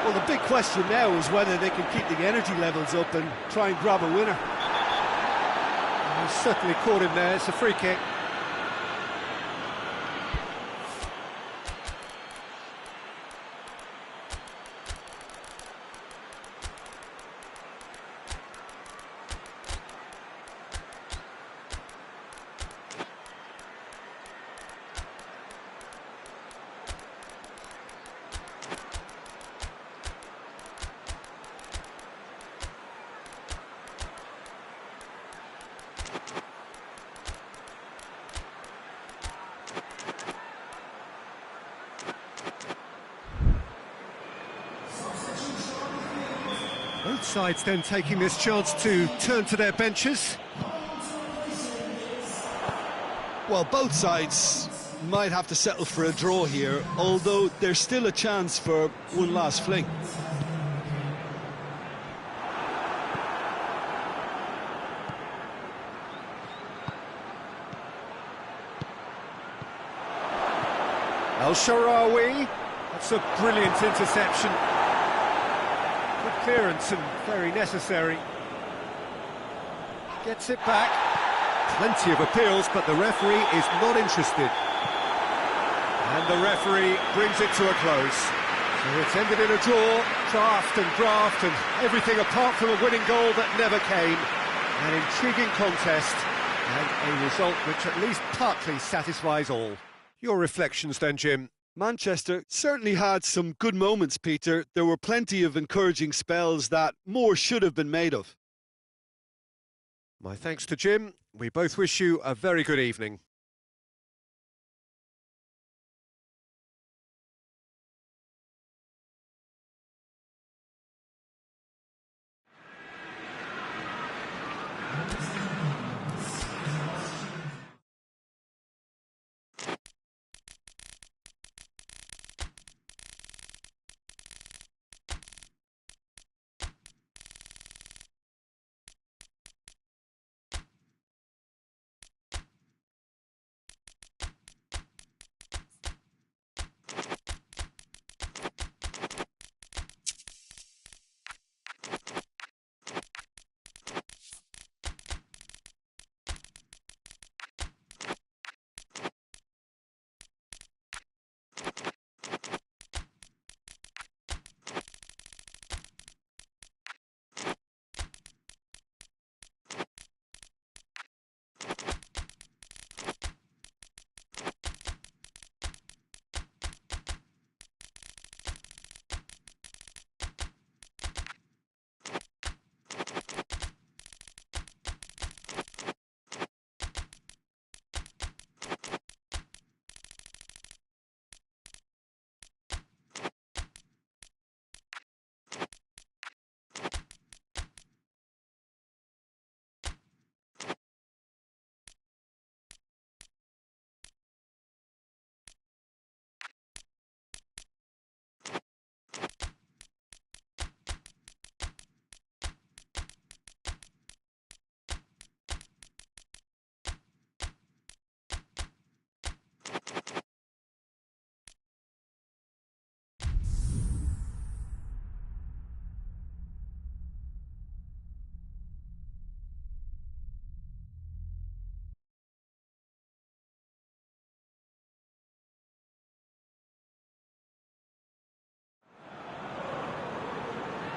Well, the big question now is whether they can keep the energy levels up and try and grab a winner. He's certainly caught him there. It's a free kick. Both sides then taking this chance to turn to their benches. Well, both sides might have to settle for a draw here, although there's still a chance for one last fling. El-Shaarawy, that's a brilliant interception. Good clearance and very necessary. Gets it back. Plenty of appeals, but the referee is not interested. And the referee brings it to a close. So it's ended in a draw, draft and everything apart from a winning goal that never came. An intriguing contest and a result which at least partly satisfies all. Your reflections then, Jim? Manchester certainly had some good moments, Peter. There were plenty of encouraging spells that more should have been made of. My thanks to Jim. We both wish you a very good evening.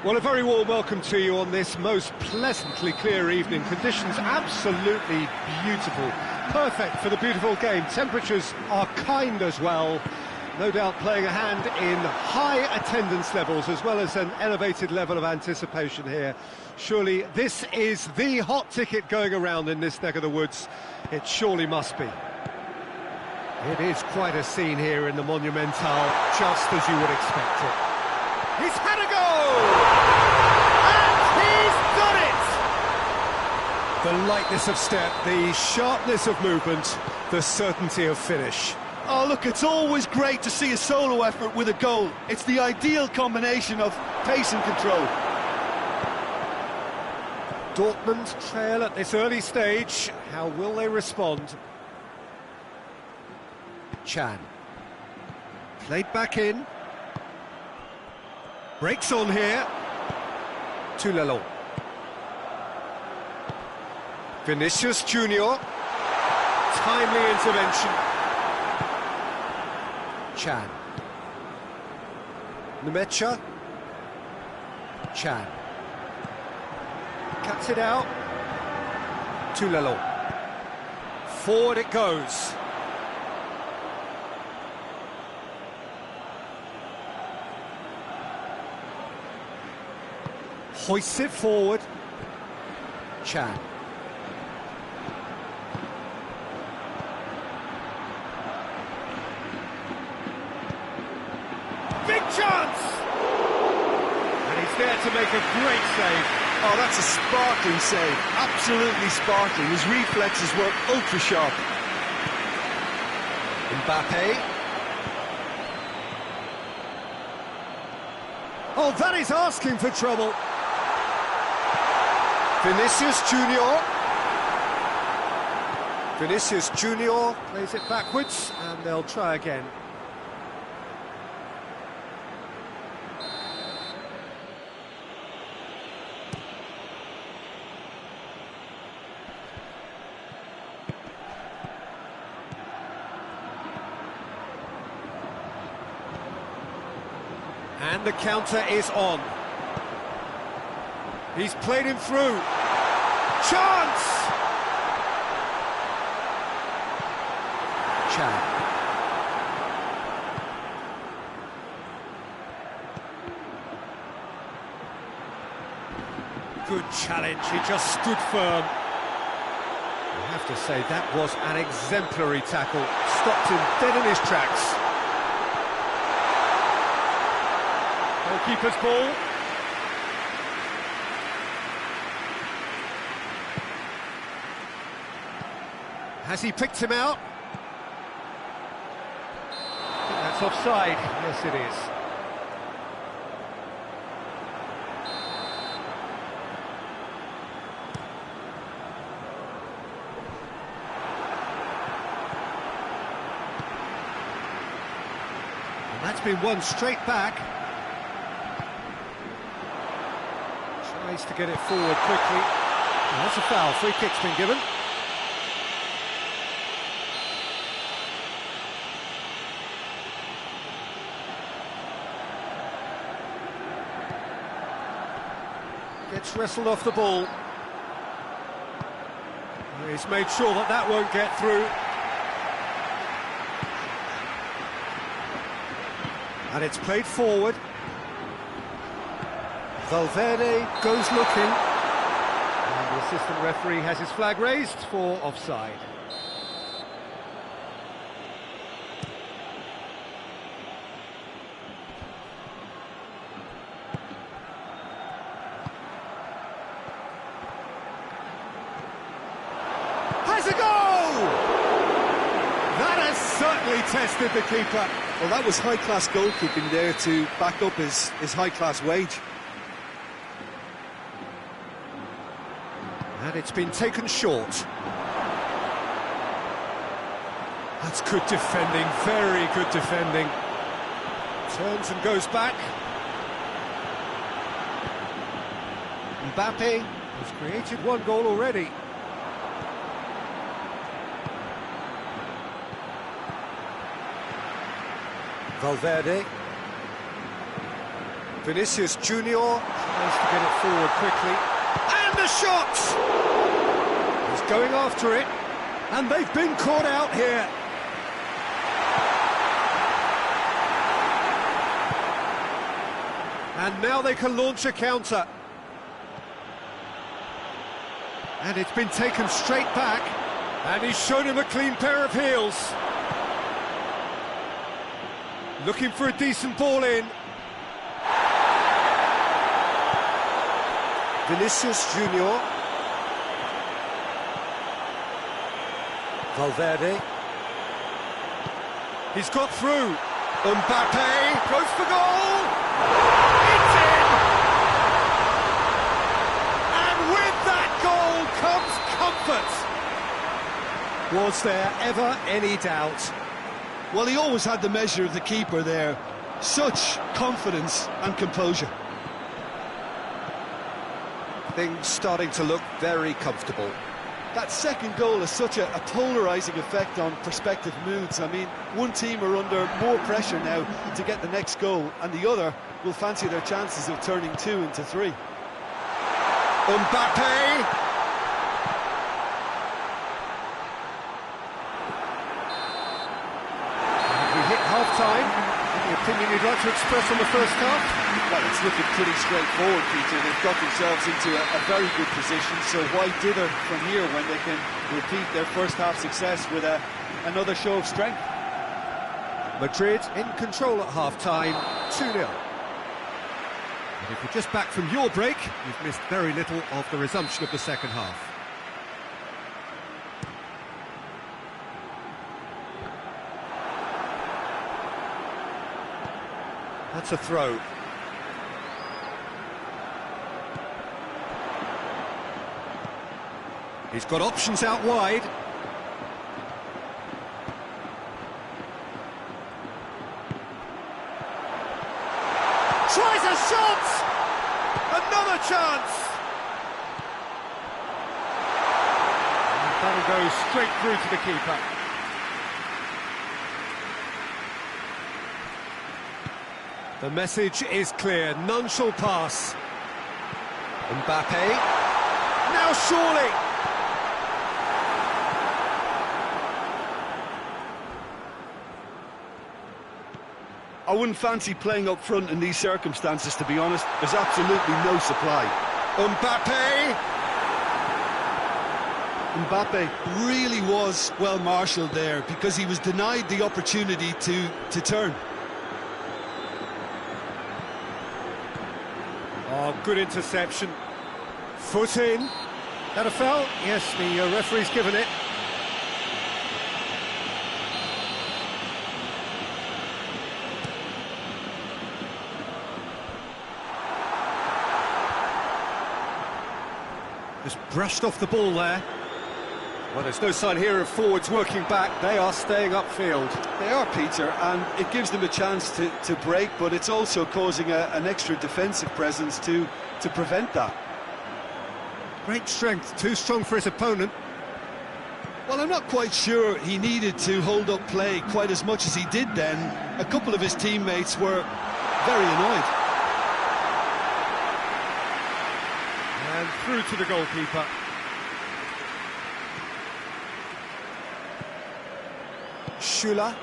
Well, a very warm welcome to you on this most pleasantly clear evening. Conditions absolutely beautiful. Perfect for the beautiful game. Temperatures are kind as well. No doubt playing a hand in high attendance levels as well as an elevated level of anticipation here. Surely this is the hot ticket going around in this neck of the woods. It surely must be. It is quite a scene here in the Monumental, just as you would expect it. He's had a go! The lightness of step, the sharpness of movement, the certainty of finish. Oh, look, it's always great to see a solo effort with a goal. It's the ideal combination of pace and control. Dortmund trail at this early stage. How will they respond? Tien. Played back in. Breaks on here. Tulelon. Vinicius Junior. Timely intervention. Chan. Nemecha. Chan. Cuts it out. Tulelon. Forward it goes. Hoists it forward. Chan. Big chance! And he's there to make a great save. Oh, that's a sparkling save. Absolutely sparkling. His reflexes were ultra sharp. Mbappe. Oh, that is asking for trouble. Vinicius Junior. Vinicius Junior plays it backwards, and they'll try again. And the counter is on. He's played him through. Chance! Chan. Good challenge, he just stood firm. I have to say, that was an exemplary tackle. Stopped him dead in his tracks. Goalkeeper's ball. Has he picked him out? I think that's offside. Yes, it is. And that's been won straight back. Tries to get it forward quickly. And that's a foul. Free kick's been given. Gets wrestled off the ball. He's made sure that that won't get through. And it's played forward. Valverde goes looking. And the assistant referee has his flag raised for offside. Has a goal! That has certainly tested the keeper. Well, that was high-class goalkeeping there to back up his high-class wage. And it's been taken short. That's good defending, very good defending. Turns and goes back. Mbappe has created one goal already. Valverde. Vinicius Junior tries to get it forward quickly. And the shot! He's going after it. And they've been caught out here. And now they can launch a counter. And it's been taken straight back. And he's shown him a clean pair of heels. Looking for a decent ball in. Vinicius Junior. Valverde. He's got through. Mbappe goes for goal. It's in! And with that goal comes comfort. Was there ever any doubt? Well, he always had the measure of the keeper there. such confidence and composure. Things starting to look very comfortable. That second goal has such a polarising effect on prospective moods. I mean, one team are under more pressure now to get the next goal, and the other will fancy their chances of turning 2 into 3. Mbappe! We hit half-time. Any opinion you'd like to express on the first half? Well, it's looking pretty straightforward, Peter. They've got themselves into a very good position, so why dither from here when they can repeat their first half success with another show of strength? Madrid in control at half-time, 2-0. And if you're just back from your break, you've missed very little of the resumption of the second half. That's a throw. He's got options out wide. Tries a shot! Another chance! And that'll go straight through to the keeper. The message is clear, none shall pass. Mbappe. Now surely! I wouldn't fancy playing up front in these circumstances, to be honest. There's absolutely no supply. Mbappe! Mbappe really was well marshalled there because he was denied the opportunity to turn. Oh, good interception. Foot in. That a foul? Yes, the referee's given it. Just brushed off the ball there. Well, there's no sign here of forwards working back. They are staying upfield. They are, Peter, and it gives them a chance to break, but it's also causing an extra defensive presence to prevent that. Great strength, too strong for his opponent. Well, I'm not quite sure he needed to hold up play quite as much as he did then. A couple of his teammates were very annoyed. And through to the goalkeeper. Schüller.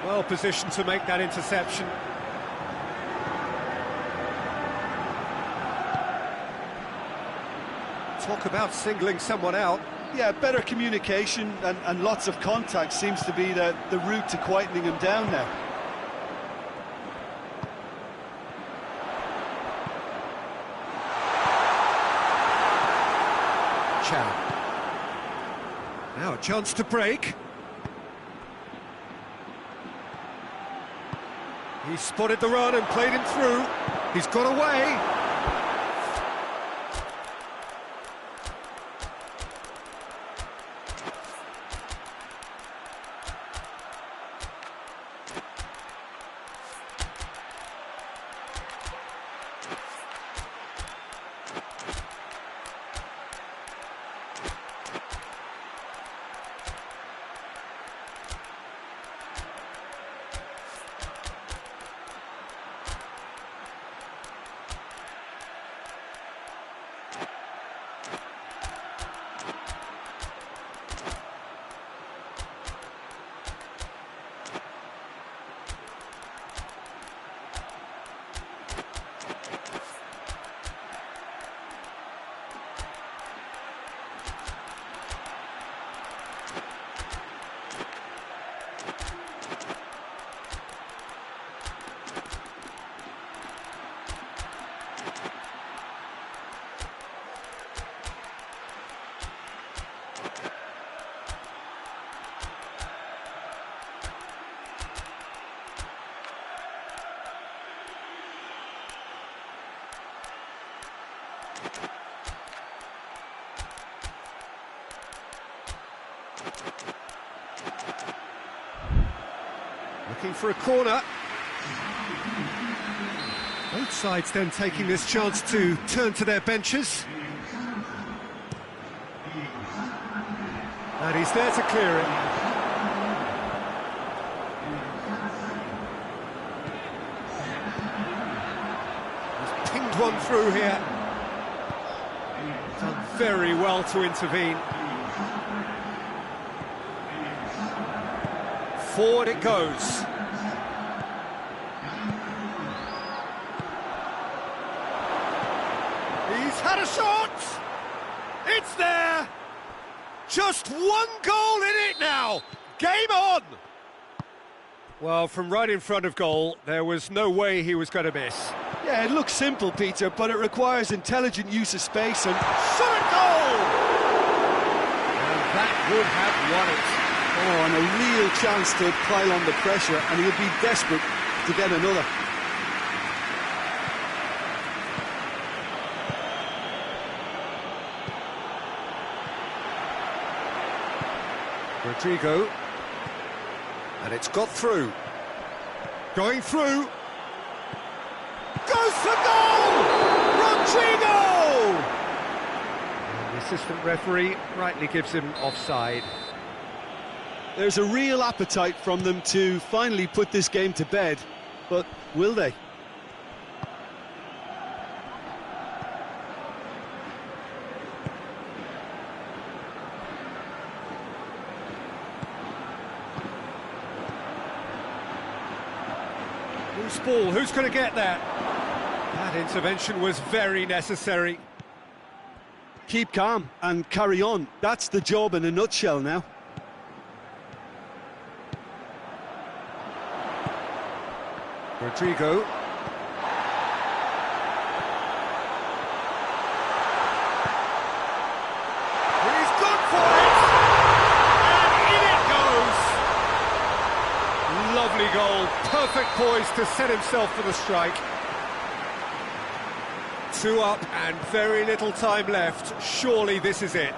Well positioned to make that interception. Talk about singling someone out. Yeah, better communication and lots of contact seems to be the route to quietening him down now. Now a chance to break. He spotted the run and played him through. He's got away. looking for a corner. Both sides then taking this chance to turn to their benches. And he's there to clear it. He's pinged one through here. Done very well to intervene. Forward it goes. He's had a shot! It's there! Just one goal in it now! Game on! Well, from right in front of goal, there was no way he was going to miss. Yeah, it looks simple, Peter, but it requires intelligent use of space and... Shot at goal! And that would have won it. Oh, and a real chance to pile on the pressure, and he would be desperate to get another. Rodrigo, and it's got through. Going through. Goes for goal! Rodrigo! And the assistant referee rightly gives him offside. There's a real appetite from them to finally put this game to bed, but will they? Loose ball, who's going to get that? That intervention was very necessary. Keep calm and carry on. That's the job in a nutshell now. Rodrigo. He's gone for it! And in it goes! Lovely goal, perfect poise to set himself for the strike. 2 up and very little time left. Surely this is it.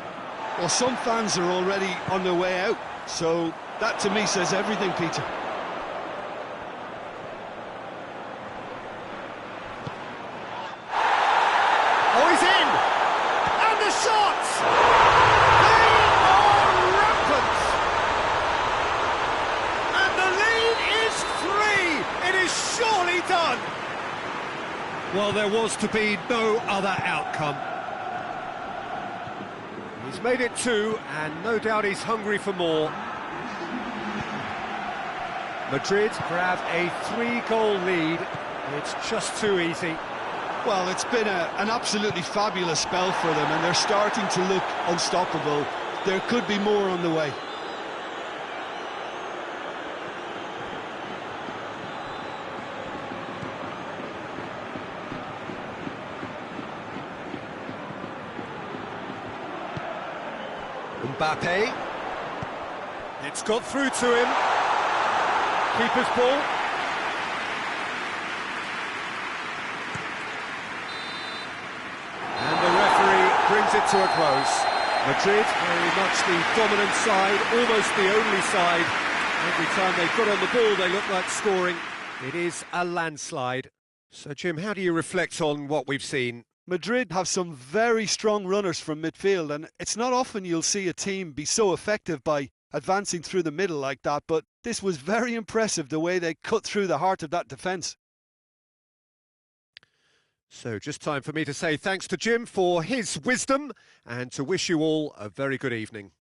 Well, some fans are already on their way out, so that to me says everything, Peter. Oh, he's in! And the shots! They are rampant! And the lead is 3! It is surely done! Well, there was to be no other outcome. He's made it 2, and no doubt he's hungry for more. Madrid grab a 3-goal lead. It's just too easy. Well, it's been an absolutely fabulous spell for them, and they're starting to look unstoppable. There could be more on the way. Mbappe. It's got through to him. Keeper's ball. And the referee brings it to a close. Madrid, very much the dominant side, almost the only side. Every time they've got on the ball, they look like scoring. It is a landslide. So, Jim, how do you reflect on what we've seen? Madrid have some very strong runners from midfield, and it's not often you'll see a team be so effective by advancing through the middle like that, but this was very impressive, the way they cut through the heart of that defence. So just time for me to say thanks to Jim for his wisdom and to wish you all a very good evening.